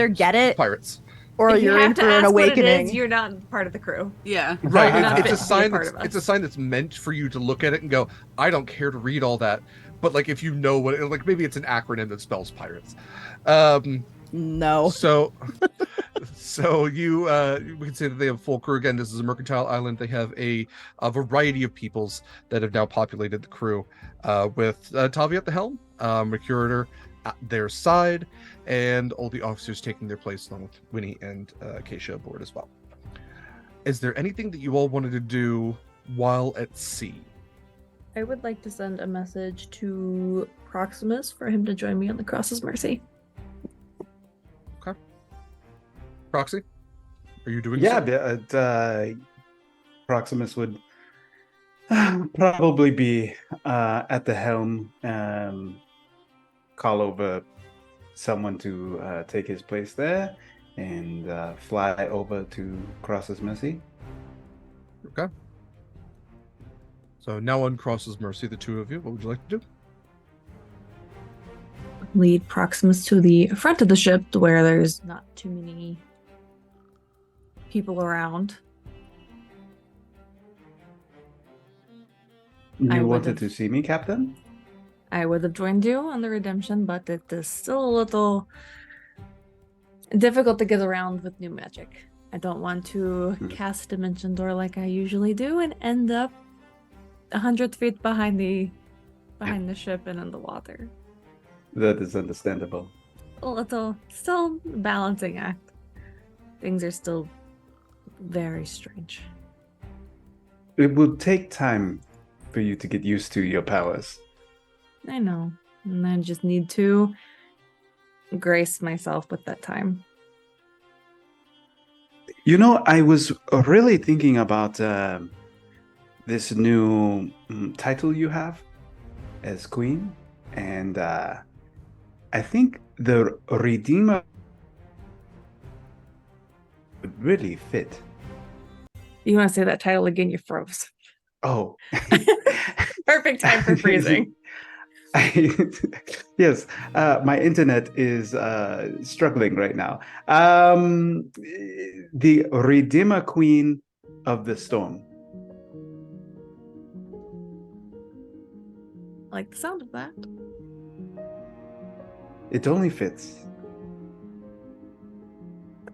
get it Pirates, or If you you're have in to for an ask what it awakening. is, you're not part of the crew. Yeah. right? not It's fit a to be a sign. part of It's us. a sign that's meant for you to look at it and go, I don't care to read all that. But like, if you know what, like maybe it's an acronym that spells pirates. No. So you we can say that they have full crew. Again, this is a mercantile island. They have a variety of peoples that have now populated the crew, with Tavi at the helm, Mercurator at their side, and all the officers taking their place along with Winnie and Acacia aboard as well. Is there anything that you all wanted to do while at sea? I would like to send a message to Proximus for him to join me on the Cross's Mercy. Okay. Proxy, are you doing Yeah, Proximus would probably be at the helm, call over someone to take his place there, and fly over to Cross's Mercy. Okay. So now on Cross's Mercy, the two of you, what would you like to do? Lead Proximus to the front of the ship where there's not too many people around. I You would wanted have- to see me, Captain? I would have joined you on the Redemption, but it is still a little difficult to get around with new magic. I don't want to cast Dimension Door like I usually do and end up 100 feet behind the ship and in the water. That is understandable. A little, still balancing act. Things are still very strange. It will take time for you to get used to your powers. I know, and I just need to grace myself with that time. You know, I was really thinking about this new title you have as queen, and I think the Redeemer would really fit. You want to say that title again? You froze. Oh. Perfect time for freezing. Yes, my internet is struggling right now. The Redeemer Queen of the Storm. like the sound of that. It only fits.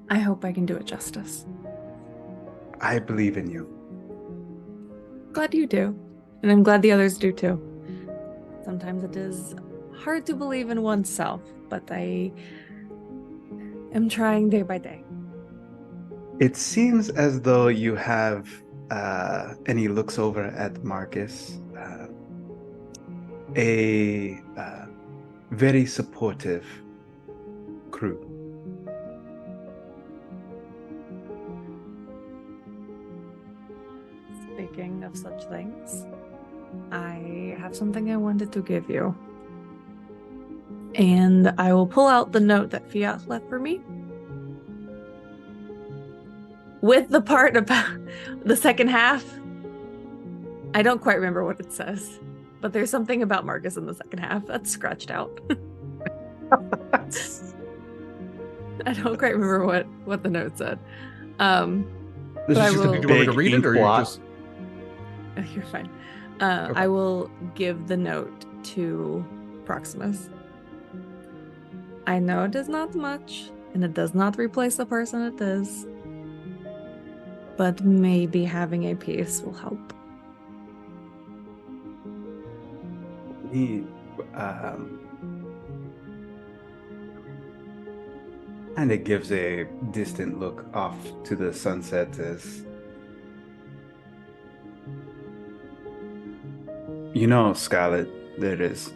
I hope I can do it justice. I believe in you. Glad you do. And I'm glad the others do too. Sometimes it is hard to believe in oneself, but I am trying day by day. It seems as though you have, and he looks over at Marcus, a very supportive crew. Speaking of such things, I have something I wanted to give you. And I will pull out the note that Fiat left for me. With the part about the second half. I don't quite remember what it says, but there's something about Marcus in the second half that's scratched out. I don't quite remember what the note said. This I is just will- a Do you want me to big read ink it, or you blot. just? You're fine. Okay. I will give the note to Proximus. I know it is not much, and it does not replace the person it is, but maybe having a piece will help. He kind of gives a distant look off to the sunset as, you know, Scarlet, there is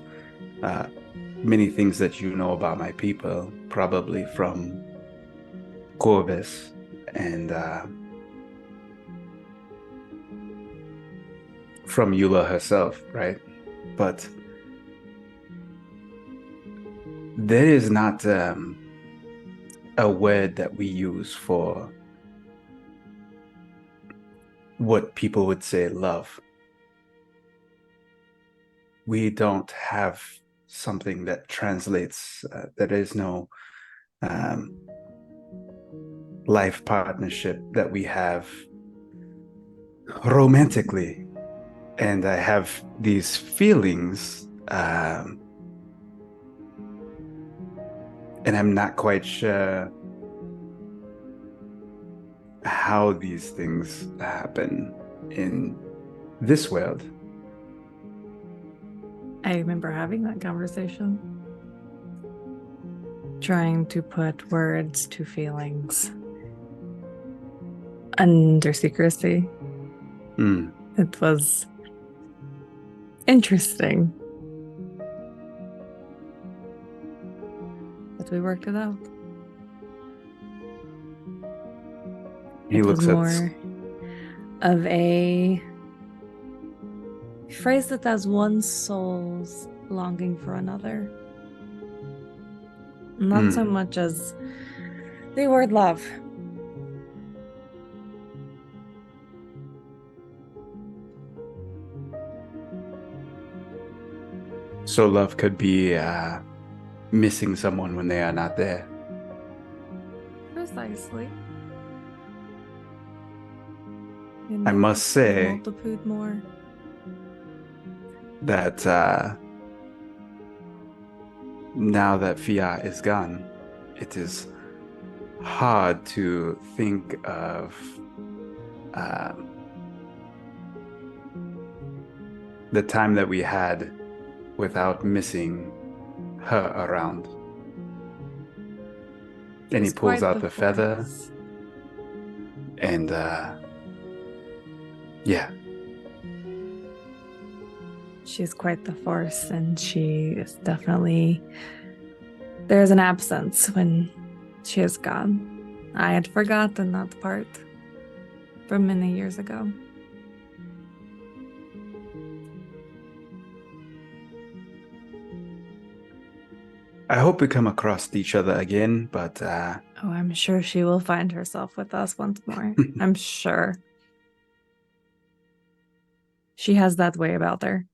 many things that you know about my people, probably from Corvus and from Eula herself, right? But there is not a word that we use for what people would say love. We don't have something that translates. There is no life partnership that we have romantically. And I have these feelings, and I'm not quite sure how these things happen in this world. I remember having that conversation. Trying to put words to feelings under secrecy. Mm. It was interesting. But we worked it out. He It looks was at more of a phrase that has one soul's longing for another. Not so much as the word love. So love could be missing someone when they are not there. Precisely. I must say Multitude more. that now that Fiat is gone, it is hard to think of the time that we had without missing her around. And he She's pulls quite out the feather force. and yeah. She's quite the force, and she is definitely. There's an absence when she is gone. I had forgotten that part from many years ago. I hope we come across each other again, but Oh, I'm sure she will find herself with us once more. I'm sure. She has that way about her.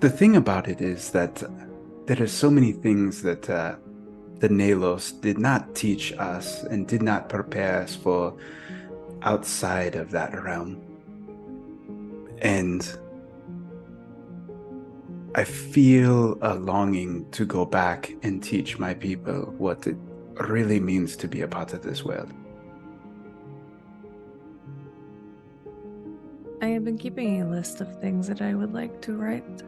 the thing about it is that there are so many things that the Nalos did not teach us and did not prepare us for outside of that realm. And I feel a longing to go back and teach my people what it really means to be a part of this world. I have been keeping a list of things that I would like to right.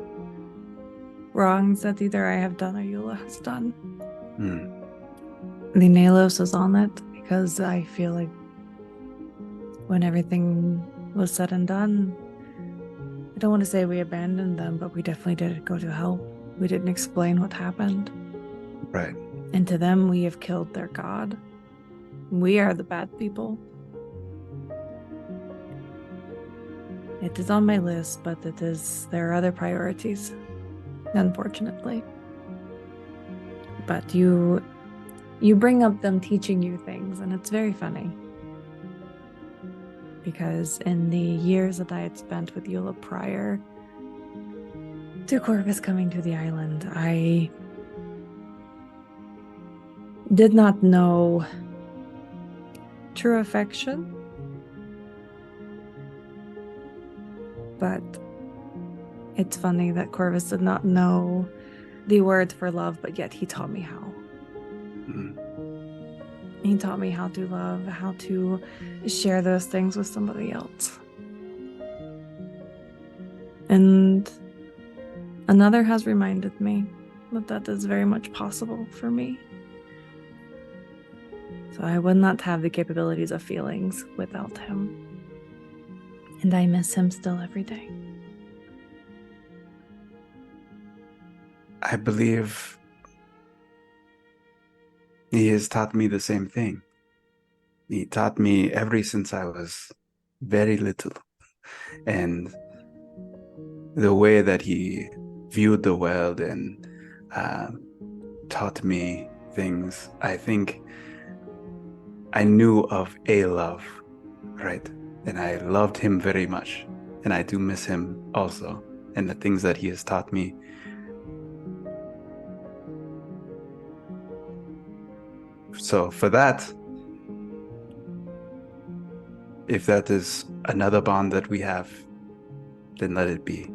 Wrongs that either I have done or Eula has done. The Nalos is on it because I feel like when everything was said and done, I don't want to say we abandoned them, but we definitely didn't go to help. We didn't explain what happened. Right. And to them, we have killed their god. We are the bad people. It is on my list, but there are other priorities, unfortunately. But you bring up them teaching you things, and it's very funny. Because in the years that I had spent with Eula prior to Corvus coming to the island, I did not know true affection. But it's funny that Corvus did not know the word for love, but yet he taught me how. He taught me how to love, how to share those things with somebody else. And another has reminded me that is very much possible for me. So I would not have the capabilities of feelings without him. And I miss him still every day. I believe he has taught me the same thing. He taught me ever since I was very little. And the way that he viewed the world and taught me things, I think I knew of a love, right? And I loved him very much. And I do miss him also. And the things that he has taught me. So for that, if that is another bond that we have, then let it be.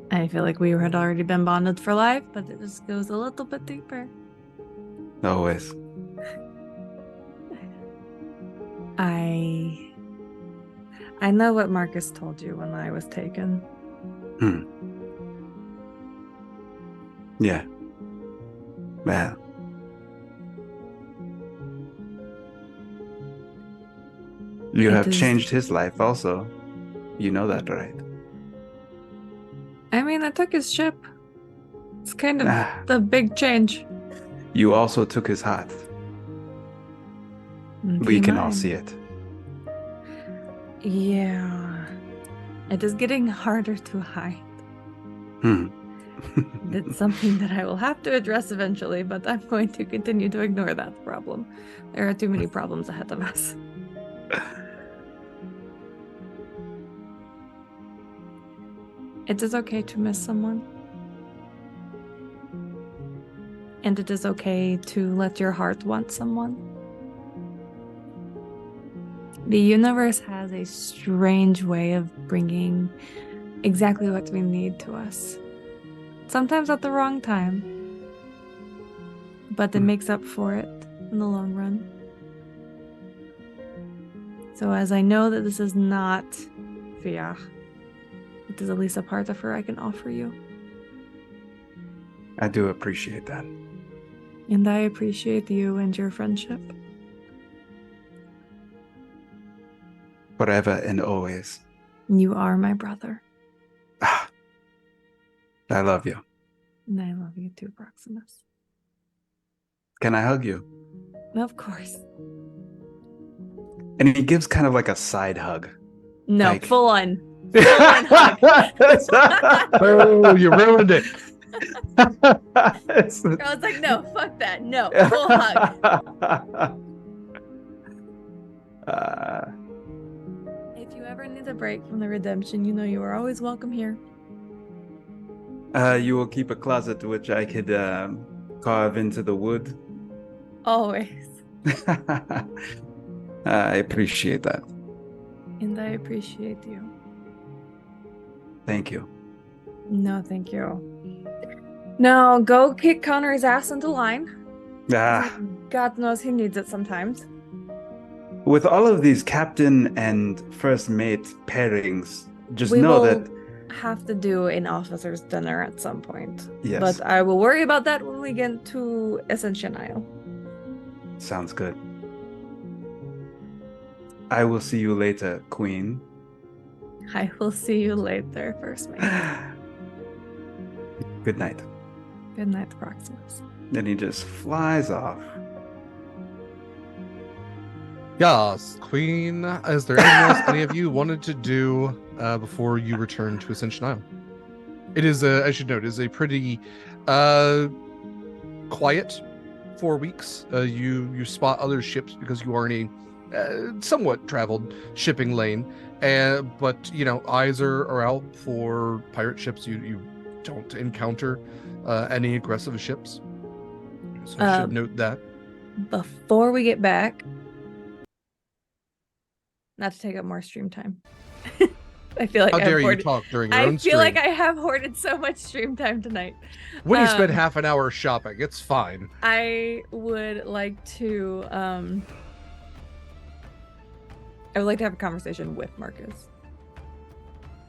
I feel like we had already been bonded for life, but it just goes a little bit deeper. Always. I know what Marcus told you when I was taken. Yeah. Well. You have changed his life also. You know that, right? I mean, I took his ship. It's kind of the big change. You also took his heart. We can all see it. Yeah. It is getting harder to hide. It's something that I will have to address eventually, but I'm going to continue to ignore that problem. There are too many problems ahead of us. It is okay to miss someone. And it is okay to let your heart want someone. The universe has a strange way of bringing exactly what we need to us. Sometimes at the wrong time. But it makes up for it in the long run. So as I know that this is not Fia, it is at least a part of her I can offer you. I do appreciate that. And I appreciate you and your friendship. Forever and always. You are my brother. I love you. And I love you too, Proximus. Can I hug you? Of course. And he gives kind of like a side hug. No, like... full on. Full on hug. Oh, you ruined it. I was like, no, fuck that. No, full hug. If you ever ever need a break from the redemption, you know you are always welcome here. You will keep a closet which I could carve into the wood. Always. I appreciate that. And I appreciate you. Thank you. No, thank you. Now go kick Connor's ass into line. Ah, God knows he needs it sometimes. with all of these captain and first mate pairings, just We know will that have to do an officer's dinner at some point. yes, But I will worry about that when we get to Ascension. sounds good. I will see you later, Queen. I will see you later, first mate. Good night. Good night, Proximus. Then he just flies off. Yes, Queen. Is there anything else any of you wanted to do before you return to Ascension Isle? It is, I should note, is a pretty quiet 4 weeks. You spot other ships because you are in a somewhat traveled shipping lane, but you know, eyes are out for pirate ships. You don't encounter any aggressive ships, so I should note that. Before we get back, not to take up more stream time. I feel like How dare you hoarded, talk during your own I stream? feel like I have hoarded so much stream time tonight. When you spend half an hour shopping, it's fine. I would like to have a conversation with Marcus.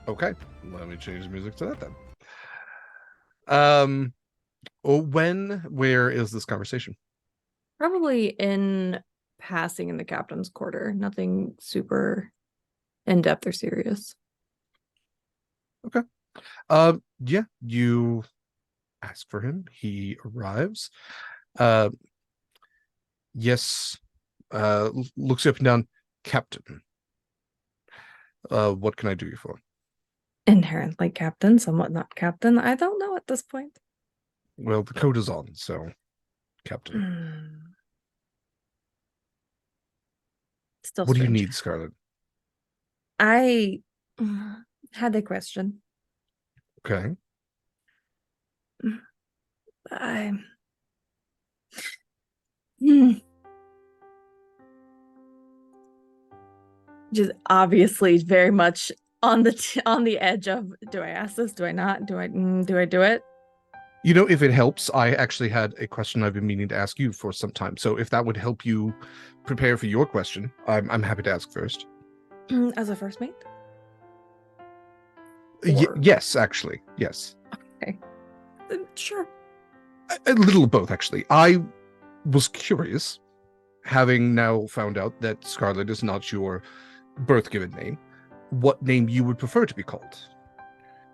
Okay, let me change the music to that then. Where is this conversation? Probably in passing in the captain's quarter. Nothing super in-depth or serious. Okay. Yeah, you ask for him. He arrives. Yes. Looks up and down. Captain. What can I do you for? Inherently captain, somewhat not captain. I don't know at this point. Well, the coat is on, so Captain. Still What do you strange. need, Scarlet? I had a question. Okay. Just obviously very much on the edge of, do I ask this? Do I not? Do I do it? You know, if it helps, I actually had a question I've been meaning to ask you for some time. So if that would help you prepare for your question, I'm happy to ask first. As a first mate? Yes, actually. Yes. Okay. Sure. A little of both, actually. I was curious, having now found out that Scarlet is not your birth-given name, what name you would prefer to be called.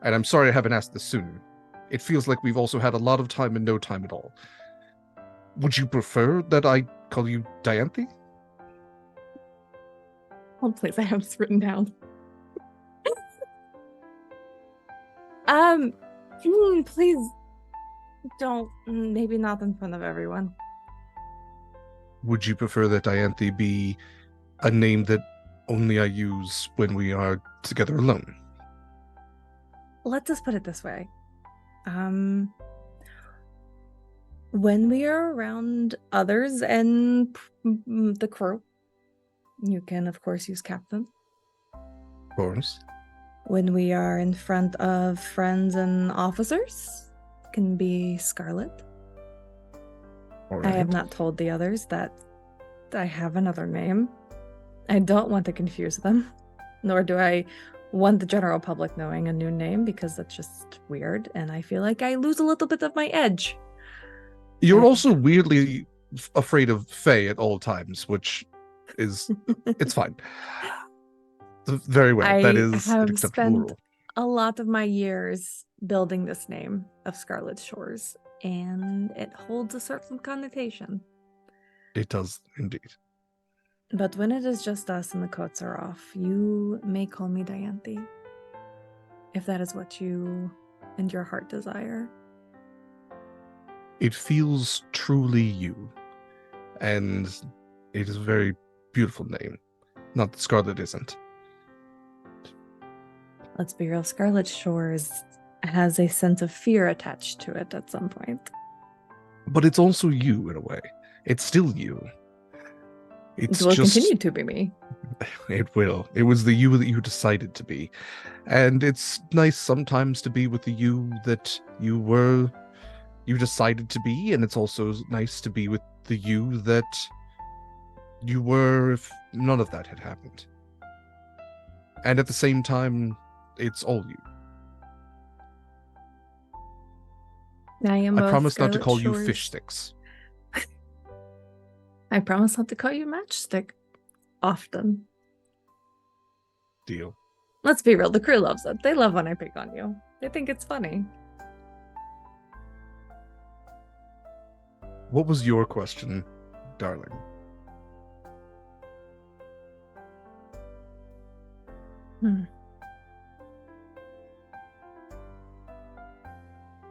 And I'm sorry I haven't asked this sooner. It feels like we've also had a lot of time and no time at all. Would you prefer that I call you Dianthe? One place I have this written down. Please don't. Maybe not in front of everyone. Would you prefer that Dianthe be a name that only I use when we are together alone? Let's just put it this way. When we are around others and the crew, you can, of course, use Captain. Of course. When we are in front of friends and officers, it can be Scarlet. All right. I have not told the others that I have another name. I don't want to confuse them, nor do I want the general public knowing a new name, because that's just weird, and I feel like I lose a little bit of my edge. You're also weirdly afraid of Faye at all times, which is, it's fine. Very well. That is an acceptable rule. A lot of my years building this name of Scarlet Shores, and it holds a certain connotation. It does indeed. But when it is just us and the coats are off, you may call me Dianthe, if that is what you and your heart desire. It feels truly you, and it is a very beautiful name. Not that Scarlet isn't. Let's be real, Scarlet Shores has a sense of fear attached to it at some point. But it's also you in a way. It's still you. It will continue to be me. It will. It was the you that you decided to be. And it's nice sometimes to be with the you that you decided to be, and it's also nice to be with the you that you were if none of that had happened. And at the same time, it's all you. I promise not to call you fish sticks. I promise not to call you matchstick often. Deal. Let's be real, the crew loves it. They love when I pick on you. They think it's funny. What was your question, darling?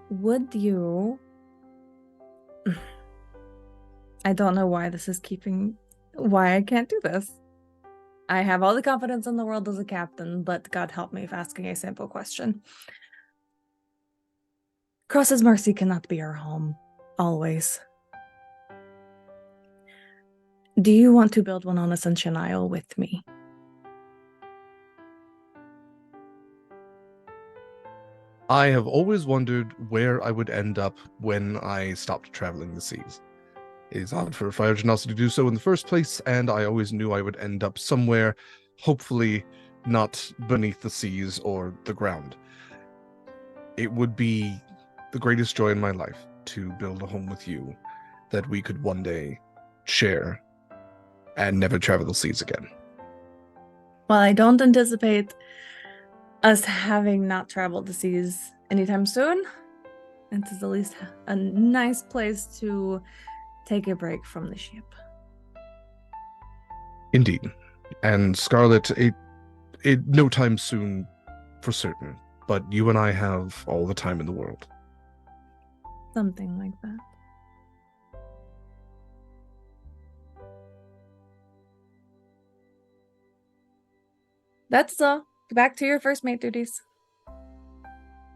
Would you... I don't know why why I can't do this. I have all the confidence in the world as a captain, but God help me if asking a simple question. Cross's Mercy cannot be our home, always. Do you want to build one on Ascension Isle with me? I have always wondered where I would end up when I stopped traveling the seas. It is odd for Phiogenos to do so in the first place, and I always knew I would end up somewhere, hopefully not beneath the seas or the ground. It would be the greatest joy in my life to build a home with you that we could one day share and never travel the seas again. Well, I don't anticipate us having not traveled the seas anytime soon. It is at least a nice place to take a break from the ship. Indeed. And Scarlet, it no time soon for certain, but you and I have all the time in the world. Something like that. That's all. Back to your first mate duties.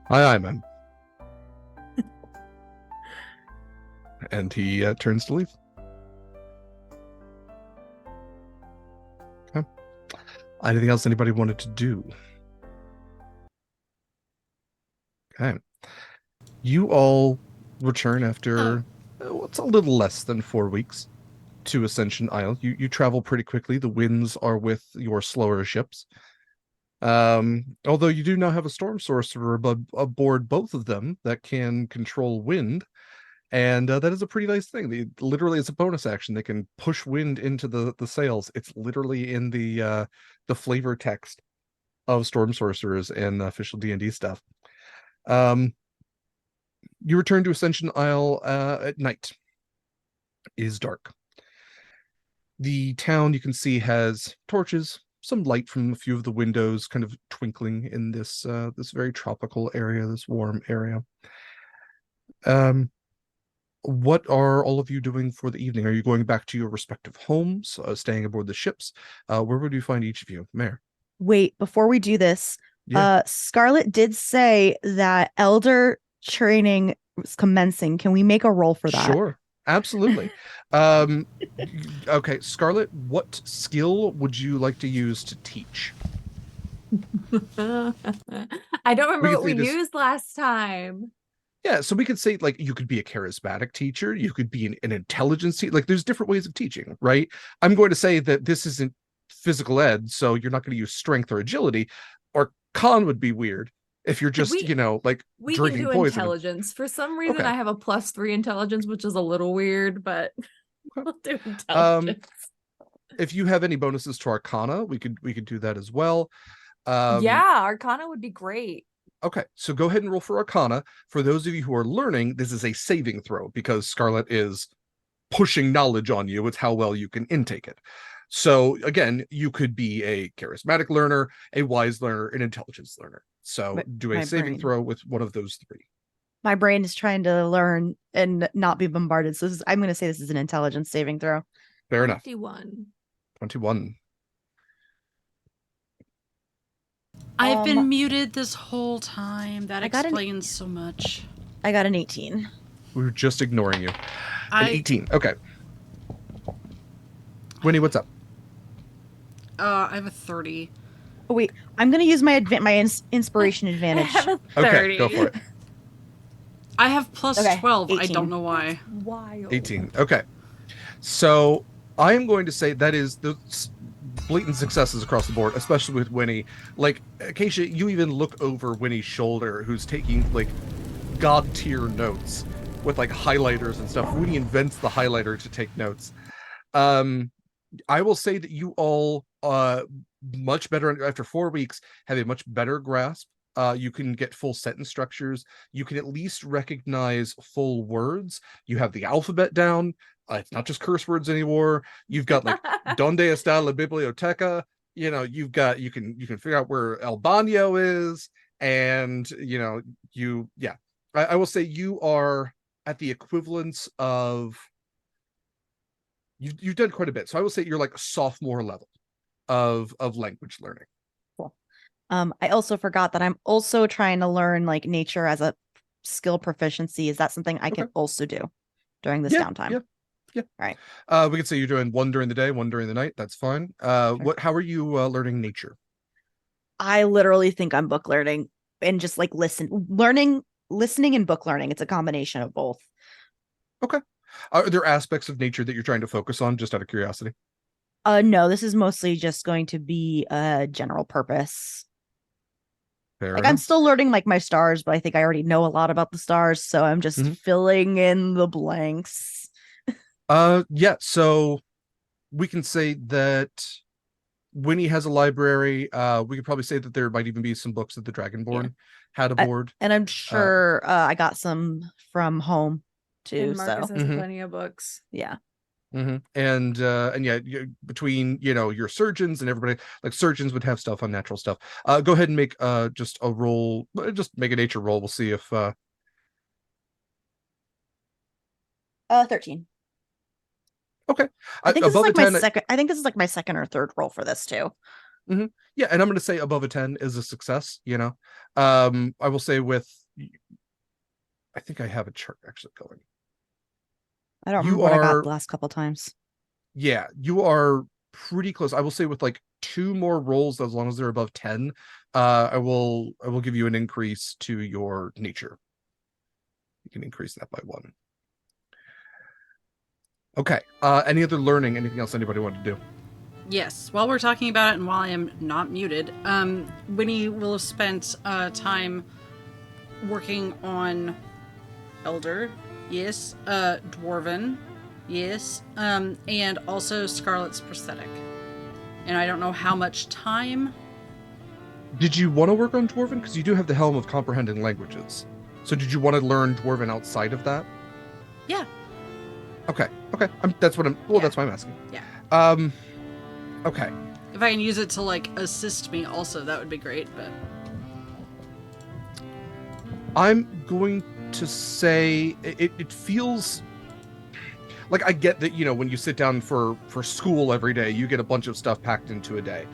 Aye, ma'am. And he turns to leave. Okay. Anything else anybody wanted to do? Okay. You all return after it's a little less than 4 weeks to Ascension Isle. You travel pretty quickly. The winds are with your slower ships. Although you do now have a storm sorcerer aboard both of them that can control wind. And that is a pretty nice thing. Literally, it's a bonus action. They can push wind into the sails. It's literally in the flavor text of Storm Sorcerers and official D&D stuff. You return to Ascension Isle at night. It is dark. The town, you can see, has torches, some light from a few of the windows kind of twinkling in this very tropical area, this warm area. What are all of you doing for the evening? Are you going back to your respective homes, staying aboard the ships? Where would you find each of you? Mare. Wait, before we do this, Yeah. Scarlet did say that elder training was commencing. Can we make a roll for that? Sure, absolutely. Okay, Scarlet, what skill would you like to use to teach? I don't remember what we used last time. Yeah, so we could say, like, you could be a charismatic teacher, you could be an intelligence teacher, like, there's different ways of teaching, right? I'm going to say that this isn't physical ed, so you're not going to use strength or agility, or con would be weird if you're just, like, we drinking can do poison. Intelligence. For some reason, Okay. I have a +3 intelligence, which is a little weird, but we'll do intelligence. If you have any bonuses to Arcana, we could do that as well. Yeah, Arcana would be great. Okay, so go ahead and roll for Arcana. For those of you who are learning, this is a saving throw because Scarlet is pushing knowledge on you. It's how well you can intake it. So again, you could be a charismatic learner, a wise learner, an intelligence learner. So do a saving throw with one of those three. My brain is trying to learn and not be bombarded. So I'm going to say this is an intelligence saving throw. Fair enough. 21. 21. I've been muted this whole time. That I got an- explains so much. I got an 18. We were just ignoring you. An I 18. Okay. Winnie, what's up? I have a 30. Oh wait, I'm gonna use my inspiration I advantage. have a Okay, 30. go for it. I have plus Okay, 12. I 18. don't know why. Wild. 18. Okay. So I am going to say that is the blatant successes across the board, especially with Winnie. Like, Acacia, you even look over Winnie's shoulder, who's taking like god tier notes with like highlighters and stuff. Winnie invents the highlighter to take notes. I will say that you all much better after 4 weeks have a much better grasp. You can get full sentence structures. You can at least recognize full words. You have the alphabet down. It's not just curse words anymore. You've got like donde está la biblioteca. You know, you can figure out where El Baño is, and I will say you are at the equivalence of you've done quite a bit. So I will say you're like sophomore level of language learning. Cool. I also forgot that I'm also trying to learn like nature as a skill proficiency. Is that something I can also do during this downtime? Yeah. All right. We could say you're doing one during the day, one during the night. That's fine. How are you learning nature? I literally think I'm book learning and just like listening and book learning. It's a combination of both. Okay. Are there aspects of nature that you're trying to focus on, just out of curiosity? No, this is mostly just going to be a general purpose. Fair Like enough. I'm still learning like my stars, but I think I already know a lot about the stars, so I'm just filling in the blanks. Yeah, so we can say that Winnie has a library. We could probably say that there might even be some books that the Dragonborn had aboard. And I'm sure I got some from home too. And Marcus So has plenty of books. yeah. And yeah, between your surgeons and everybody, like surgeons would have stuff on natural stuff. Go ahead and make just a roll, just make a nature roll. We'll see if 13. Okay. I think this is above like a 10, my second. I think this is like my second or third roll for this too. Yeah, and I'm going to say above a 10 is a success. I will say I think I have a chart actually going. I don't remember what I got the last couple times. Yeah, you are pretty close. I will say with like 2 more rolls, as long as they're above 10, I will give you an increase to your nature. You can increase that by 1. Okay. Any other learning? Anything else anybody want to do? Yes. While we're talking about it and while I am not muted, Winnie will have spent time working on Elder, yes, Dwarven, yes, and also Scarlet's prosthetic. And I don't know how much time. Did you want to work on Dwarven? Because you do have the Helm of Comprehending Languages. So did you want to learn Dwarven outside of that? Yeah. Okay. That's why I'm asking. Yeah. Okay. If I can use it to like assist me also, that would be great, but I'm going to say it feels like, I get that, when you sit down for school every day, you get a bunch of stuff packed into a day.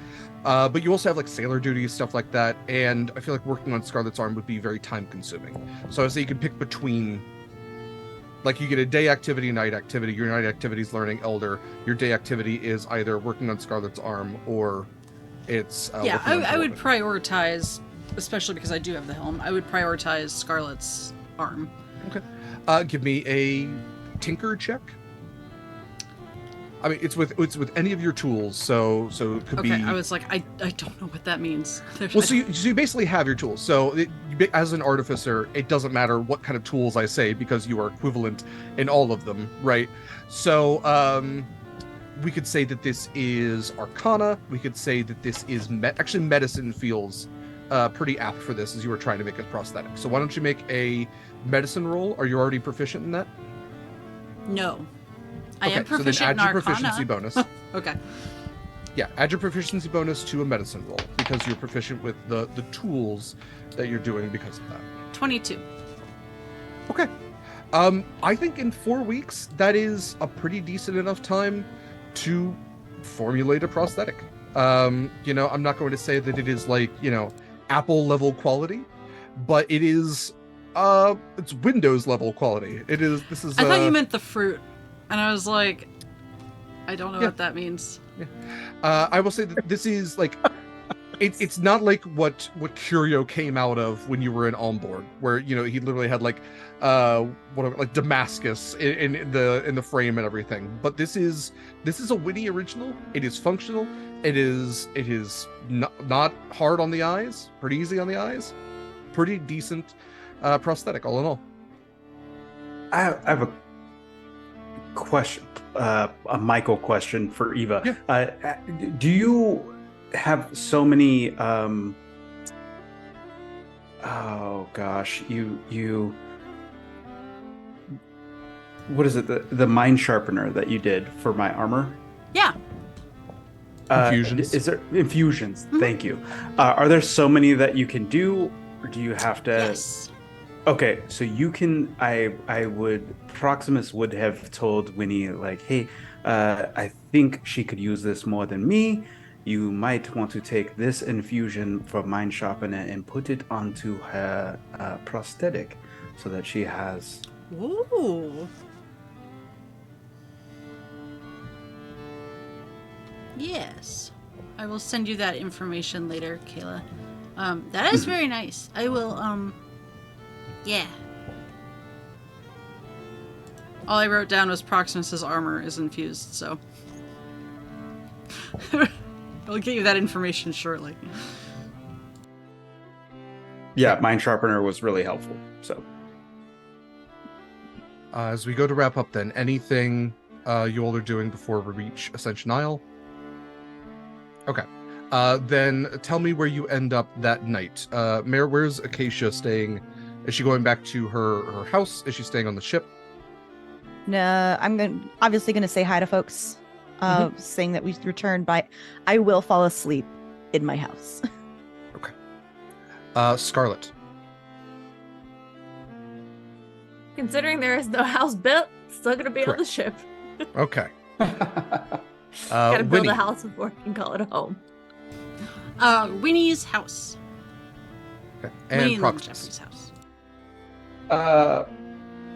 But you also have like sailor duties, stuff like that. And I feel like working on Scarlet's Arm would be very time consuming. So I would say you can pick between, like, you get a day activity, night activity. Your night activity is learning Elder. Your day activity is either working on Scarlet's Arm or it's I would prioritize, especially because I do have the helm, I would prioritize Scarlet's Arm. Okay. Give me a tinker check. I mean, it's with any of your tools, so it could be. Okay, I was like, I don't know what that means. Well, so you basically have your tools. So as an artificer, it doesn't matter what kind of tools I say because you are equivalent in all of them, right? So we could say that this is Arcana. We could say that this is actually medicine feels pretty apt for this, as you were trying to make a prosthetic. So why don't you make a medicine roll? Are you already proficient in that? No. I am so proficient then add in your Arcana. proficiency bonus. Okay. Yeah, add your proficiency bonus to a medicine roll because you're proficient with the tools that you're doing because of that. 22. Okay. I think in 4 weeks, that is a pretty decent enough time to formulate a prosthetic. I'm not going to say that it is like, Apple level quality, but it is it's Windows level quality. This is I thought you meant the fruit. And I was like, I don't know what that means. Yeah. I will say that this is like it's not like what Curio came out of when you were in Onboard, where he literally had like Damascus in the frame and everything. But this is a Winnie original. It is functional. It is not hard on the eyes. Pretty easy on the eyes. Pretty decent prosthetic all in all. I have a question, a Mikyl question for Eva. Yeah. Do you have so many oh gosh, you what is it, the mind sharpener that you did for my armor? Yeah. Infusions. Is there infusions? Mm-hmm. Thank you. Are there so many that you can do, or do you have to? Yes. Okay, so you can. Proximus would have told Winnie, like, hey, I think she could use this more than me. You might want to take this infusion from Mind Sharpener and put it onto her prosthetic, so that she has. Ooh. Yes. I will send you that information later, Kaila. That is very nice. I will, yeah. All I wrote down was Proximus's armor is infused, so. I'll get you that information shortly. Yeah, Mind Sharpener was really helpful, so. As we go to wrap up then, anything you all are doing before we reach Ascension Isle? Okay. Then tell me where you end up that night. Mayor, where's Acacia staying? Is she going back to her house? Is she staying on the ship? No, I'm obviously going to say hi to folks, saying that we returned, but I will fall asleep in my house. Okay. Scarlet. Considering there is no house built, still going to be on the ship. Okay. Gotta build Winnie. a house before I can call it a home. Winnie's house. Okay. Winnie And Proximus. Jeffrey's house.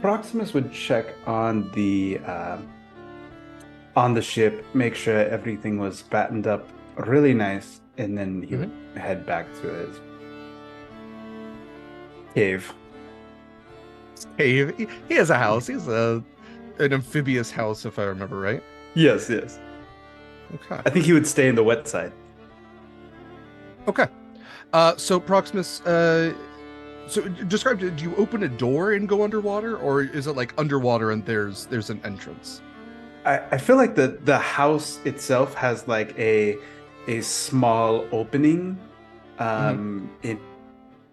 Proximus would check on the ship, make sure everything was battened up really nice, and then he would head back to his cave. He has a house. He's an amphibious house, if I remember right. Yes. Okay. I think he would stay in the wet side. Okay. So Proximus, so describe, do you open a door and go underwater, or is it like underwater and there's an entrance? I feel like the house itself has like a small opening. In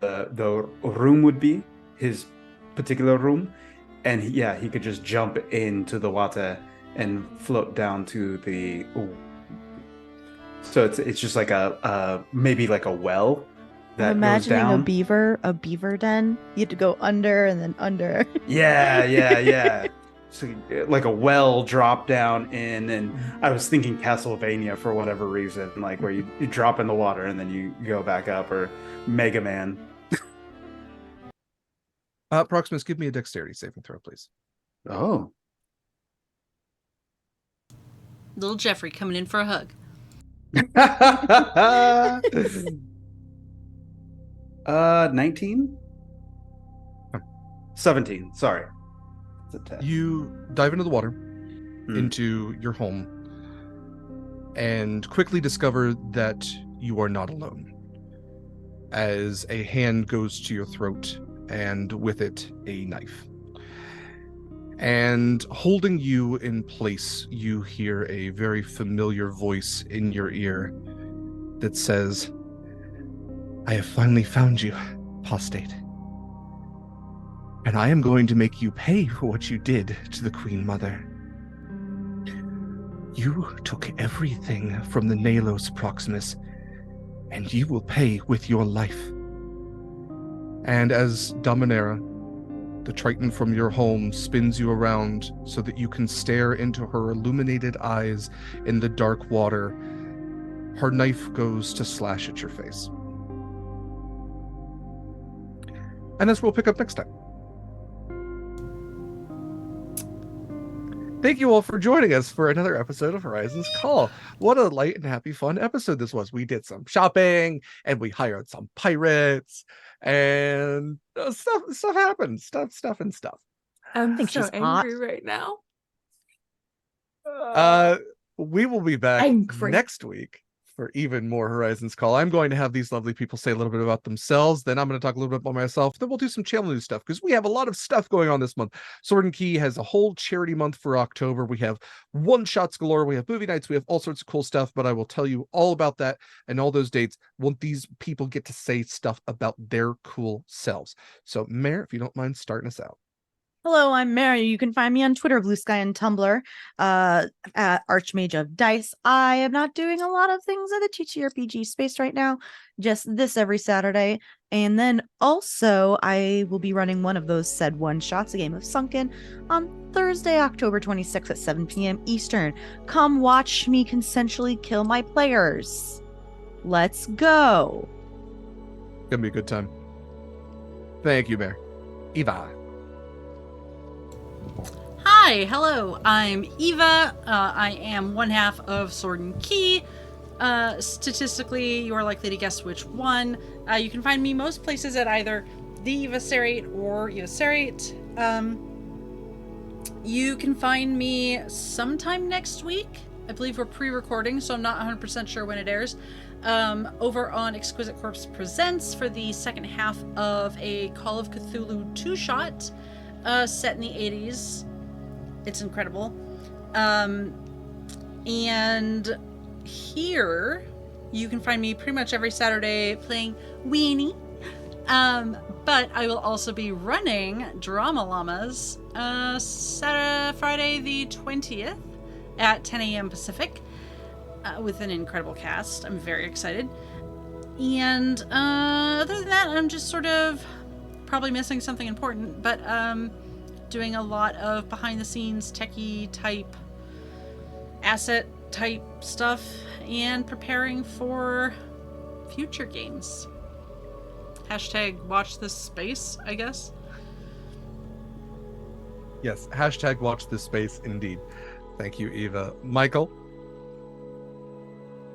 the room would be his particular room, and he could just jump into the water and float down to the. So it's just like a maybe like a well that I'm goes imagining down. a beaver den. You had to go under and then under. Yeah. So like a well drop down in, and I was thinking Castlevania for whatever reason, like where you drop in the water and then you go back up, or Mega Man. Proximus, give me a dexterity saving throw, please. Oh. Little Jeffrey coming in for a hug. 19? 17, sorry. It's a 10. You dive into the water, into your home, and quickly discover that you are not alone, as a hand goes to your throat, and with it, a knife. And holding you in place, you hear a very familiar voice in your ear that says, "I have finally found you, apostate. And I am going to make you pay for what you did to the Queen Mother. You took everything from the Nalos, Proximus, and you will pay with your life." And as Dominera, the Triton from your home, spins you around so that you can stare into her illuminated eyes in the dark water, her knife goes to slash at your face. And that's what we'll pick up next time. Thank you all for joining us for another episode of Horizons Call. What a light and happy, fun episode this was. We did some shopping and we hired some pirates and stuff happened. Stuff. I'm think so she's angry hot. right now. We will be back Angry. next week for even more Horizons Call. I'm going to have these lovely people say a little bit about themselves. Then I'm going to talk a little bit about myself. Then we'll do some channel news stuff because we have a lot of stuff going on this month. Sword and Key has a whole charity month for October. We have one-shots galore. We have movie nights. We have all sorts of cool stuff, but I will tell you all about that and all those dates when these people get to say stuff about their cool selves. So, Mare, if you don't mind starting us out. Hello, I'm Mary. You can find me on Twitter, Blue Sky, and Tumblr at Archmage of Dice. I am not doing a lot of things in the TTRPG space right now, just this every Saturday. And then also, I will be running one of those said one-shots, a game of Sunken, on Thursday, October 26th at 7 p.m. Eastern. Come watch me consensually kill my players. Let's go. Gonna be a good time. Thank you, Mare. Eva. Hi, hello, I'm Eva. I am one half of Sword and Key. Statistically, you are likely to guess which one. You can find me most places at either the Eva Serrate or Eva Serrate. You can find me sometime next week. I believe we're pre-recording, so I'm not 100% sure when it airs. Over on Exquisite Corpse Presents for the second half of a Call of Cthulhu two-shot set in the 80s. It's incredible. And here you can find me pretty much every Saturday playing Weenie. But I will also be running Drama Llamas Friday the 20th at 10 a.m. Pacific with an incredible cast. I'm very excited. And other than that, I'm just sort of probably missing something important, but doing a lot of behind the scenes techie type asset type stuff and preparing for future games. Hashtag watch this space, I guess. Yes, hashtag watch this space indeed. Thank you, Eva. Mikyl.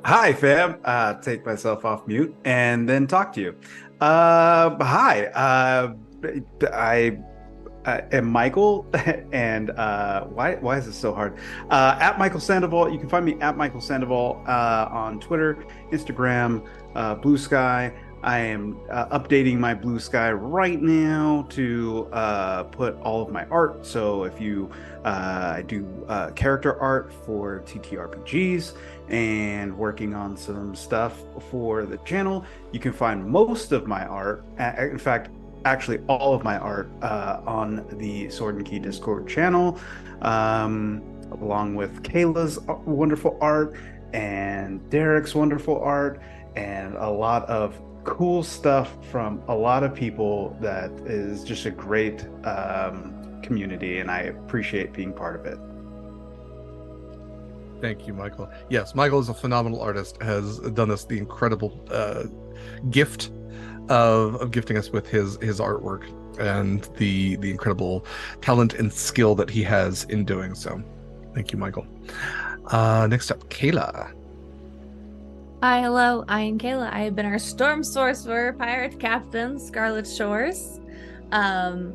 Hi, fam. Take myself off mute and then talk to you. Hi. I am Mikyl, and why is this so hard? At Mikyl Sandoval. You can find me at Mikyl Sandoval on Twitter, Instagram, Blue Sky. I am updating my Blue Sky right now to put all of my art. So if you I do character art for TTRPGs and working on some stuff for the channel, you can find most of my art. In fact, actually all of my art on the Sword and Key Discord channel, along with Kayla's wonderful art and Derek's wonderful art and a lot of cool stuff from a lot of people that is just a great community, and I appreciate being part of it. Thank you, Mikyl. Yes, Mikyl is a phenomenal artist, has done us the incredible gift of gifting us with his artwork and the incredible talent and skill that he has in doing so. Thank you, Mikyl. Next up, Kaila. Hi, hello, I am Kaila. I have been our Storm Sorcerer, Pirate Captain, Scarlet Shores. You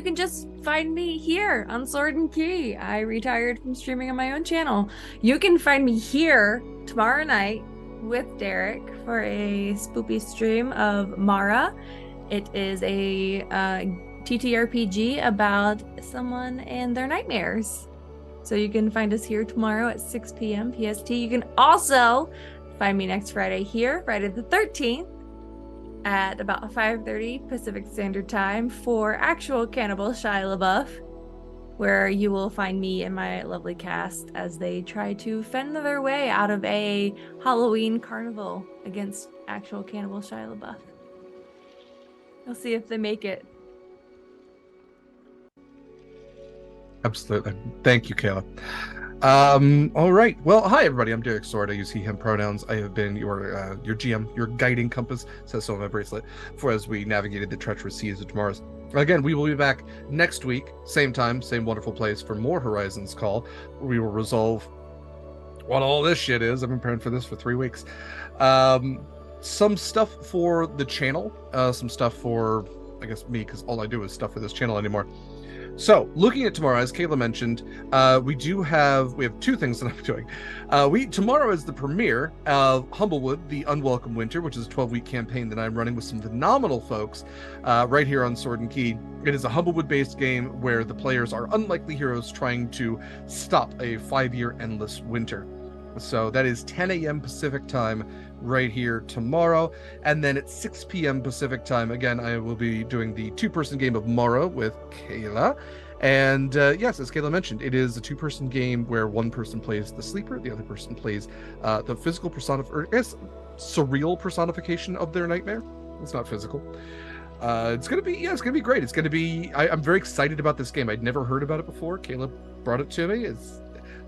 can just find me here on Sword and Key. I retired from streaming on my own channel. You can find me here tomorrow night with Derek for a spoopy stream of Mara. It is a TTRPG about someone and their nightmares. So you can find us here tomorrow at 6 p.m. PST. You can also find me next Friday here, Friday the 13th, at about 5:30 Pacific Standard Time for actual Cannibal Shia LaBeouf, where you will find me and my lovely cast as they try to fend their way out of a Halloween carnival against actual Cannibal Shia LaBeouf. We'll see if they make it. Absolutely. Thank you, Kaila. All right. Well, hi everybody. I'm Derek Sword. I use he/him pronouns. I have been your GM, your guiding compass, says so on my bracelet, for as we navigated the treacherous seas of tomorrow's. Again, we will be back next week, same time, same wonderful place, for more Horizons Call. We will resolve what all this shit is. I've been preparing for this for 3 weeks. Some stuff for the channel, some stuff for, I guess, me, because all I do is stuff for this channel anymore. So, looking at tomorrow, as Kaila mentioned, we have 2 things that I'm doing. Tomorrow is the premiere of Humblewood, The Unwelcome Winter, which is a 12-week campaign that I'm running with some phenomenal folks right here on Sword and Key. It is a Humblewood-based game where the players are unlikely heroes trying to stop a 5-year endless winter. So that is 10 a.m. Pacific time right here tomorrow. And then at 6 p.m. Pacific time, again, I will be doing the 2-person game of Morrow with Kaila. And yes, as Kaila mentioned, it is a 2-person game where one person plays the sleeper, the other person plays the physical surreal personification of their nightmare. It's not physical. It's gonna be great. It's gonna be. I'm very excited about this game. I'd never heard about it before. Kaila brought it to me.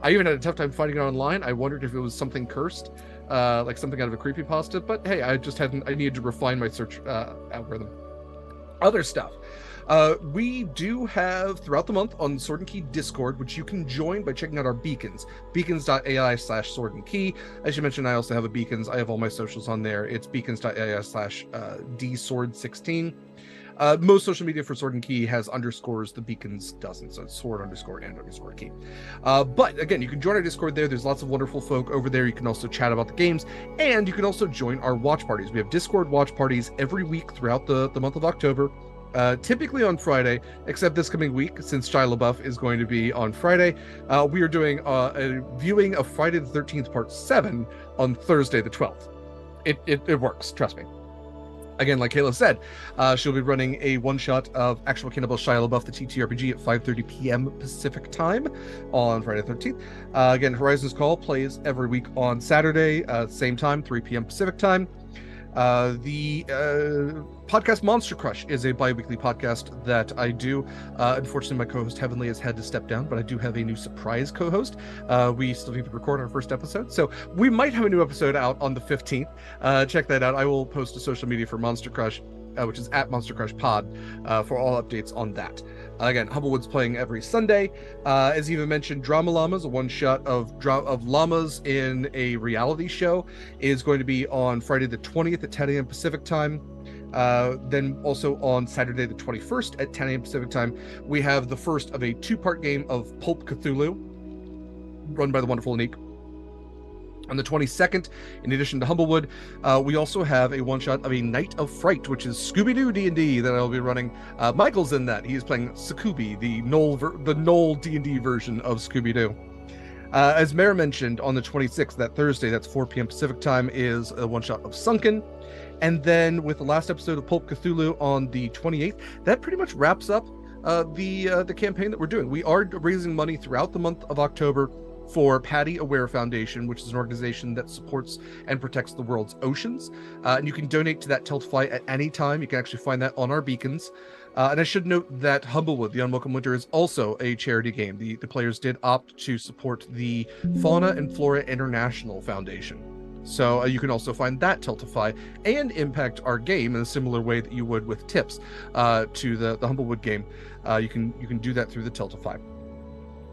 I even had a tough time finding it online. I wondered if it was something cursed, like something out of a creepypasta. But hey, I needed to refine my search algorithm. Other stuff. We do have throughout the month on Sword and Key Discord, which you can join by checking out our beacons. Beacons.ai/Sword and Key. As you mentioned, I also have a beacons. I have all my socials on there. It's beacons.ai/dsword16. Most social media for Sword and Key has underscores, the beacons doesn't, so it's sword_and_key. But again, you can join our Discord there. There's lots of wonderful folk over there. You can also chat about the games, and you can also join our watch parties. We have Discord watch parties every week throughout the month of October. Typically on Friday, except this coming week, since Shia LaBeouf is going to be on Friday, we are doing a viewing of Friday the 13th Part 7 on Thursday the 12th. It works, trust me. Again, like Kaila said, she'll be running a one-shot of Actual Cannibal Shia LaBeouf, the TTRPG, at 5:30 p.m. Pacific time on Friday the 13th. Again, Horizons Call plays every week on Saturday, same time, 3 p.m. Pacific time. The podcast Monster Crush is a bi-weekly podcast that I do. Unfortunately, my co-host Heavenly has had to step down, but I do have a new surprise co-host. We still need to record our first episode, so we might have a new episode out on the 15th. Check that out. I will post a social media for Monster Crush, which is at Monster Crush Pod, for all updates on that. Again, Humblewood's playing every Sunday. As Eva mentioned, Drama Llamas, a one-shot of llamas in a reality show, is going to be on Friday the 20th at 10 a.m. Pacific time. Then also on Saturday the 21st at 10 a.m. Pacific time, we have the first of a 2-part game of Pulp Cthulhu, run by the wonderful Anik. On the 22nd, in addition to Humblewood, we also have a one-shot of a Night of Fright, which is Scooby-Doo D&D that I'll be running. Michael's in that. He's playing Sukubi, the Knoll D&D version of Scooby-Doo. As Mara mentioned, on the 26th, that Thursday, that's 4 p.m. Pacific time, is a one-shot of Sunken. And then with the last episode of Pulp Cthulhu on the 28th, that pretty much wraps up the campaign that we're doing. We are raising money throughout the month of October for Patty Aware Foundation, which is an organization that supports and protects the world's oceans. And you can donate to that Tiltify at any time. You can actually find that on our beacons. And I should note that Humblewood, The Unwelcome Winter, is also a charity game. The players did opt to support the Fauna and Flora International Foundation. So you can also find that Tiltify and impact our game in a similar way that you would with tips to the Humblewood game. You can do that through the Tiltify.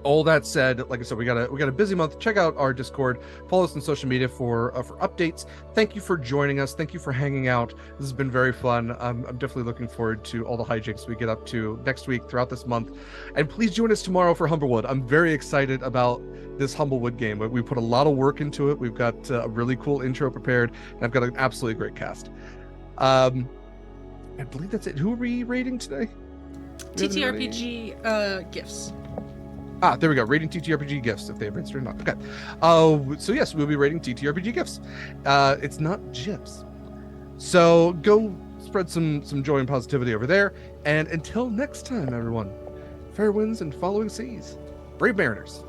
All that said, like I said, we got a busy month. Check out our Discord. Follow us on social media for updates. Thank you for joining us. Thank you for hanging out. This has been very fun. I'm definitely looking forward to all the hijinks we get up to next week throughout this month. And please join us tomorrow for Humblewood. I'm very excited about this Humblewood game. We put a lot of work into it. We've got a really cool intro prepared, and I've got an absolutely great cast. I believe that's it. Who are we rating today? TTRPG gifts. There we go. Rating TTRPG gifts, if they have registered or not. Okay. So yes, we'll be rating TTRPG gifts. It's not GIFs. So go spread some joy and positivity over there. And until next time, everyone, fair winds and following seas. Brave mariners.